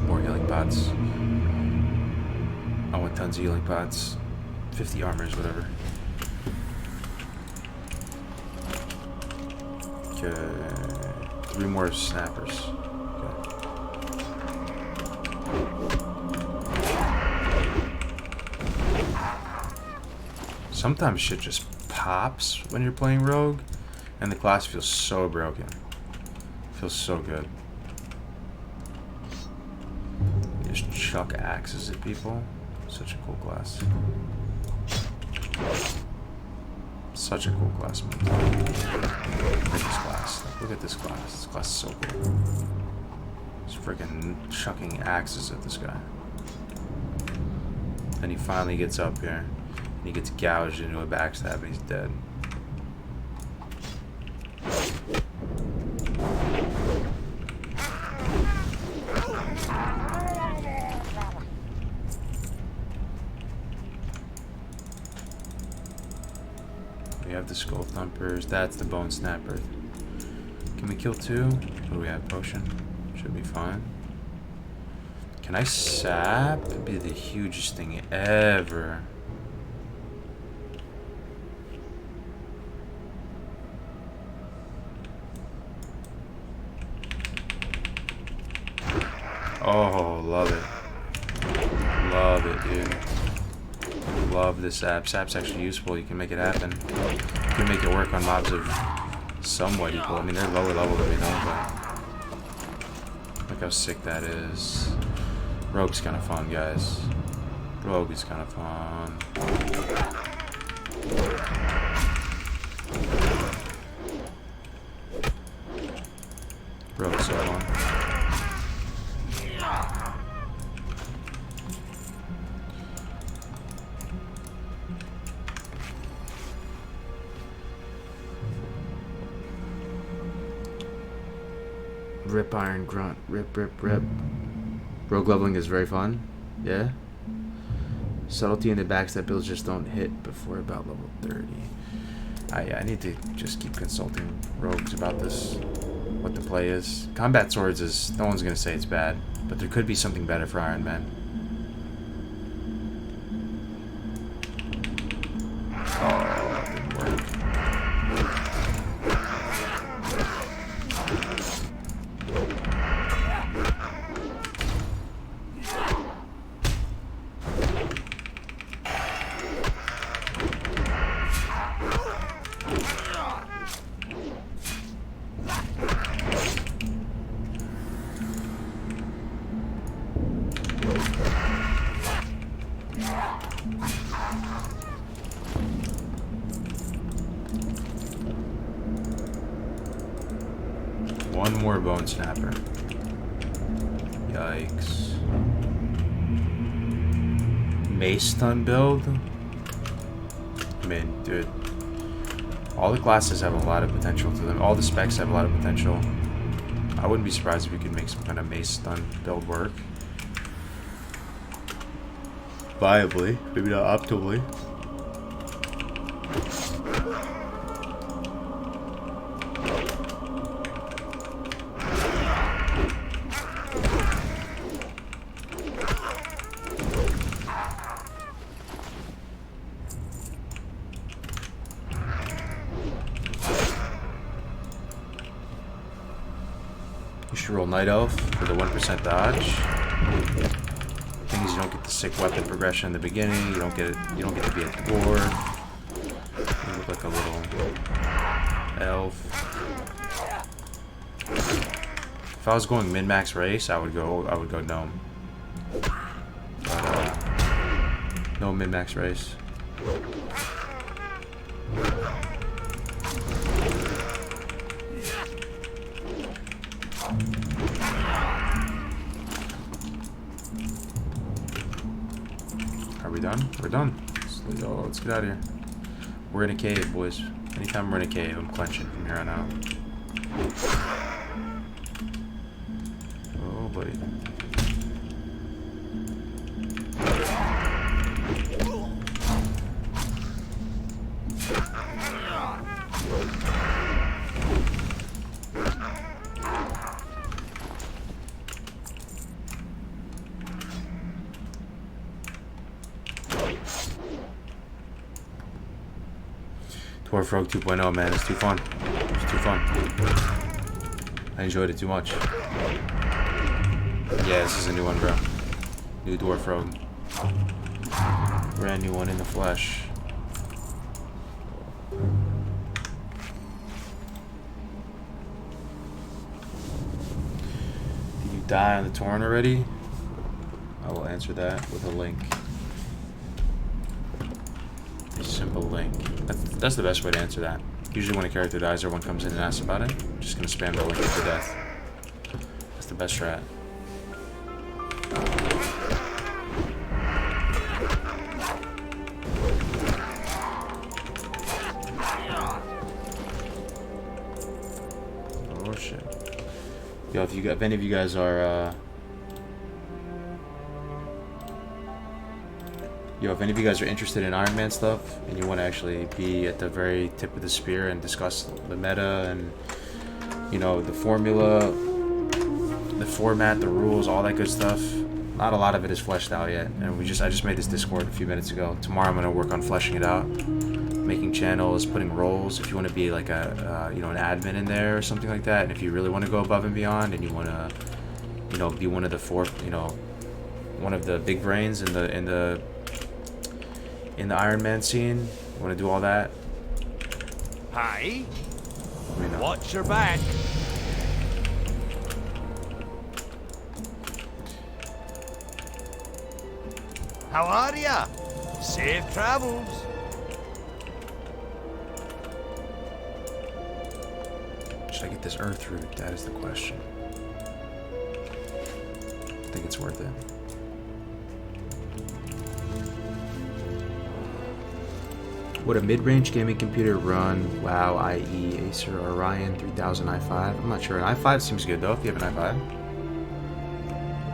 More healing pots. I want tons of healing pots. 50 armors, whatever. Okay. 3 more snappers. Sometimes shit just pops when you're playing Rogue, and the class feels so broken. Feels so good. You just chuck axes at people. Such a cool class. Such a cool class, man. Look at this class. Look at this class. This class is so cool. Just freaking chucking axes at this guy. Then he finally gets up here. He gets gouged into a backstab and he's dead. We have the skull thumpers. That's the bone snapper. Can we kill 2? What do we have? Potion. Should be fine. Can I sap? It'd be the hugest thing ever. Oh, love it. Love it, dude. Love this sap. Sap's actually useful. You can make it happen. You can make it work on mobs of somewhat equal. I mean, they're lower level than we know, but look how sick that is. Rogue's kind of fun, guys. Rogue is kind of fun. Rogue's so fun. Rip Iron Grunt. Rip, rip, rip. Rogue leveling is very fun. Yeah. Subtlety in the backstab builds just don't hit before about level 30. I need to just keep consulting rogues about this. What the play is. Combat swords is... No one's going to say it's bad. But there could be something better for Ironman. Oh, it didn't work. one more bone snapper. Yikes. Mace stun build? I mean, dude. All the classes have a lot of potential to them. All the specs have a lot of potential. I wouldn't be surprised if we could make some kind of mace stun build work. Viably, maybe not optimally. You should roll Night Elf for the 1% dodge. Thing is, you don't get the sick weapon progression in the beginning. You don't get it. You don't get to be a dwarf. You look like a little elf. If I was going min-max race, I would go gnome. But no min-max race. Are we done? We're done. Let's get out of here. We're in a cave, boys. Anytime we're in a cave, I'm clenching from here on out. Oh, buddy. Dwarf Rogue 2.0, man, it's too fun. It's too fun. I enjoyed it too much. Yeah, this is a new one, bro. New Dwarf Rogue. Brand new one in the flesh. Did you die on the Torrent already? I will answer that with a link. A simple link. That's the best way to answer that. Usually when a character dies, everyone comes in and asks about it. I'm just gonna spam the link to death. That's the best strat. Oh shit. Yo, if any of you guys are if any of you guys are interested in Ironman stuff and you want to actually be at the very tip of the spear and discuss the meta and, you know, the formula, the format, the rules, all that good stuff, not a lot of it is fleshed out yet. And I just made this Discord a few minutes ago. Tomorrow I'm going to work on fleshing it out, making channels, putting roles. If you want to be like a, you know, an admin in there or something like that, and if you really want to go above and beyond and you want to, you know, be one of the one of the big brains in the Ironman scene, want to do all that? Hi. Watch your back. How are ya? Safe travels. Should I get this earth root? That is the question. I think it's worth it. Would a mid-range gaming computer run WoW, IE, Acer, Orion 3000 i5? I'm not sure. An i5 seems good though if you have an i5.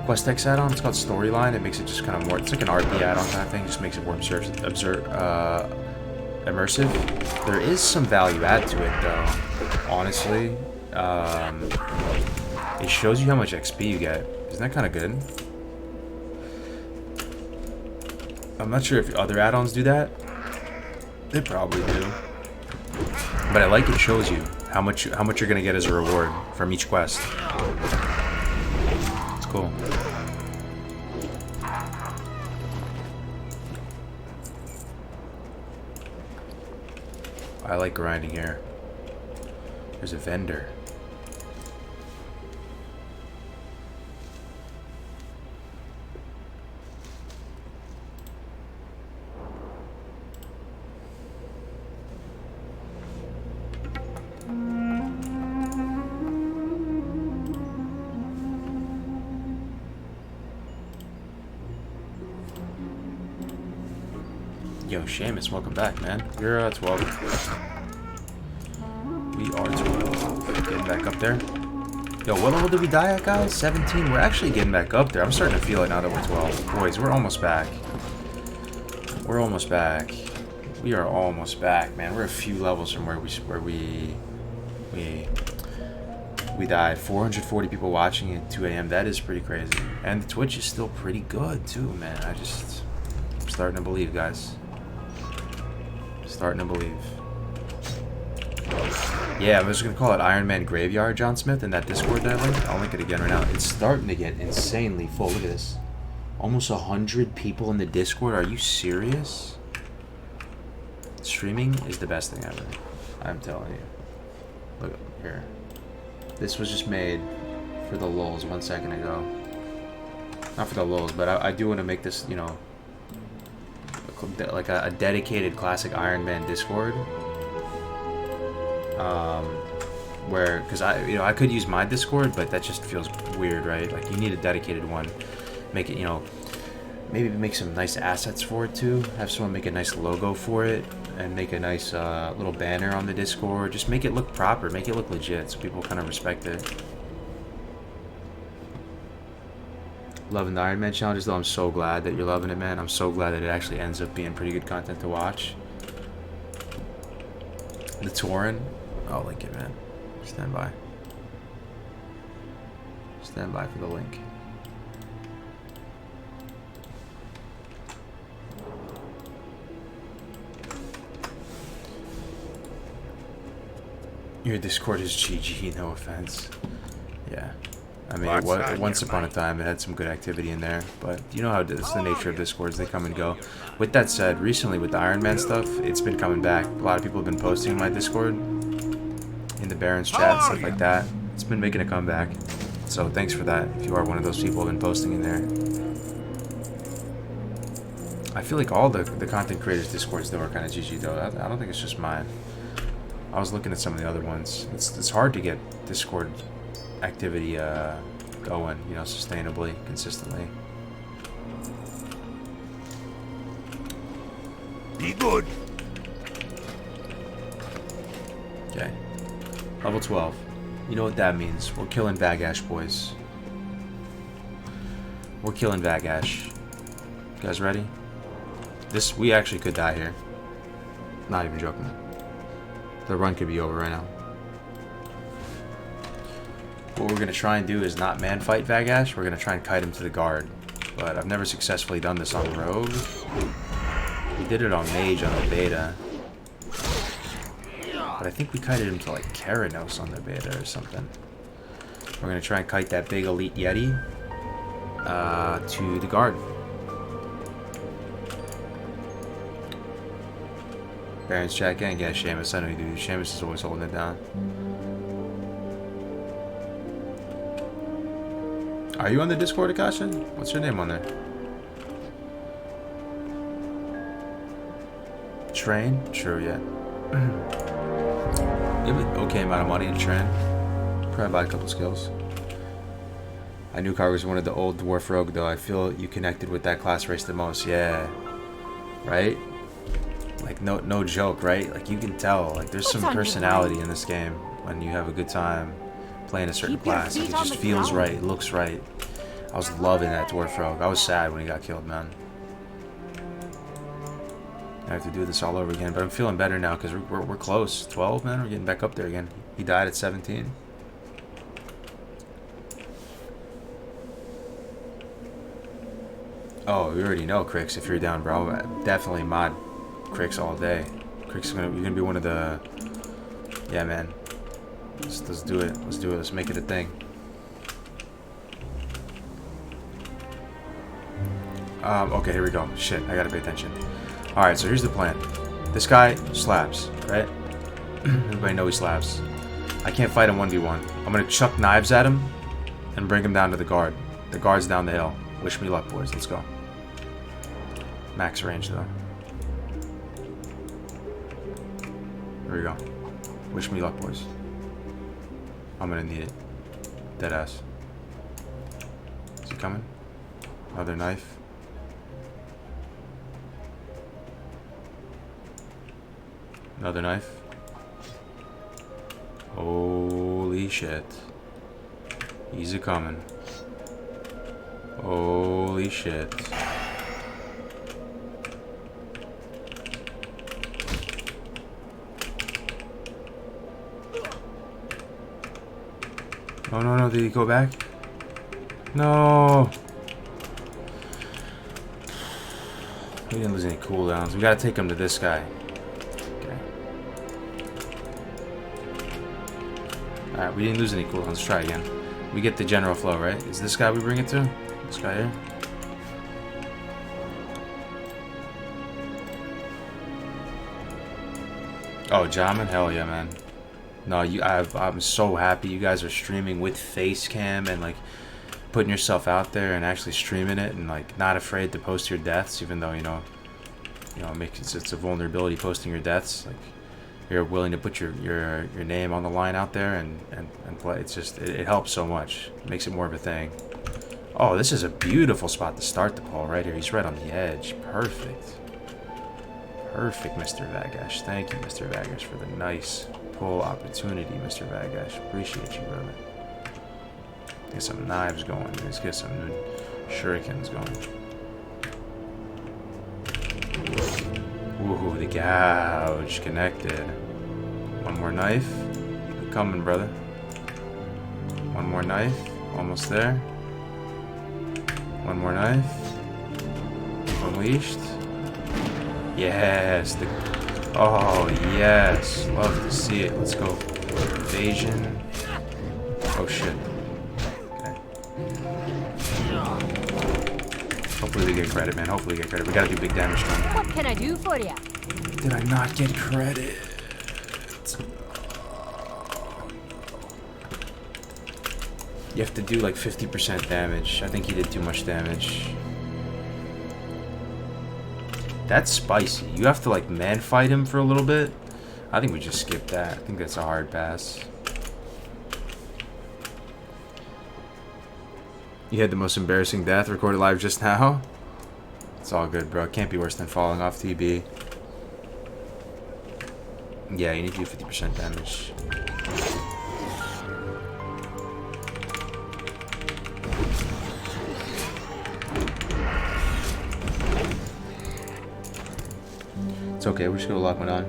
QuestX add-on, it's called Storyline. It makes it just kind of more, it's like an RP add-on kind of thing, just makes it more immersive. There is some value add to it though, honestly. It shows you how much XP you get. Isn't that kind of good? I'm not sure if other add-ons do that. They probably do. But I like it shows you how much you're gonna get as a reward from each quest. It's cool. I like grinding here. There's a vendor. Yo, Seamus, welcome back, man. You're 12. We are 12. Getting back up there. Yo, what level did we die at, guys? 17. We're actually getting back up there. I'm starting to feel it now that we're 12. Boys, we're almost back. We're almost back. We are almost back, man. We're a few levels from where we died. 440 people watching at 2 a.m. That is pretty crazy. And the Twitch is still pretty good too, man. I'm starting to believe, guys. Starting to believe. Yeah, I'm just gonna call it Ironman Graveyard, John Smith, in that Discord that I linked. I'll link it again right now. It's starting to get insanely full. Look at this. Almost 100 people in the Discord. Are you serious? Streaming is the best thing ever. I'm telling you. Look here. This was just made for the lulz 1 second ago. Not for the lulz, but I do want to make this, you know, like a dedicated classic Ironman Discord. Where, because I could use my Discord, but that just feels weird, right? Like, you need a dedicated one. Make it, you know, maybe make some nice assets for it too. Have someone make a nice logo for it, and make a nice little banner on the Discord. Just make it look proper, make it look legit, so people kind of respect it. Loving the Iron Man challenges, though. I'm so glad that you're loving it, man. I'm so glad that it actually ends up being pretty good content to watch. The Tauren, I'll link it, man. Stand by. Stand by for the link. Your Discord is GG, no offense. Yeah. I mean, once upon a time, it had some good activity in there, but you know how it's the nature of Discords, they come and go. With that said, recently with the Iron Man stuff, it's been coming back. A lot of people have been posting in my Discord, in the Baron's chat, stuff like that. It's been making a comeback, so thanks for that, if you are one of those people who have been posting in there. I feel like all the content creators' Discords, though, are kind of GG, though. I don't think it's just mine. I was looking at some of the other ones. It's hard to get Discord activity going, you know, sustainably, consistently. Be good. Okay. Level 12. You know what that means. We're killing Vagash, boys. We're killing Vagash. You guys ready? We actually could die here. Not even joking. The run could be over right now. What we're going to try and do is not man fight Vagash. We're going to try and kite him to the guard. But I've never successfully done this on Rogue. We did it on Mage on the beta. But I think we kited him to like Keranos on the beta or something. We're going to try and kite that big elite Yeti to the guard. Baron's chat gang, yeah, Seamus. I know you do. Seamus is always holding it down. Are you on the Discord, Akasha? What's your name on there? Train? Sure, yeah. You have an okay amount of money in train. Probably buy a couple skills. I knew Car was one of the old Dwarf Rogue, though. I feel you connected with that class race the most. Yeah. Right? Like, no joke, right? Like, you can tell. Like, there's some personality in this game when you have a good time playing a certain class. Like, it just feels right. It looks right. I was loving that Dwarf Rogue. I was sad when he got killed, man. I have to do this all over again, but I'm feeling better now because we're close. 12, man. We're getting back up there again. He died at 17. Oh, you already know, Crix. If you're down, bro, definitely mod Crix all day. Crix is you're gonna be one of the. Yeah, man. Let's do it. Let's do it. Let's make it a thing. Okay, here we go. Shit, I gotta pay attention. Alright, so here's the plan. This guy slaps, right? Everybody know he slaps. I can't fight him 1v1. I'm gonna chuck knives at him and bring him down to the guard. The guard's down the hill. Wish me luck, boys. Let's go. Max range, though. Here we go. Wish me luck, boys. I'm gonna need it. Deadass. Is he coming? Another knife. Another knife. Holy shit. He's a coming. Holy shit. Oh no, no, did he go back? No. We didn't lose any cooldowns. We gotta take him to this guy. Okay. Alright, we didn't lose any cooldowns. Let's try again. We get the general flow, right? Is this guy we bring it to? This guy here? Oh, Jamin? Hell yeah, man. No, I'm so happy you guys are streaming with face cam and like putting yourself out there and actually streaming it and like not afraid to post your deaths, even though you know it's a vulnerability posting your deaths. Like you're willing to put your name on the line out there and play. It's just it helps so much. It makes it more of a thing. Oh, this is a beautiful spot to start the pull right here. He's right on the edge. Perfect. Perfect, Mr. Vagash. Thank you, Mr. Vagash, for the nice pull opportunity, Mr. Vagash. Appreciate you, brother. Get some knives going. Let's get some new shurikens going. Ooh, the gouge connected. One more knife. Keep coming, brother. One more knife. Almost there. One more knife. Unleashed. Yes. Oh, yes. Love to see it. Let's go. Evasion. Oh, shit. Okay. Hopefully we get credit, man. Hopefully we get credit. We gotta do big damage to him. What can I do for you? Did I not get credit? You have to do like 50% damage. I think he did too much damage. That's spicy. You have to like man fight him for a little bit. I think we just skip that. I think that's a hard pass. You had the most embarrassing death recorded live just now. It's all good, bro. It can't be worse than falling off TB. Yeah, you need to do 50% damage. It's okay, we're just gonna lock one on.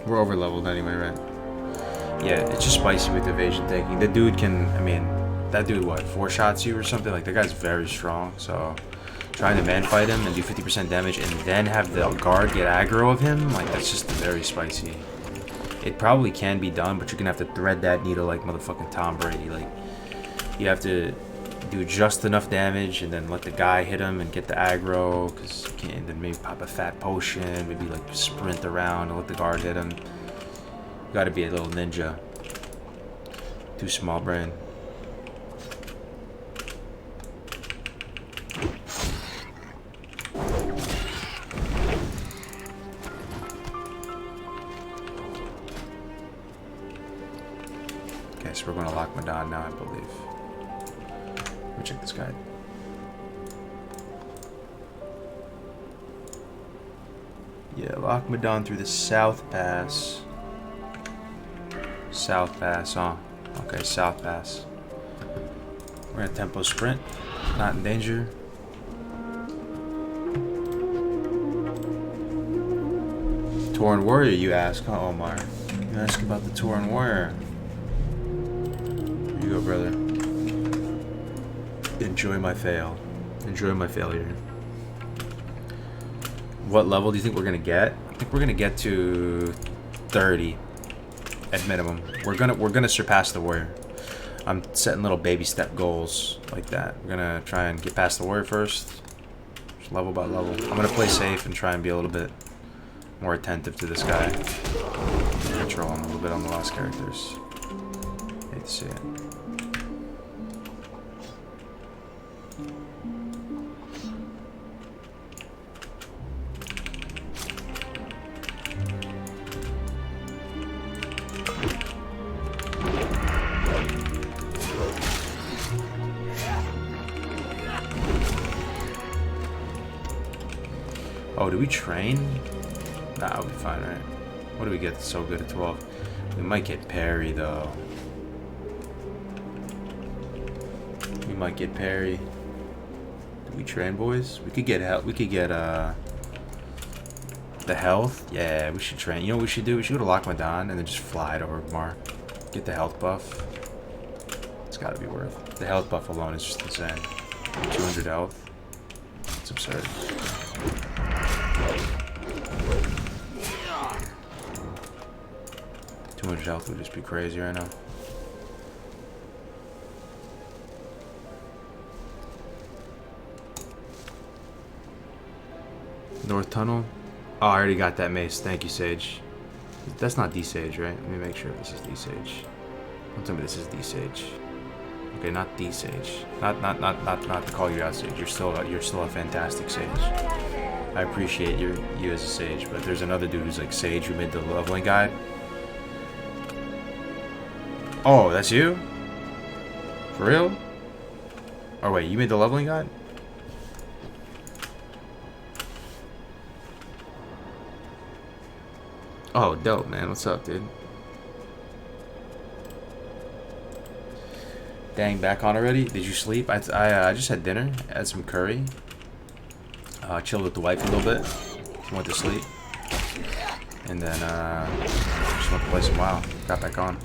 We're over leveled anyway, right? Yeah, it's just spicy with evasion taking. The dude can, I mean, that dude, what, 4 shots you or something? Like, that guy's very strong, so trying to man fight him and do 50% damage and then have the guard get aggro of him, like, that's just very spicy. It probably can be done, but you're gonna have to thread that needle like motherfucking Tom Brady. Like, you have to do just enough damage and then let the guy hit him and get the aggro, because you can't, and then maybe pop a fat potion, maybe like sprint around and let the guard hit him. You gotta be a little ninja. Too small brain. Okay, so we're gonna lock Madon now, I believe. Let me check this guide. Yeah, lock Madon through the South Pass. South Pass, huh? Okay, South Pass. We're gonna tempo sprint. Not in danger. Torn Warrior, you ask, huh, Omar? You ask about the Torn Warrior. Here you go, brother. Enjoy my fail. Enjoy my failure. What level do you think we're gonna get? I think we're gonna get to 30 at minimum. We're gonna surpass the warrior. I'm setting little baby step goals like that. We're gonna try and get past the warrior first, just level by level. I'm gonna play safe and try and be a little bit more attentive to this guy. Control him a little bit on the last characters. Hate to see it. Oh, do we train? Nah, we'll be fine, right? What do we get that's so good at 12? We might get parry, though. We might get parry. Do we train, boys? We could get help. We could get, the health. Yeah, we should train. You know what we should do? We should go to Lakhmadan and then just fly to Orgrimmar. Get the health buff. It's gotta be worth it. The health buff alone is just insane. 200 health. It's absurd. Health would just be crazy right now. North Tunnel. Oh, I already got that mace. Thank you, Sage. That's not D Sage, right? Let me make sure this is D Sage. Don't tell me this is D Sage. Okay, not D Sage. Not to call you out, Sage. You're still a fantastic Sage. I appreciate you as a Sage, but there's another dude who's like Sage who made the leveling guide. Oh, that's you? For real? Oh wait, you made the leveling guide? Oh, dope, man. What's up, dude? Dang, back on already? Did you sleep? I just had dinner. Had some curry. Chilled with the wife a little bit. Went to sleep. And then, just went to play some WoW. Got back on.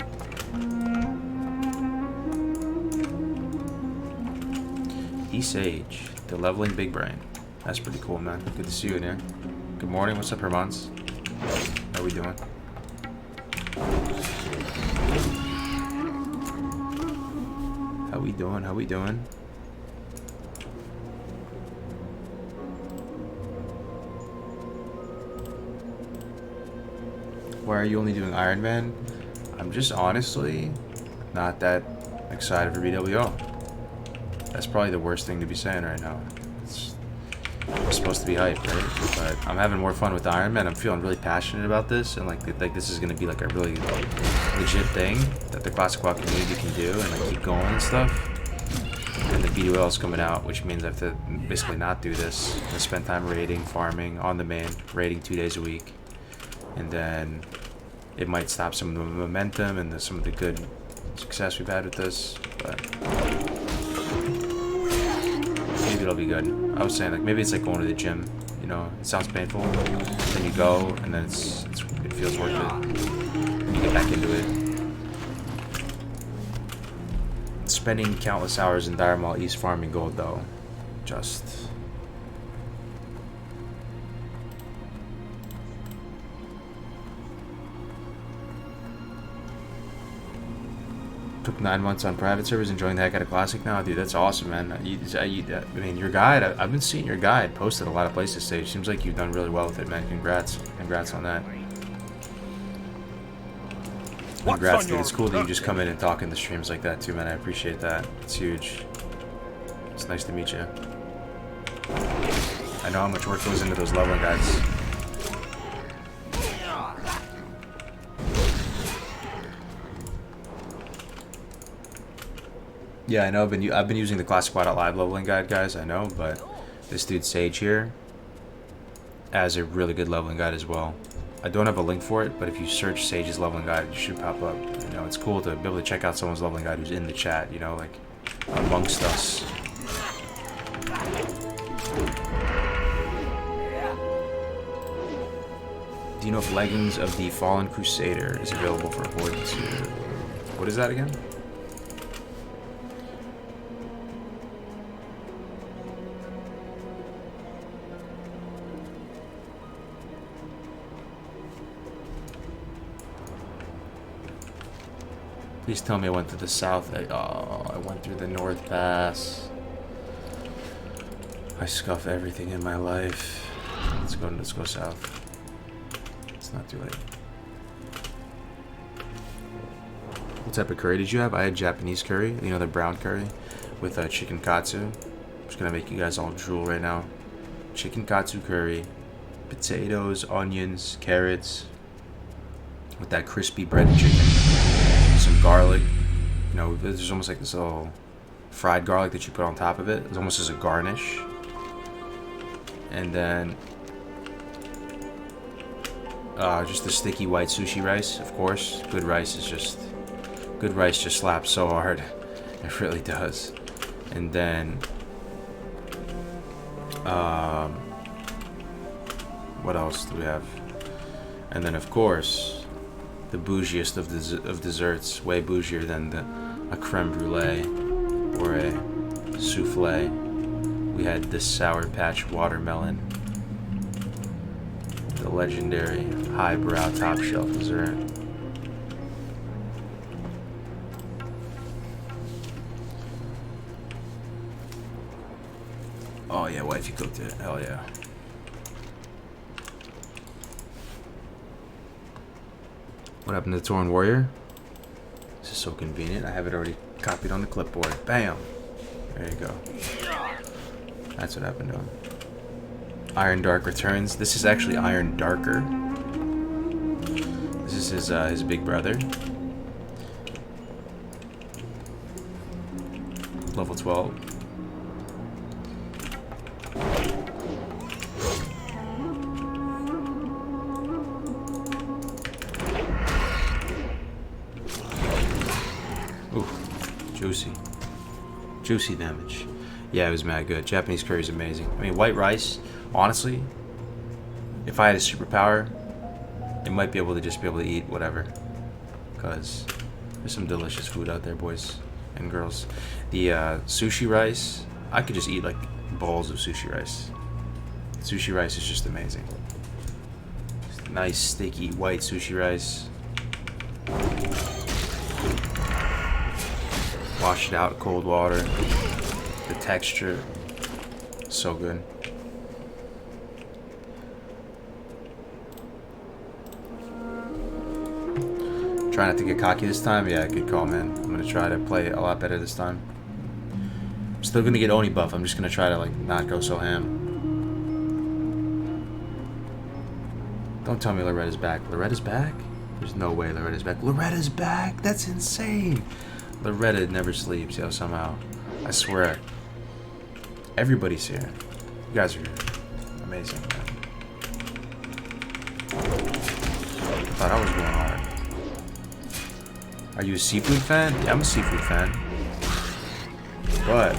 Sage, the leveling big brain. That's pretty cool, man. Good to see you in here. Good morning. What's up, Hermans? How we doing? How we doing? How we doing? Why are you only doing Ironman? I'm just honestly not that excited for BWO. That's probably the worst thing to be saying right now. It's supposed to be hype, right? But I'm having more fun with the Ironman. I'm feeling really passionate about this, and like this is gonna be like a really legit thing that the Classicwow community can do, and like keep going and stuff. And the BWL is coming out, which means I have to basically not do this. I spend time raiding, farming on the main, raiding 2 days a week, and then it might stop some of the momentum and some of the good success we've had with this, but. Maybe it'll be good. I was saying, like, maybe it's like going to the gym, you know, it sounds painful, then you go, and then it feels worth it, and you get back into it. Spending countless hours in Dire Mall East farming gold, though, just... Took 9 months on private servers, enjoying the heck out of Classic now, dude. That's awesome, man. I mean, your guide. I've been seeing your guide posted a lot of places today. Seems like you've done really well with it, man. Congrats on that. Congrats, dude. It's cool that you just come in and talk in the streams like that too, man. I appreciate that. It's huge. It's nice to meet you. I know how much work goes into those leveling guides. Yeah, I know. I've been using the Classicwow.live leveling guide, guys. I know, but this dude Sage here has a really good leveling guide as well. I don't have a link for it, but if you search Sage's leveling guide, it should pop up. You know, it's cool to be able to check out someone's leveling guide who's in the chat. You know, like amongst us. Do you know if Leggings of the Fallen Crusader is available for Horde 2? What is that again? Please tell me I went to the south. I went through the North Pass. I scuff everything in my life. Let's go south. It's not too late. What type of curry did you have? I had Japanese curry. You know, the brown curry with chicken katsu. I'm just gonna make you guys all drool right now. Chicken katsu curry, potatoes, onions, carrots, with that crispy breaded chicken. Some garlic, you know, there's almost like this little fried garlic that you put on top of it. It's almost as a garnish. And then Just the sticky white sushi rice, of course. Good rice just slaps so hard. It really does. And then, what else do we have? And then, of course, the bougiest of desserts, way bougier than a creme brulee or a souffle. We had this Sour Patch watermelon, the legendary highbrow top shelf dessert. Oh yeah, wifey cooked it. Hell yeah. What happened to the Torn Warrior? This is so convenient. I have it already copied on the clipboard. Bam! There you go. That's what happened to him. Iron Dark returns. This is actually Iron Darker. This is his big brother. Level 12. Juicy damage. Yeah, it was mad good. Japanese curry is amazing. I mean, white rice, honestly, if I had a superpower, it might be able to just be able to eat whatever. Because there's some delicious food out there, boys and girls. The sushi rice, I could just eat like bowls of sushi rice. Sushi rice is just amazing. Just nice, sticky, white sushi rice. Wash it out in cold water. The texture, so good. Try not to get cocky this time. Yeah, good call, man. I'm gonna try to play a lot better this time. I'm still gonna get Oni buff. I'm just gonna try to like not go so ham. Don't tell me Loretta's back. Loretta's back? There's no way Loretta's back. Loretta's back? That's insane. Loretta never sleeps, yo, somehow. I swear. Everybody's here. You guys are amazing, man. I thought I was going hard. Are you a seafood fan? Yeah, I'm a seafood fan. But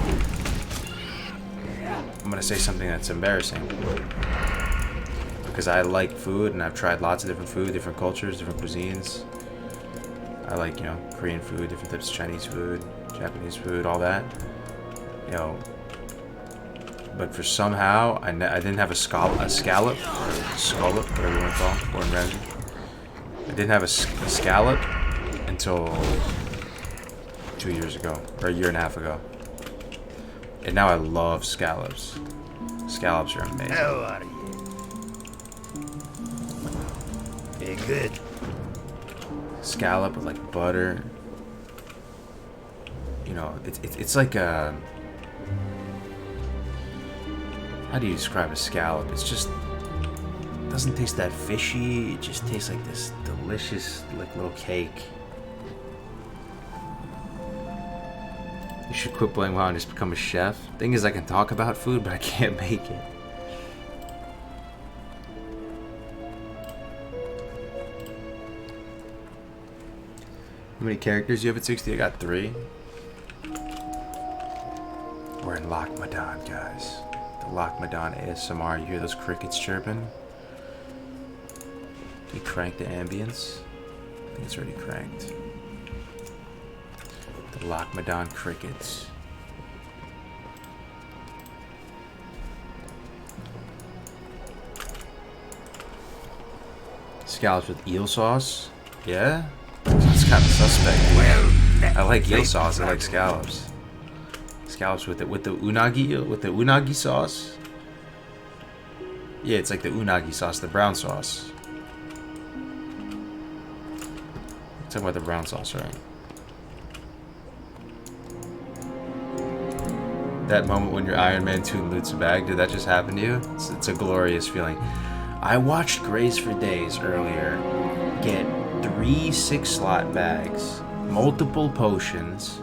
I'm gonna say something that's embarrassing. Because I like food and I've tried lots of different food, different cultures, different cuisines. I like, you know, Korean food, different types of Chinese food, Japanese food, all that. You know, but for somehow, I didn't have a scallop, whatever you want to call it, born random. I didn't have a scallop until 2 years ago, or a year and a half ago. And now I love scallops. Scallops are amazing. How are you? Very good. Scallop with like butter. You know, it's like a. How do you describe a scallop? It's just doesn't taste that fishy. It just tastes like this delicious like little cake. You should quit playing WoW and just become a chef. Thing is, I can talk about food, but I can't make it. How many characters do you have at 60? I got 3. We're in Lochmadon, guys. The Lochmadon ASMR. You hear those crickets chirping? You crank the ambience? I think it's already cranked. The Lochmadon crickets. Scallops with eel sauce? Yeah? It's kind of suspect. I like eel sauce. I like scallops. Scallops with the unagi sauce. Yeah, it's like the unagi sauce, the brown sauce. I'm talking about the brown sauce, right? That moment when your Ironman 2 loots a bag, did that just happen to you? It's a glorious feeling. I watched Grace for Days earlier get 3 6-slot bags, multiple potions.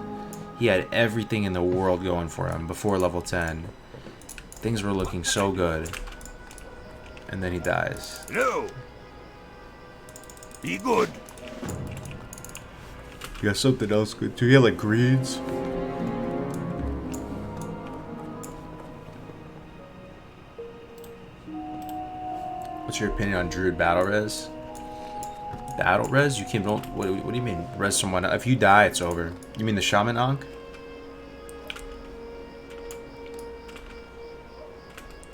He had everything in the world going for him before level 10. Things were looking so good. And then he dies. No. Be good. You got something else good too? You got like greens? What's your opinion on Druid Battle Res? Battle Res? You can't. What do you mean? Res someone. If you die, it's over. You mean the Shaman Ankh?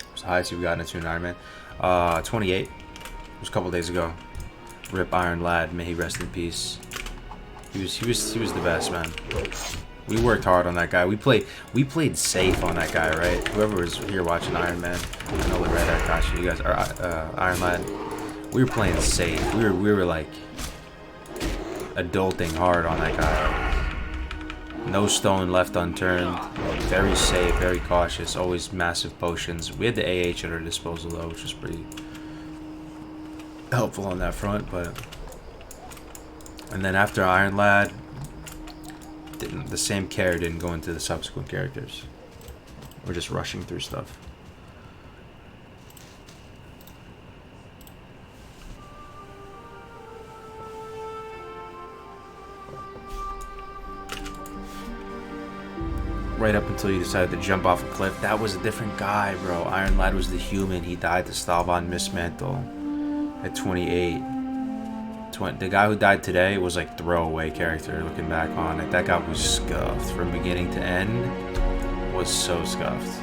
What's the highest you've gotten into an Ironman? 28. It was a couple days ago. Rip Iron Lad. May he rest in peace. He was the best, man. We worked hard on that guy. We played safe on that guy, right? Whoever was here watching Iron Man, I know the Red Akashi, you guys are Iron Lad. We were playing safe. We were like adulting hard on that guy. No stone left unturned. Very safe, very cautious. Always massive potions. We had the AH at our disposal though, which was pretty helpful on that front. But and then after Iron Lad, the same care didn't go into the subsequent characters. We're just rushing through stuff. Right up until you decided to jump off a cliff. That was a different guy, bro. Iron Lad was the human. He died to Stalvan Mistmantle at 28. The guy who died today was like throwaway character looking back on it. That guy was scuffed from beginning to end. Was so scuffed.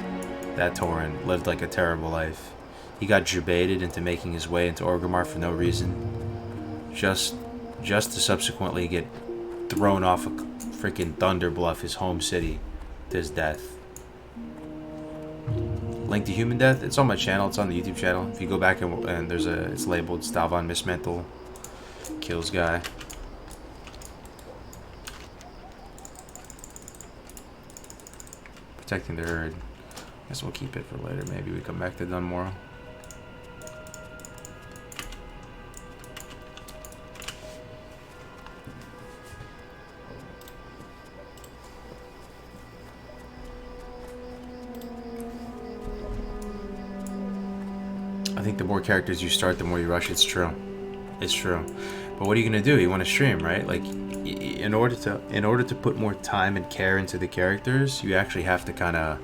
That Tauren lived like a terrible life. He got jebaited into making his way into Orgrimmar for no reason. Just to subsequently get thrown off a freaking Thunderbluff, his home city, to his death. Link to Human Death, it's on my channel, it's on the YouTube channel. If you go back and there's it's labeled Stalvan Mistmantle kills guy. Protecting the herd. Guess we'll keep it for later. Maybe we come back to Dunmore. I think the more characters you start, the more you rush. It's true. It's true. But what are you gonna do? You want to stream, right? Like, in order to put more time and care into the characters, you actually have to kind of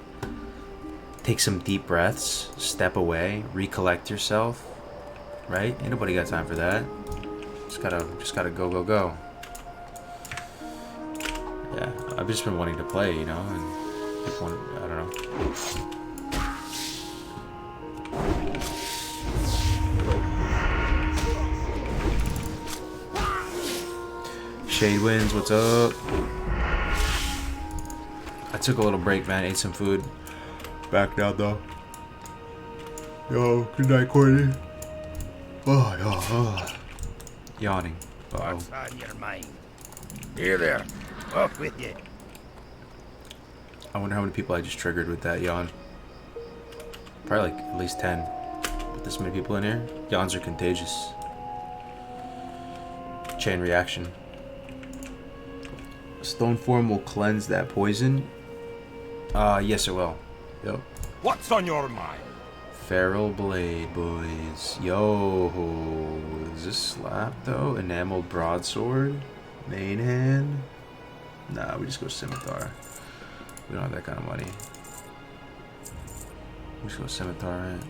take some deep breaths, step away, recollect yourself, right? Ain't nobody got time for that. Just gotta go. Yeah, I've just been wanting to play, you know, and people want, I don't know. Shade Winds, what's up? I took a little break, man. Ate some food. Back now, though. Yo, good night, Courtney. Oh. Yawning. What's on your mind? Here there. Off with you. I wonder how many people I just triggered with that yawn. Probably like at least 10. With this many people in here, yawns are contagious. Chain reaction. Stone form will cleanse that poison. Yes it will. Yep. What's on your mind? Feral Blade, boys. Yo, is this slap though? Enameled broadsword, main hand. Nah, we just go scimitar. We don't have that kind of money. We just go scimitar, right?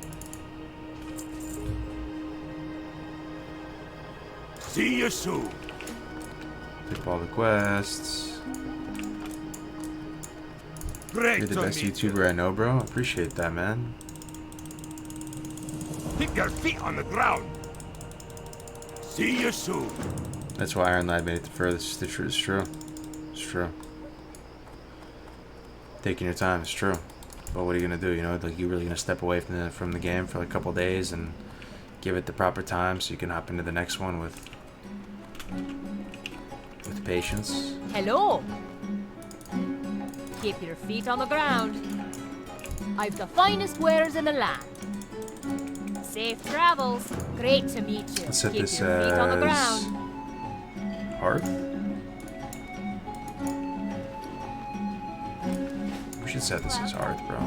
See you soon. Pick up all the quests. Great. You're the best YouTuber I know, bro. I appreciate that, man. Keep your feet on the ground. See you soon. That's why Iron Lad made it the furthest. It's true. It's true. Taking your time, it's true. But what are you gonna do? You know, like, you really gonna step away from the game for like a couple days and give it the proper time so you can hop into the next one with patience. Hello. Keep your feet on the ground. I've the finest wares in the land. Safe travels. Great to meet you. Let's set Keep this your feet on the as ground. Hearth. We should set this as Hearth, bro.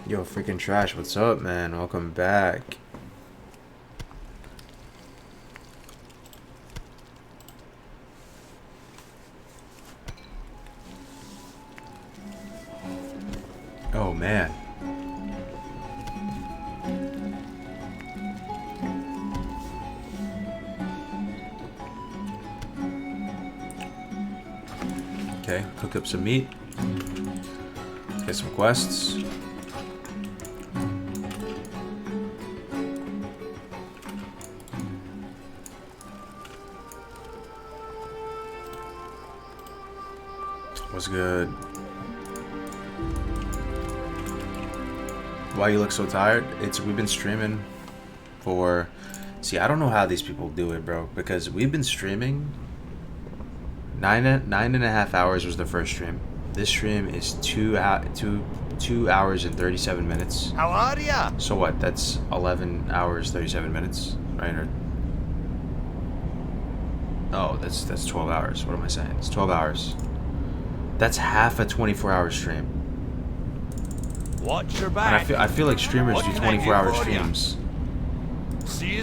Yo, freaking trash, what's up, man? Welcome back. Oh, man. Okay, cook up some meat. Get some quests. What's good? Why you look so tired? We've been streaming for... See, I don't know how these people do it, bro. Because we've been streaming... Nine and a half hours was the first stream. This stream is 2 hours and 37 minutes. How are ya? So what? That's 11 hours 37 minutes, right? Or... Oh, that's 12 hours. What am I saying? It's 12 hours. That's half a 24-hour stream. Watch your back. And I feel like streamers do 24-hour streams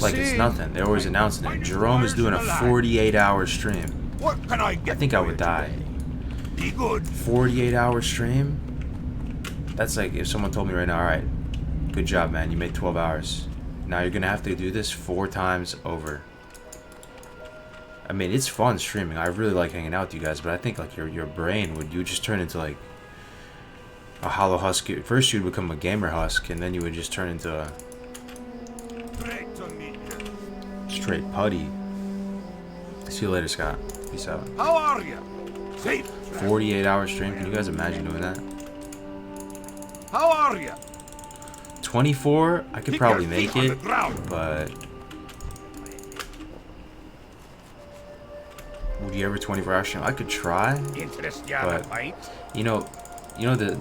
like it's nothing. They're always announcing it. Jerome is doing a 48-hour stream. What can I get? I think I would die. Be good. 48-hour stream? That's like if someone told me right now, alright, good job, man, you made 12 hours. Now you're gonna have to do this 4 times over. I mean, it's fun streaming. I really like hanging out with you guys, but I think like your brain would just turn into like a hollow husk. First you'd become a gamer husk, and then you would just turn into a straight putty. See you later, Scott. Peace out. How are you? Safe. 48-hour stream. Can you guys imagine doing that? How are you? 24, I could probably make it, but would you ever 24-hour stream? I could try, but you know the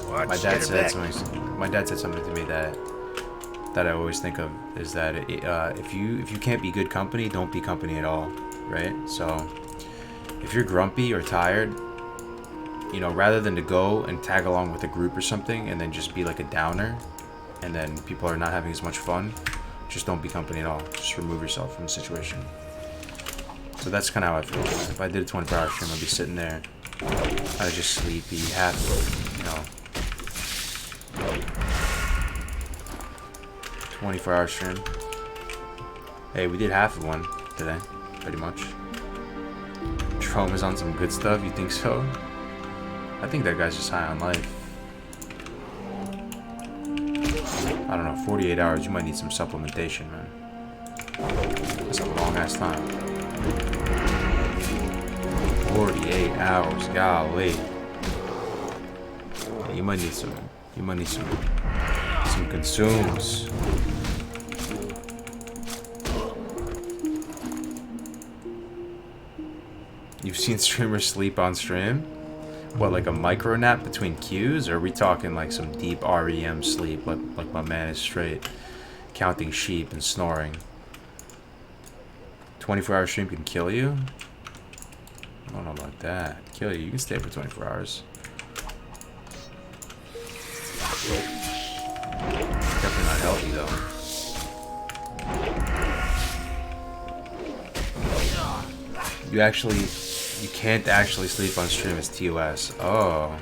my dad said something to me that I always think of is that if you can't be good company, don't be company at all, right? So if you're grumpy or tired, you know, rather than to go and tag along with a group or something and then just be like a downer and then people are not having as much fun, just don't be company at all. Just remove yourself from the situation. So that's kind of how I feel. If I did a 24-hour stream, I'd be sitting there, I'd just sleepy, happy, you know. 24-hour stream. Hey, we did half of one today, pretty much. Jerome is on some good stuff, you think so? I think that guy's just high on life. I don't know, 48 hours, you might need some supplementation, man. That's a long ass time. 48 hours, golly. Yeah, you might need some consumes. You've seen streamers sleep on stream? What, like a micro nap between cues? Or are we talking like some deep REM sleep, like my man is straight counting sheep and snoring? 24-hour stream can kill you? I don't know about that. Kill you. You can stay for 24 hours. Definitely not healthy though. You can't actually sleep on stream as TOS. Oh.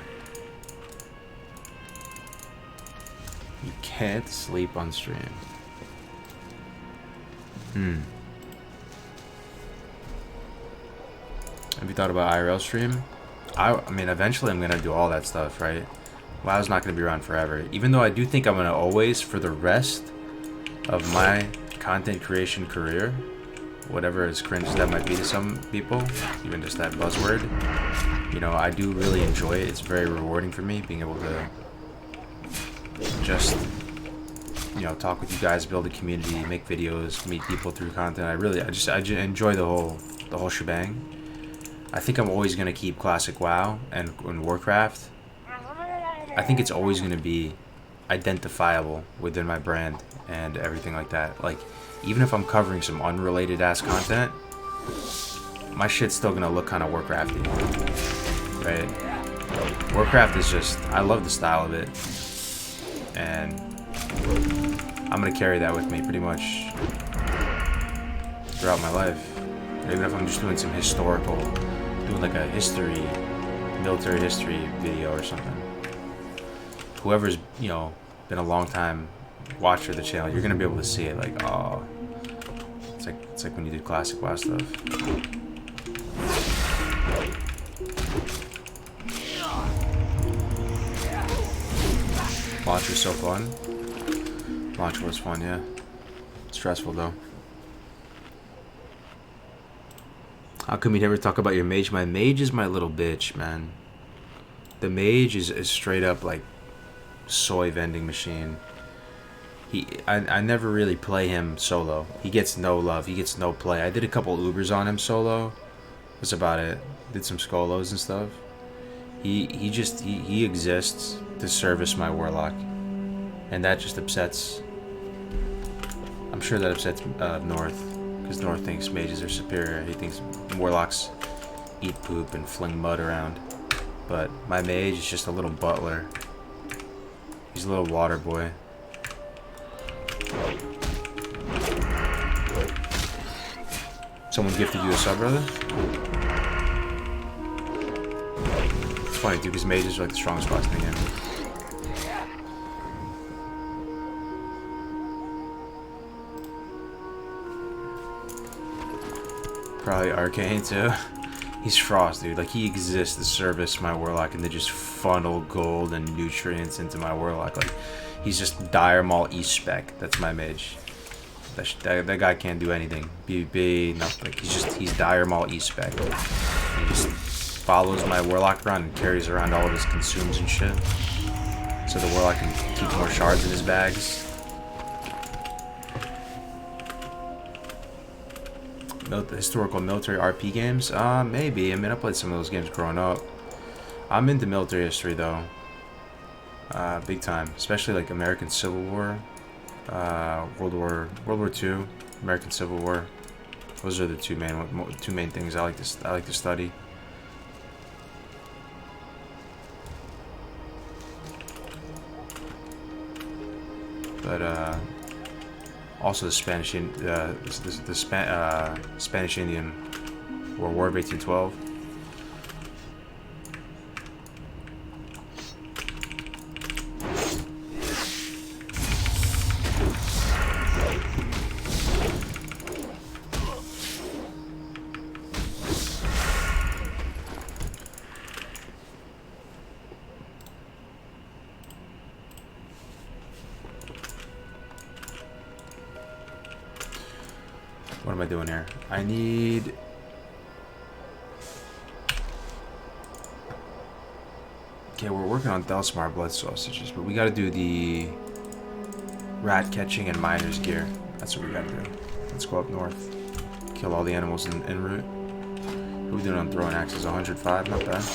You can't sleep on stream. Have you thought about IRL stream? I mean, eventually I'm gonna do all that stuff, right? WoW's not gonna be around forever. Even though I do think I'm gonna always, for the rest of my content creation career, whatever as cringe as that might be to some people, even just that buzzword, you know, I do really enjoy it. It's very rewarding for me being able to just, you know, talk with you guys, build a community, make videos, meet people through content. I just enjoy the whole shebang. I think I'm always gonna keep Classic WoW and Warcraft. I think it's always gonna be identifiable within my brand and everything like that. Like, even if I'm covering some unrelated ass content, my shit's still gonna look kind of Warcrafty, right? Warcraft is just, I love the style of it. and I'm gonna carry that with me pretty much throughout my life. Even if I'm just doing some historical, doing like a history, military history video or something. Whoever's, you know, been a long time watcher of the channel, you're gonna be able to see it. Like, oh, it's like when you do classic WoW stuff. Launch was so fun. Launch was fun, yeah. Stressful though. How come you never talk about your mage? My mage is my little bitch, man. The mage is straight up like soy vending machine. I never really play him solo. He gets no love. He gets no play. I did a couple Ubers on him solo. That's about it. Did some Skolos and stuff. He exists to service my warlock, and that just upsets. I'm sure that upsets North, because North thinks mages are superior. He thinks warlocks eat poop and fling mud around. But my mage is just a little butler. He's a little water boy. Someone gifted you a sub, brother? It's funny, dude, because mages are like the strongest class in the game. Probably Arcane too. He's Frost, dude. Like, he exists to service my warlock and to just funnel gold and nutrients into my warlock. Like, he's just Dire Maul E-Spec. That's my mage. That guy can't do anything. BB, nothing. Like, he's Dire Maul E-Spec. He just follows my warlock around and carries around all of his consumes and shit. So the warlock can keep more shards in his bags. Historical military RP games? Maybe. I mean, I played some of those games growing up. I'm into military history though. Big time. Especially like American Civil War, World War II, American Civil War. Those are the two main things I like to study. But also the Spanish Indian War of 1812. What am I doing here? I need... Okay, we're working on Delsmar blood sausages, but we gotta do the rat catching and miner's gear. That's what we gotta do. Let's go up north. Kill all the animals en route. What are we doing on throwing axes? 105? Not bad.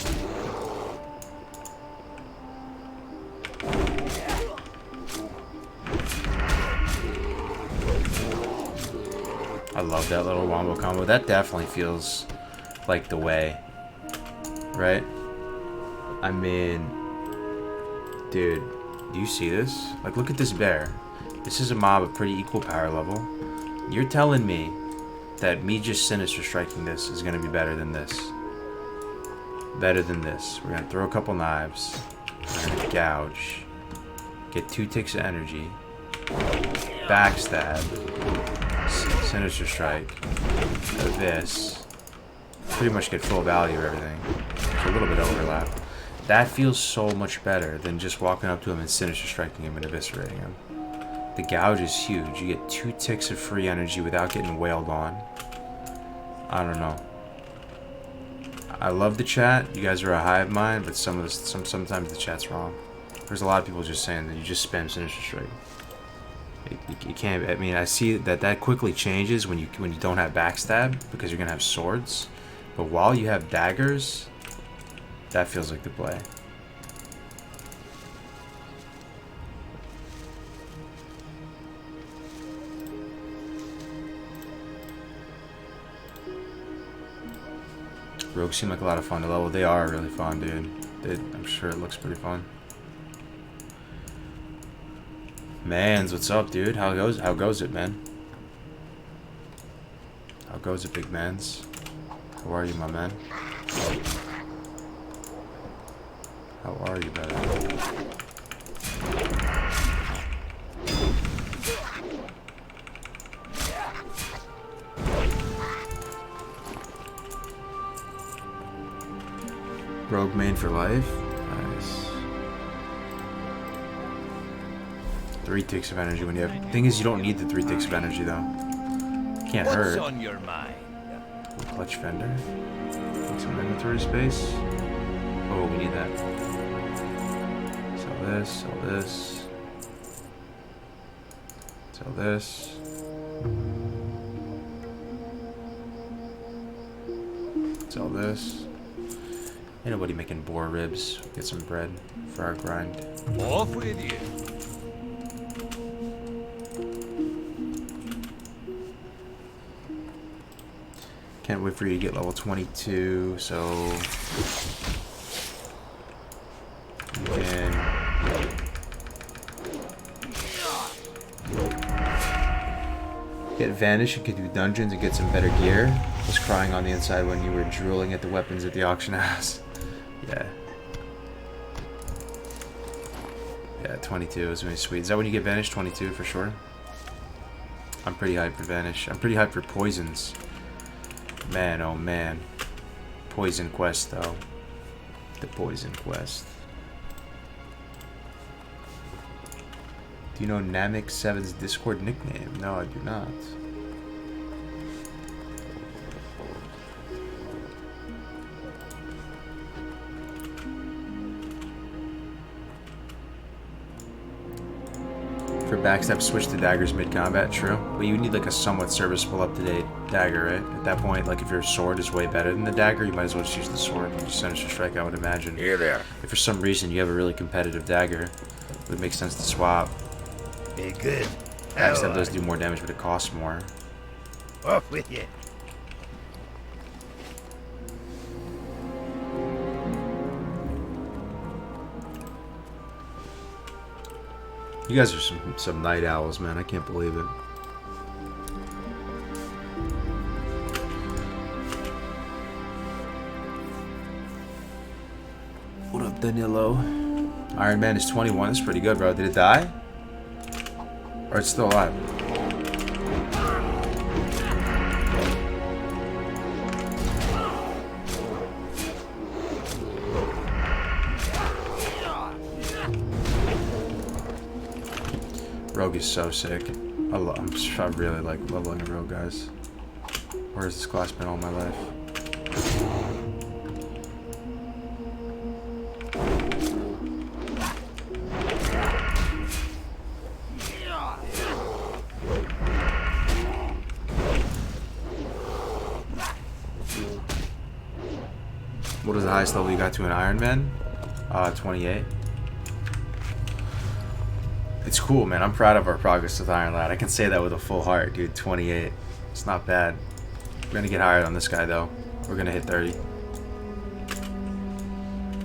I love that little wombo combo. That definitely feels like the way, right? I mean, dude, do you see this? Like, look at this bear. This is a mob of pretty equal power level. You're telling me that me just Sinister Striking this is going to be better than this. Better than this. We're going to throw a couple knives. We're going to gouge. Get 2 ticks of energy. Backstab. Sinister Strike. This. Pretty much get full value of everything. There's a little bit of overlap. That feels so much better than just walking up to him and Sinister Striking him and eviscerating him. The gouge is huge. You get 2 ticks of free energy without getting wailed on. I don't know. I love the chat. You guys are a hive mind, but sometimes the chat's wrong. There's a lot of people just saying that you just spam Sinister Strike. You can't. I mean, I see that quickly changes when you don't have backstab because you're gonna have swords. But while you have daggers, that feels like the play. Rogues seem like a lot of fun to level. They are really fun, dude. I'm sure it looks pretty fun. Mans, what's up, dude? How goes it, man? How goes it, big mans? How are you, my man? How are you, brother? Rogue main for life? Nice. 3 ticks of energy when you have... Thing is, you don't need the 3 ticks of energy, though. Can't hurt. What's on your mind? Clutch fender. Take some inventory space. Oh, we need that. Sell this, sell this. Sell this. Sell this. Ain't nobody making boar ribs. Get some bread for our grind. Off with you. Can't wait for you to get level 22, so you can get Vanish. You can do dungeons and get some better gear. I was crying on the inside when you were drooling at the weapons at the auction house. Yeah. Yeah, 22 is really sweet. Is that when you get Vanish? 22 for sure? I'm pretty hyped for Vanish. I'm pretty hyped for Poisons. Man, oh man. Poison Quest, though. The Poison Quest. Do you know Namek7's Discord nickname? No, I do not. For backstab, switch to daggers mid-combat, true. But you need like a somewhat serviceable up-to-date dagger, right? At that point, like if your sword is way better than the dagger, you might as well just use the sword and just Sinister Strike, I would imagine. Here there. If for some reason you have a really competitive dagger, it would make sense to swap. Be good. Backstab does do more damage, but it costs more. Off with you. You guys are some night owls, man. I can't believe it. What up, Danilo? Iron Man is 21. That's pretty good, bro. Did it die? Or it's still alive? Rogue is so sick. I really like leveling a rogue, guys. Where has this class been all my life? What is the highest level you got to in Ironman? 28. It's cool, man. I'm proud of our progress with Iron Lad. I can say that with a full heart, dude. 28. It's not bad. We're gonna get higher on this guy, though. We're gonna hit 30.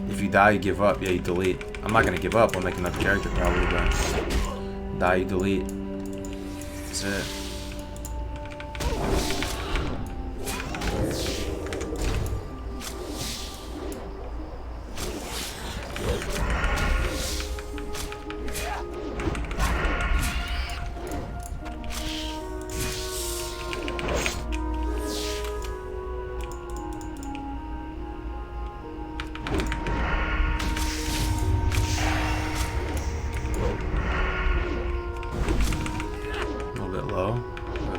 If you die, you give up. Yeah, you delete. I'm not gonna give up. I'll make another character probably, but die, you delete. That's it.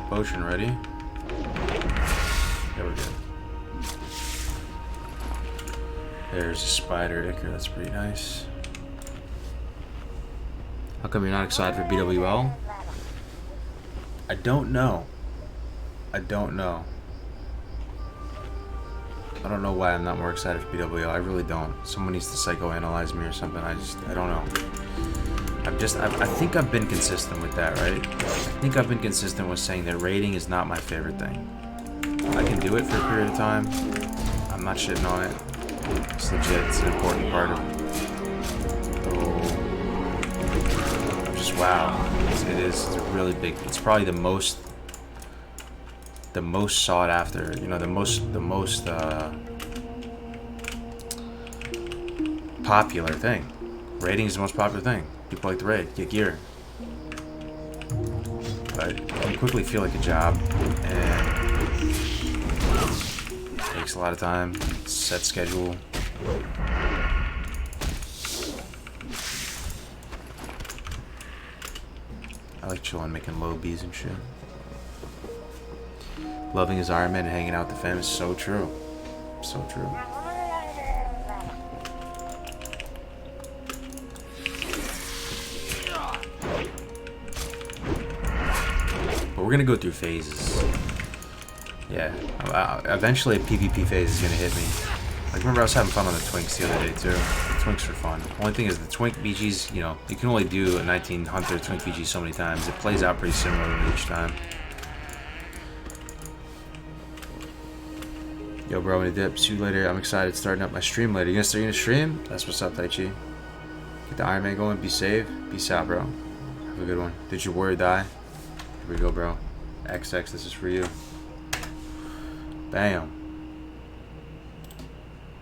Potion ready. There we go. There's a spider ichor, that's pretty nice. How come you're not excited for BWL? I don't know. I don't know. I don't know why I'm not more excited for BWL. I really don't. Someone needs to psychoanalyze me or something. I don't know. I think I've been consistent with that, right? I think I've been consistent with saying that raiding is not my favorite thing. I can do it for a period of time. I'm not shitting on it. It's legit. It's an important part of the whole... I'm just just WoW. It's a really big. It's probably the most sought after. You know, the most popular thing. Raiding is the most popular thing. People like to raid, get gear. But it can quickly feel like a job, and it takes a lot of time, set schedule. I like chilling, making lobies and shit. Loving his Ironman and hanging out with the fam is so true. So true. But we're gonna go through phases. Yeah, eventually a PvP phase is gonna hit me. Like, remember I was having fun on the Twinks the other day too. The Twinks are fun. Only thing is the Twink BGs, you know, you can only do a 19 Hunter Twink BG so many times. It plays out pretty similarly each time. Yo, bro, I'm gonna dip. See you later. I'm excited starting up my stream later. You gonna start your stream? That's what's up, Taichi. Get the Ironman going. Be safe. Peace out, bro. Have a good one. Did your warrior die? Here we go, bro. XX, this is for you. Bam.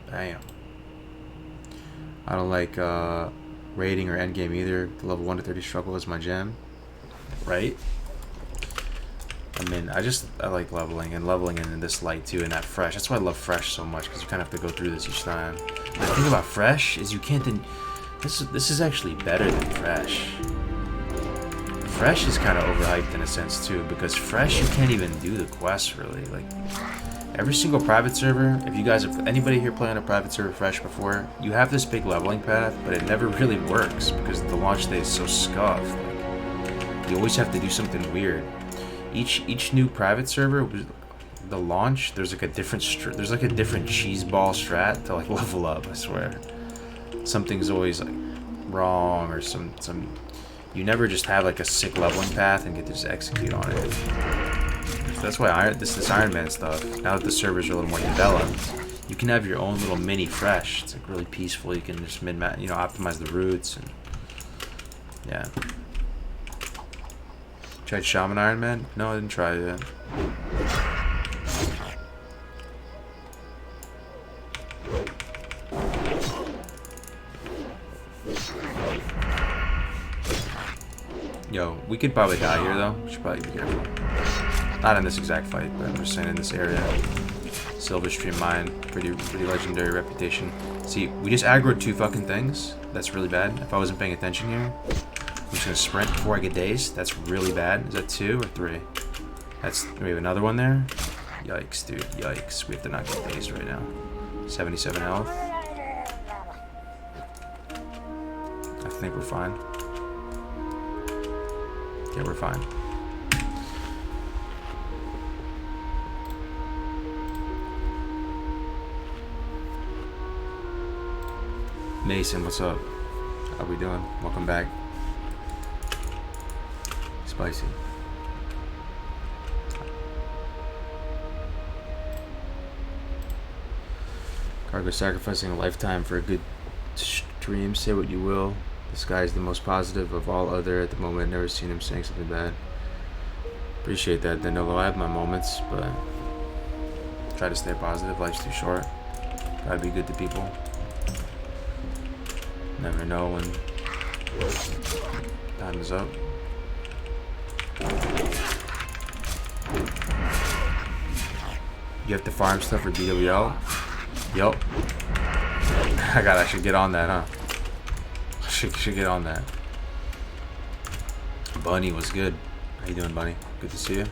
Bam. I don't like raiding or endgame either. The level 1 to 30 struggle is my jam. Right? I mean, I like leveling and in this light too, and that fresh. That's why I love fresh so much, because you kind of have to go through this each time. The thing about fresh is you can't. This is actually better than fresh. Fresh is kind of overhyped in a sense too, because fresh you can't even do the quests really. Like every single private server, if anybody here play on a private server fresh before, you have this big leveling path, but it never really works because the launch day is so scuffed. Like, you always have to do something weird. Each new private server, the launch, there's like a different cheese ball strat to like level up. I swear, something's always like wrong, or some. You never just have like a sick leveling path and get to just execute on it. So that's why this Ironman stuff. Now that the servers are a little more developed, you can have your own little mini fresh. It's like really peaceful. You can just optimize the routes and yeah. Tried Shaman Ironman? No, I didn't try it yet. Yo, we could probably die here though. We should probably be careful. Not in this exact fight, but I'm just saying in this area. Silverstream Mine, pretty legendary reputation. See, we just aggroed 2 fucking things. That's really bad. If I wasn't paying attention here. I'm just gonna sprint before I get dazed. That's really bad. Is that 2 or 3? We have another one there. Yikes, dude. Yikes. We have to not get dazed right now. 77 health. I think we're fine. Yeah, we're fine. Mason, what's up? How we doing? Welcome back. Spicy. Cargo sacrificing a lifetime for a good stream. Say what you will. This guy is the most positive of all other at the moment. Never seen him saying something bad. Appreciate that, Danilo. I have my moments, but try to stay positive. Life's too short. Gotta be good to people. Never know when time is up. You have to farm stuff for DWL? Yup. I should get on that, huh? Should get on that. Bunny was good. How you doing, Bunny? Good to see you.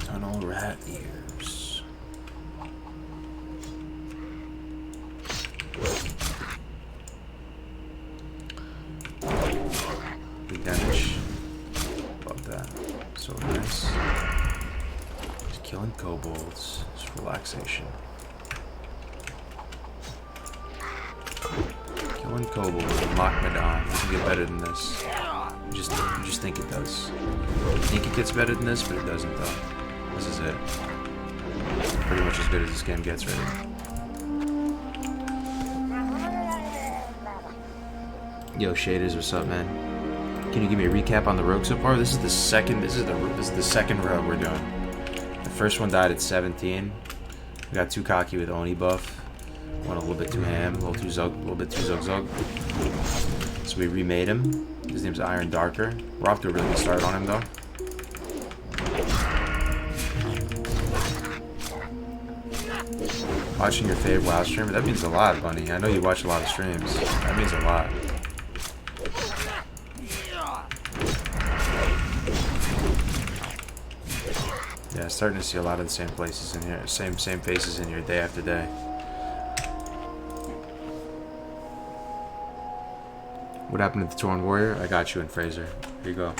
Tunnel rat ears. Big damage. Love that. So nice. Just killing kobolds. Just relaxation. Killing kobolds. Unlock Madon. We can get better than this. You just think it does. You think it gets better than this, but it doesn't though. This is it. Pretty much as good as this game gets right here. Yo, Shaders, what's up, man? Can you give me a recap on the rogue so far? This is the second. This is the second rogue we're doing. The first one died at 17. We got too cocky with Oni buff. Went a little bit too ham, a little bit too zug. So we remade him. His name's Iron Darker. We're off to a really good start on him though. Watching your favorite WoW streamer, that means a lot, Bunny. I know you watch a lot of streams. That means a lot. Yeah, starting to see a lot of the same places in here, same faces in here day after day. What happened to the Torn Warrior? I got you in Fraser. Here you go.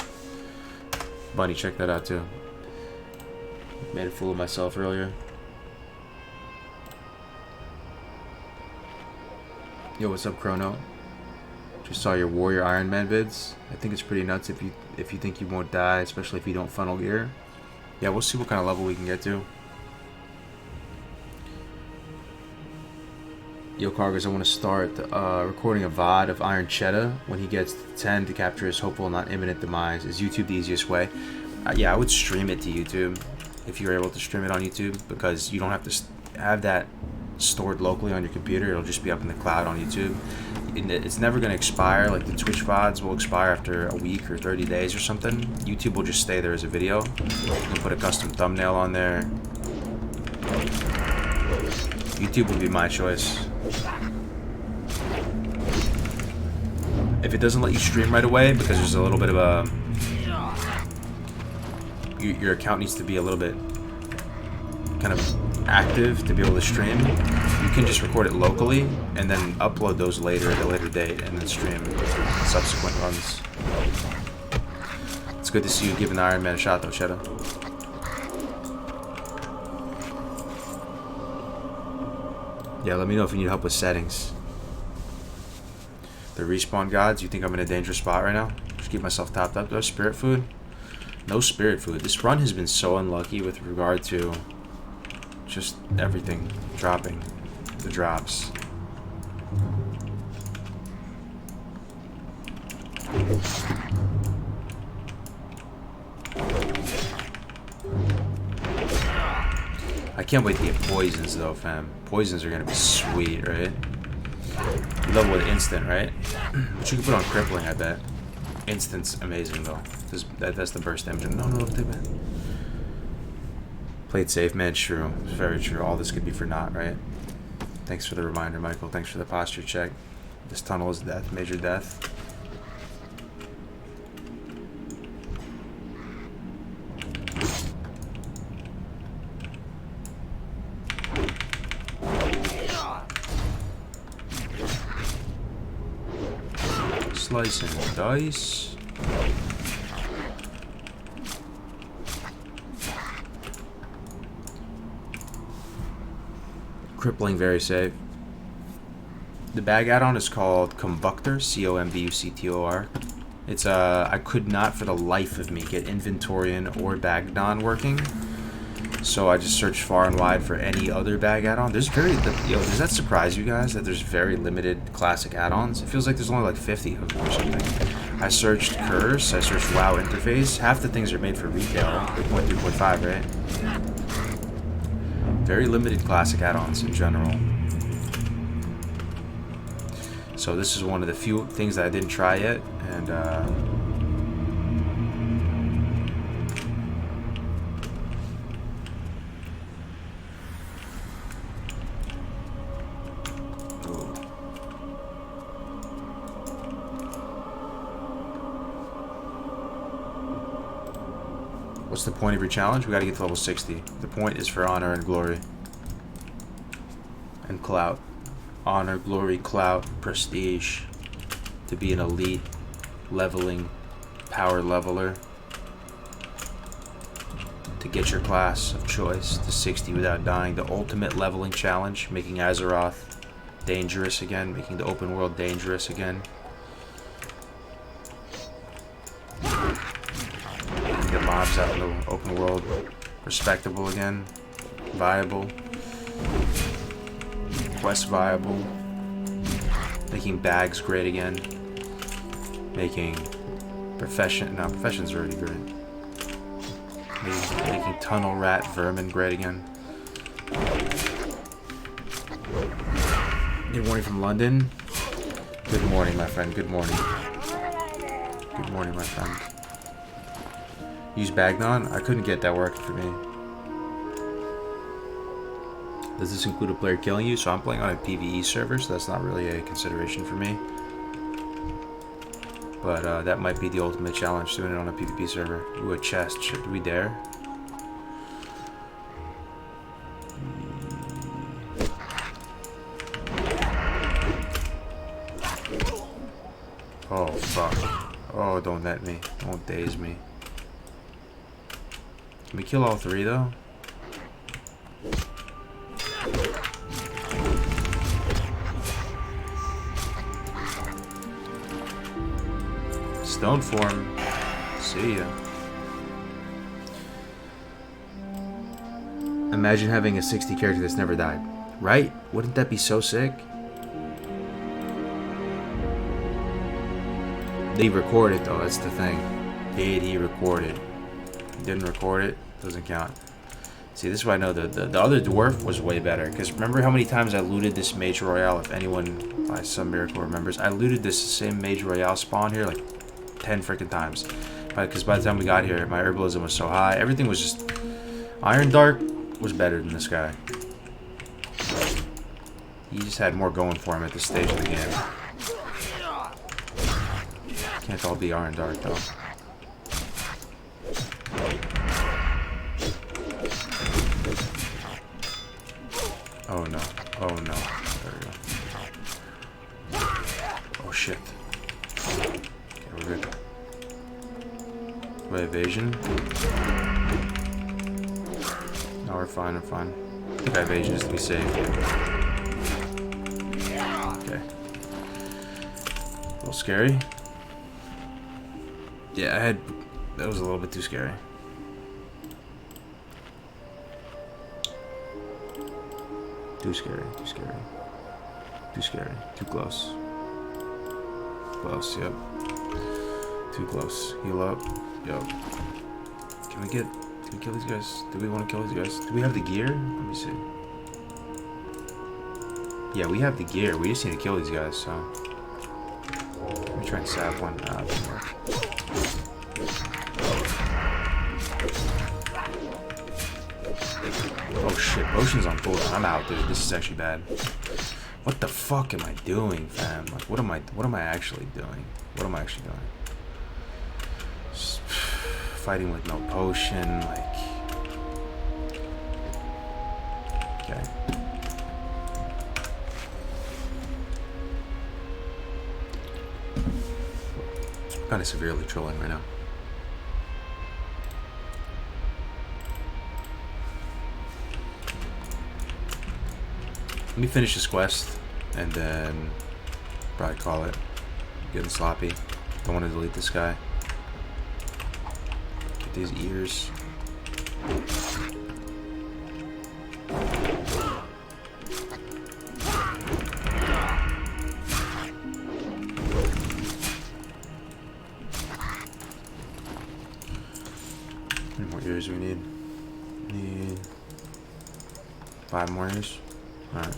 Bunny, check that out too. Made a fool of myself earlier. Yo, what's up, Chrono? Just saw your Warrior Ironman vids. I think it's pretty nuts if you think you won't die, especially if you don't funnel gear. Yeah, we'll see what kind of level we can get to. Yo, Cargos, I want to start recording a VOD of Iron Cheddar when he gets to 10 to capture his hopeful not imminent demise. Is YouTube the easiest way? Yeah, I would stream it to YouTube if you're able to stream it on YouTube, because you don't have to have that stored locally on your computer. It'll just be up in the cloud on YouTube. It's never going to expire. Like the Twitch VODs will expire after a week or 30 days or something. YouTube will just stay there as a video. You can put a custom thumbnail on there. YouTube would be my choice. If it doesn't let you stream right away, because there's a little bit of a... Your account needs to be a little bit kind of active to be able to stream. You can just record it locally and then upload those later at a later date and then stream subsequent runs. It's good to see you giving the Iron Man a shot though, Shadow. Yeah, let me know if you need help with settings. The respawn gods, you think I'm in a dangerous spot right now? Just keep myself topped up. Do I have spirit food? No spirit food. This run has been so unlucky with regard to just everything dropping. The drops. I can't wait to get poisons though, fam. Poisons are gonna be sweet, right? You level with instant, right? But you can put on crippling, I bet. Instant's amazing though. That's the burst damage. No, take that. Played safe, man. True. It's very true. All this could be for naught, right? Thanks for the reminder, Michael. Thanks for the posture check. This tunnel is death. Major death. Slice and dice. Crippling, very safe. The bag add-on is called Combuctor, C-O-M-B-U-C-T-O-R. It's I could not for the life of me get Inventorian or Bagdon working, so I just searched far and wide for any other bag add-on. Does that surprise you guys that there's very limited classic add-ons? It feels like there's only like 50 of them or something. I searched Curse, I searched WoW Interface. Half the things are made for retail, 3.3, 3.5, right? Very limited classic add-ons in general. So this is one of the few things that I didn't try yet, and what's the point of your challenge? We gotta get to level 60. The point is for honor and glory. And clout. Honor, glory, clout, prestige. To be an elite, leveling, power leveler. To get your class of choice to 60 without dying. The ultimate leveling challenge. Making Azeroth dangerous again. Making the open world dangerous again. jobs out in the open world respectable again, viable, quest viable, making bags great again, making professions already great, making tunnel rat vermin great again. Good morning from London. Good morning, my friend. Good morning. Good morning, my friend. Use Bagnon? I couldn't get that working for me. Does this include a player killing you? So I'm playing on a PvE server, so that's not really a consideration for me. But that might be the ultimate challenge, doing it on a PvP server. Ooh, a chest. Do we dare? Oh, fuck. Oh, don't net me. Don't daze me. Can we kill all three, though? Stone form. See ya. Imagine having a 60 character that's never died. Right? Wouldn't that be so sick? They recorded though, that's the thing. Did he record it? Didn't record it, doesn't count. See, this is why I know the other dwarf was way better. Because remember how many times I looted this Mage Royale? If anyone by some miracle remembers, I looted this same Mage Royale spawn here like 10 freaking times. Because by the time we got here, my herbalism was so high. Everything was just... Iron Dark was better than this guy. He just had more going for him at this stage of the game. Can't all be Iron Dark though. Oh no. Oh no. There we go. Oh shit. Okay, we're good. Wait, evasion? No, we're fine, we're fine. I think I evasion just to be safe. Okay. A little scary. Yeah, that was a little bit too scary. Too scary, too scary. Too scary, too close. Close, yep. Too close. Heal up. Yep. Can we kill these guys? Do we want to kill these guys? Do we have the gear? Let me see. Yeah, we have the gear. We just need to kill these guys, so. Let me try and sap one. Ah, that didn't work. Oh shit, potions on full. I'm out, dude. This is actually bad. What the fuck am I doing, fam? Like, what am I actually doing? What am I actually doing? Just fighting with no potion, like. Okay. Kind of severely trolling right now. Let me finish this quest and then probably call it. Getting sloppy. Don't want to delete this guy. Get these ears. How many more ears do we need? Need 5 more ears. Alright.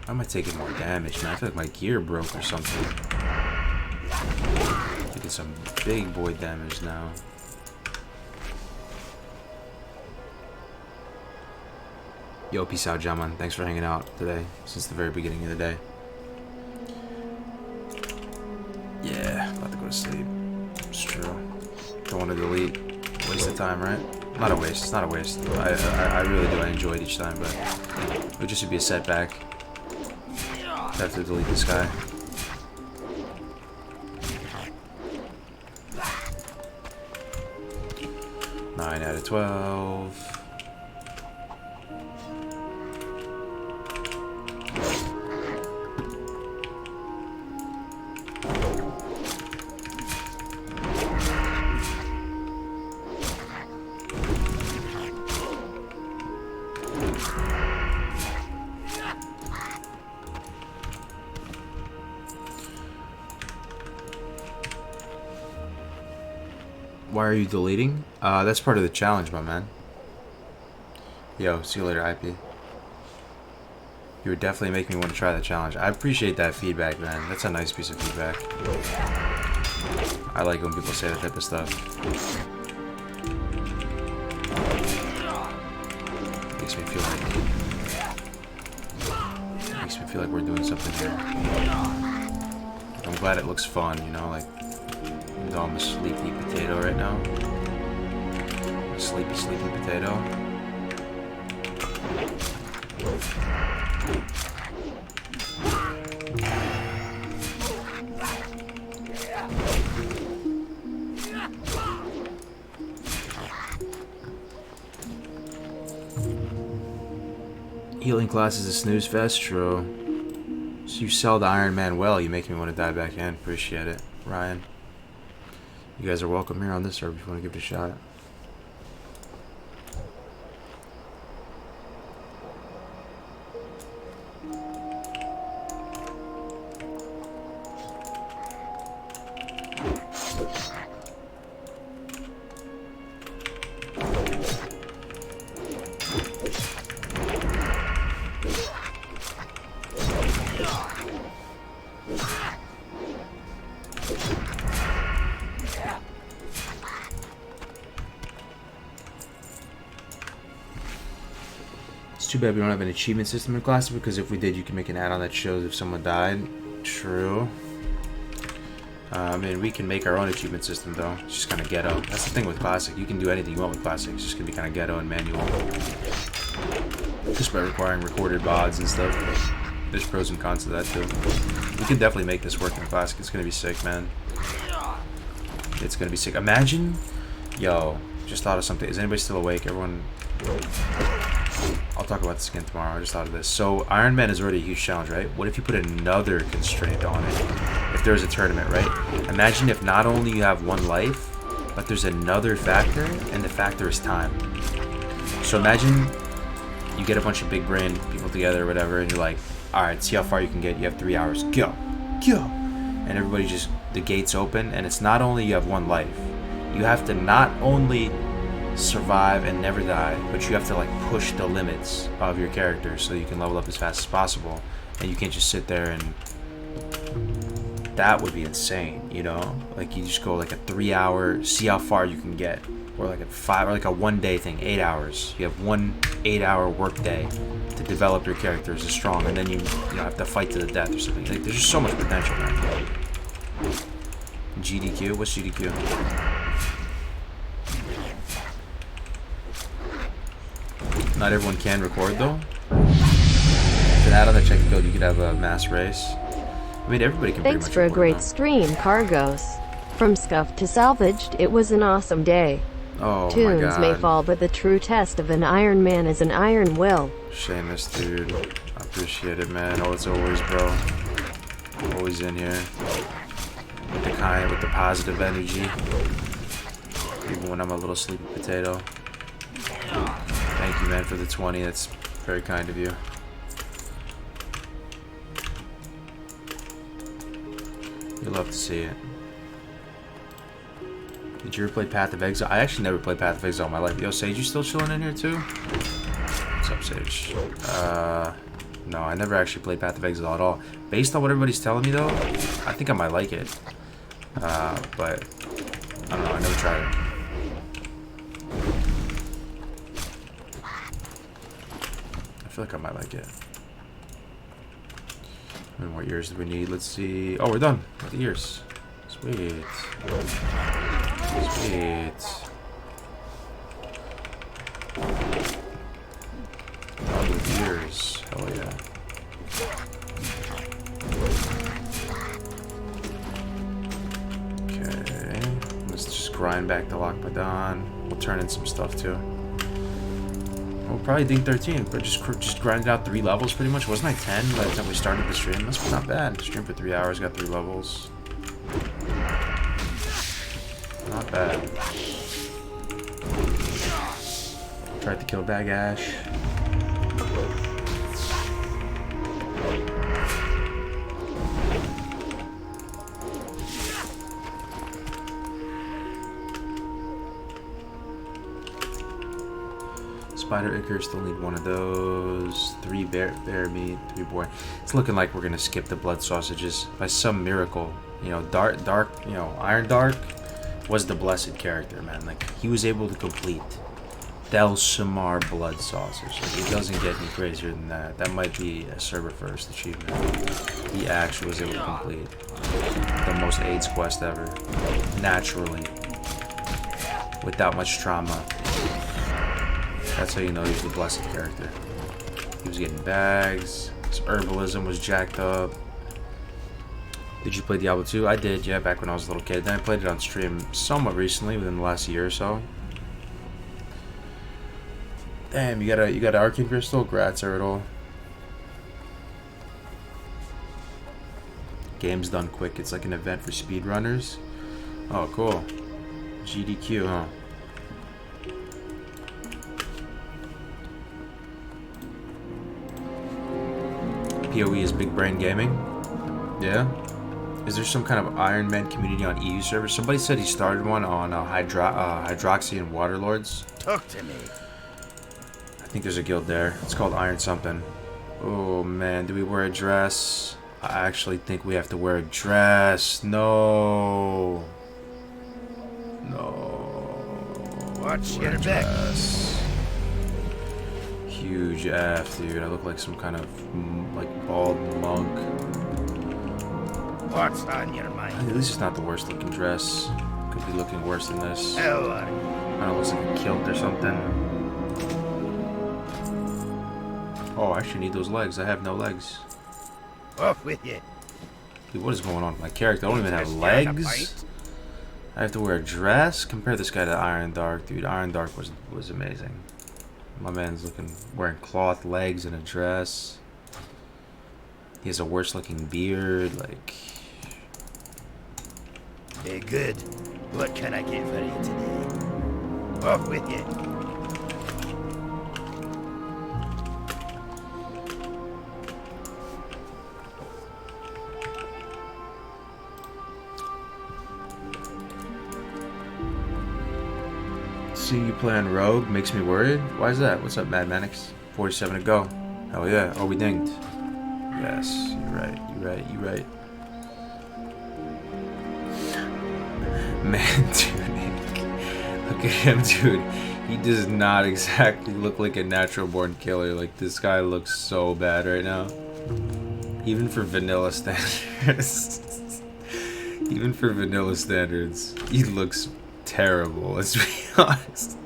Why am I taking more damage, man? I feel like my gear broke or something. Taking some big boy damage now. Yo, peace out, Jaman. Thanks for hanging out today, since the very beginning of the day. Yeah, about to go to sleep. It's true. Don't want to delete. Waste of time, right? Not a waste. It's not a waste. I really do. I enjoy it each time, but it would just be a setback. I have to delete this guy. Nine out of 12. Why are you deleting? That's part of the challenge, my man. Yo, see you later, IP. You would definitely make me want to try the challenge. I appreciate that feedback, man. That's a nice piece of feedback. I like when people say that type of stuff. Makes me feel like we're doing something here. I'm glad it looks fun, you know, like, even though I'm a sleepy potato right now. A sleepy potato. Healing class is a snooze fest, true. So you sell the Ironman well, you make me want to dive back in. Appreciate it, Ryan. You guys are welcome here on this server if you want to give it a shot. Too bad we don't have an achievement system in Classic, because if we did, you can make an add-on that shows if someone died. True. I mean, we can make our own achievement system, though. It's just kind of ghetto. That's the thing with Classic. You can do anything you want with Classic. It's just going to be kind of ghetto and manual. Just by requiring recorded VODs and stuff. There's pros and cons to that, too. We can definitely make this work in Classic. It's going to be sick, man. It's going to be sick. Imagine... Yo, just thought of something. Is anybody still awake? Everyone... I'll talk about this again tomorrow. I just thought of this. So Ironman is already a huge challenge, right? What if you put another constraint on it? If there's a tournament, right? Imagine if not only you have one life, but there's another factor, and the factor is time. So imagine you get a bunch of big brain people together or whatever, and you're like, alright, see how far you can get. You have 3 hours. Go! Go! And everybody just, the gates open, and it's not only you have one life. You have to not only survive and never die, but you have to like push the limits of your character so you can level up as fast as possible, and you can't just sit there and that would be insane, you know, like you just go like a 3 hour, see how far you can get, or like a 5 or like a 1 day thing, 8 hours. You have 1 8 hour work day to develop your character as strong, and then you have to fight to the death or something. Like there's just so much potential, man. GDQ? What's GDQ? Not everyone can record though. If an add-on that check code, you could have a mass race. I mean, everybody can. Thanks for a great stream, Cargos. From scuffed to salvaged, it was an awesome day. Oh Tunes my God. may fall, but the true test of an Iron Man is an iron will. Seamus, dude. I appreciate it, man. Oh, it's always, bro. Always in here. With the kind, with the positive energy. Even when I'm a little sleepy potato. Thank you, man, for the 20. That's very kind of you. You'll love to see it. Did you ever play Path of Exile? I actually never played Path of Exile in my life. Yo, Sage, you still chilling in here too? What's up, Sage? No, I never actually played Path of Exile at all. Based on what everybody's telling me, though, I think I might like it. But I don't know. I never tried it. I feel like I might like it. How many more years do we need? Let's see. Oh, we're done with the years. Sweet. Sweet. Done with years. Hell yeah. Okay. Let's just grind back to Lock Madon. We'll turn in some stuff too. We'll probably ding 13, but just grinded out 3 levels pretty much. Wasn't I 10 by the time we started the stream? That's not bad. Stream for 3 hours, got 3 levels. Not bad. Tried to kill Bag Ash. spider ichor, still need one of those. 3 bear meat, 3 boar. It's looking like we're gonna skip the blood sausages by some miracle. You know, Iron Dark was the blessed character, man. Like, he was able to complete Delsamar blood sausage. Like, it doesn't get any crazier than that. That might be a server first achievement. He actually was able to complete the most AIDS quest ever, naturally, without much trauma. That's how you know he's the blessed character. He was getting bags. His herbalism was jacked up. Did you play Diablo 2? I did, yeah, back when I was a little kid. Then I played it on stream somewhat recently, within the last year or so. Damn, you got an Arcane Crystal? Grats, Ertl. Game's done quick. It's like an event for speedrunners. Oh, cool. GDQ, huh? PoE is big brain gaming. Yeah. Is there some kind of Ironman community on EU servers? Somebody said he started one on Hydroxy and Waterlords. Talk to me. I think there's a guild there. It's called Iron something. Oh man, do we wear a dress? I actually think we have to wear a dress. No. No. Watch your back. Huge F, dude. I look like some kind of like bald monk. What's on your mind? At least it's not the worst looking dress. Could be looking worse than this. How are you? Kind of looks like a kilt or something. Oh, I actually need those legs. I have no legs. Off with you. Dude, what is going on with my character? I don't even have legs. I have to wear a dress. Compare this guy to Iron Dark, dude. Iron Dark was amazing. My man's wearing cloth legs and a dress. He has a worse looking beard. Like, Hey, good. What can I get for you today? Off with you. seeing you play on Rogue makes me worried. Why is that? What's up, Mad Manix? 47 to go. Hell yeah. Oh, we dinged. Yes, you're right. You're right. You're right. Man, dude. Look at him, dude. He does not exactly look like a natural born killer. Like, this guy looks so bad right now. Even for vanilla standards. Even for vanilla standards, he looks terrible, let's be honest.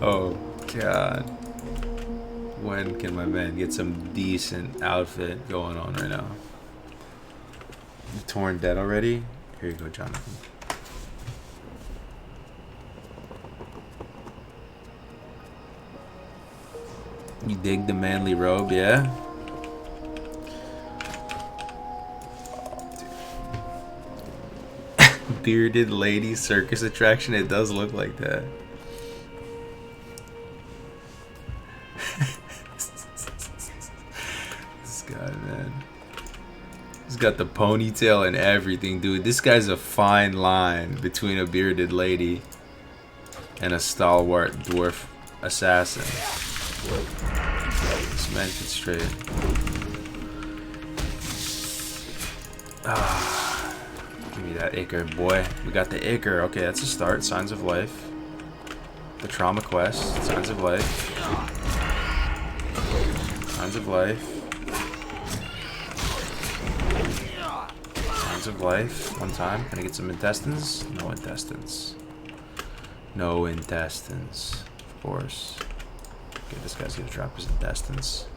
Oh, God. When can my man get some decent outfit going on right now? You torn dead already? Here you go, Jonathan. You dig the manly robe, yeah? Bearded lady circus attraction. It does look like that. This guy, man. He's got the ponytail and everything, dude. This guy's a fine line between a bearded lady and a stalwart dwarf assassin. This man gets straight. Give me that Ichor, boy. We got the Ichor. Okay, that's a start. Signs of Life. The Trauma Quest. Signs of Life. Signs of Life. Signs of Life. One time. Can I get some intestines? No intestines. No intestines. Of course. Okay, this guy's gonna drop his intestines.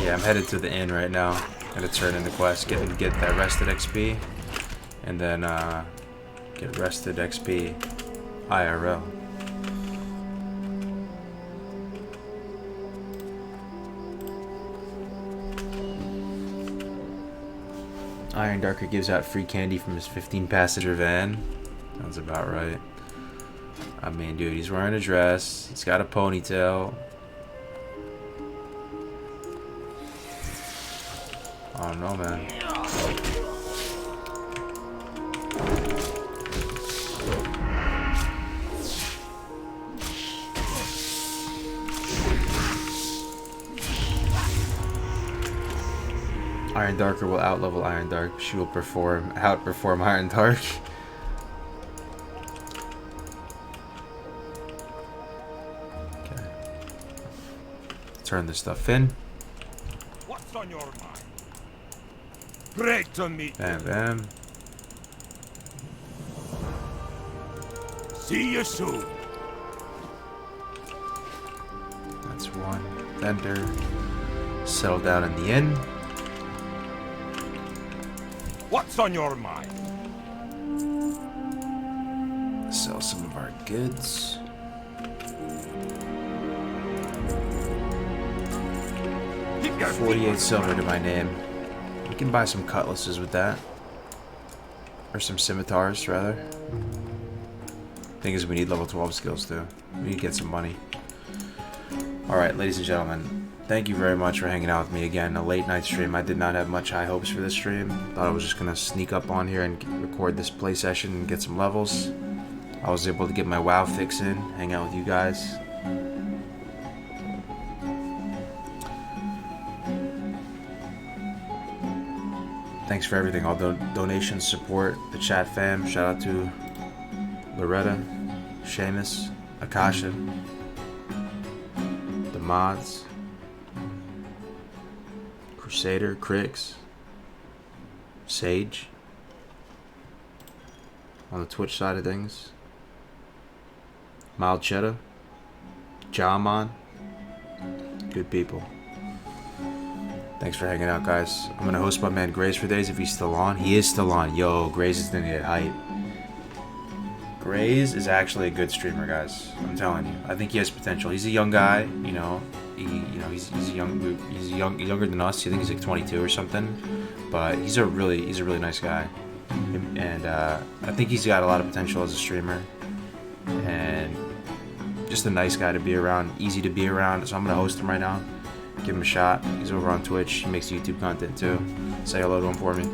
Yeah, I'm headed to the inn right now. Gotta turn in the quest, get that rested XP, and then get rested XP IRL. Iron Darker gives out free candy from his 15-passenger van. Sounds about right. I mean, dude, he's wearing a dress. He's got a ponytail. I don't know, man. Iron Darker will outlevel Iron Dark. She will outperform Iron Dark. Okay. Turn this stuff in. What's on your mind? Great to meet Bam, you. bam. See you soon. That's one vendor. Settle down in the inn. What's on your mind? Sell some of our goods. Keep your 48 silver to my name. We can buy some cutlasses with that. Or some scimitars, rather. Thing is, we need level 12 skills too. We need to get some money. Alright, ladies and gentlemen, thank you very much for hanging out with me again. A late night stream. I did not have much high hopes for this stream. Thought I was just gonna sneak up on here and record this play session and get some levels. I was able to get my WoW fix in, hang out with you guys. Thanks for everything, all donations, support, the chat fam. Shout out to Loretta, Seamus, Akasha, the mods, Crusader, Crix, Sage, on the Twitch side of things, Mild Cheddar, Jamon, good people. Thanks for hanging out, guys. I'm gonna host my man Grays for days if he's still on. He is still on. Yo, Grays is gonna get hype. Grays is actually a good streamer, guys. I'm telling you. I think he has potential. He's a young guy, you know. He's younger than us. I think he's like 22 or something. But he's a really nice guy. And I think he's got a lot of potential as a streamer. And just a nice guy to be around, easy to be around. So I'm gonna host him right now. Give him a shot. He's over on Twitch. He makes YouTube content too. Say hello to him for me.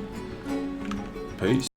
Peace.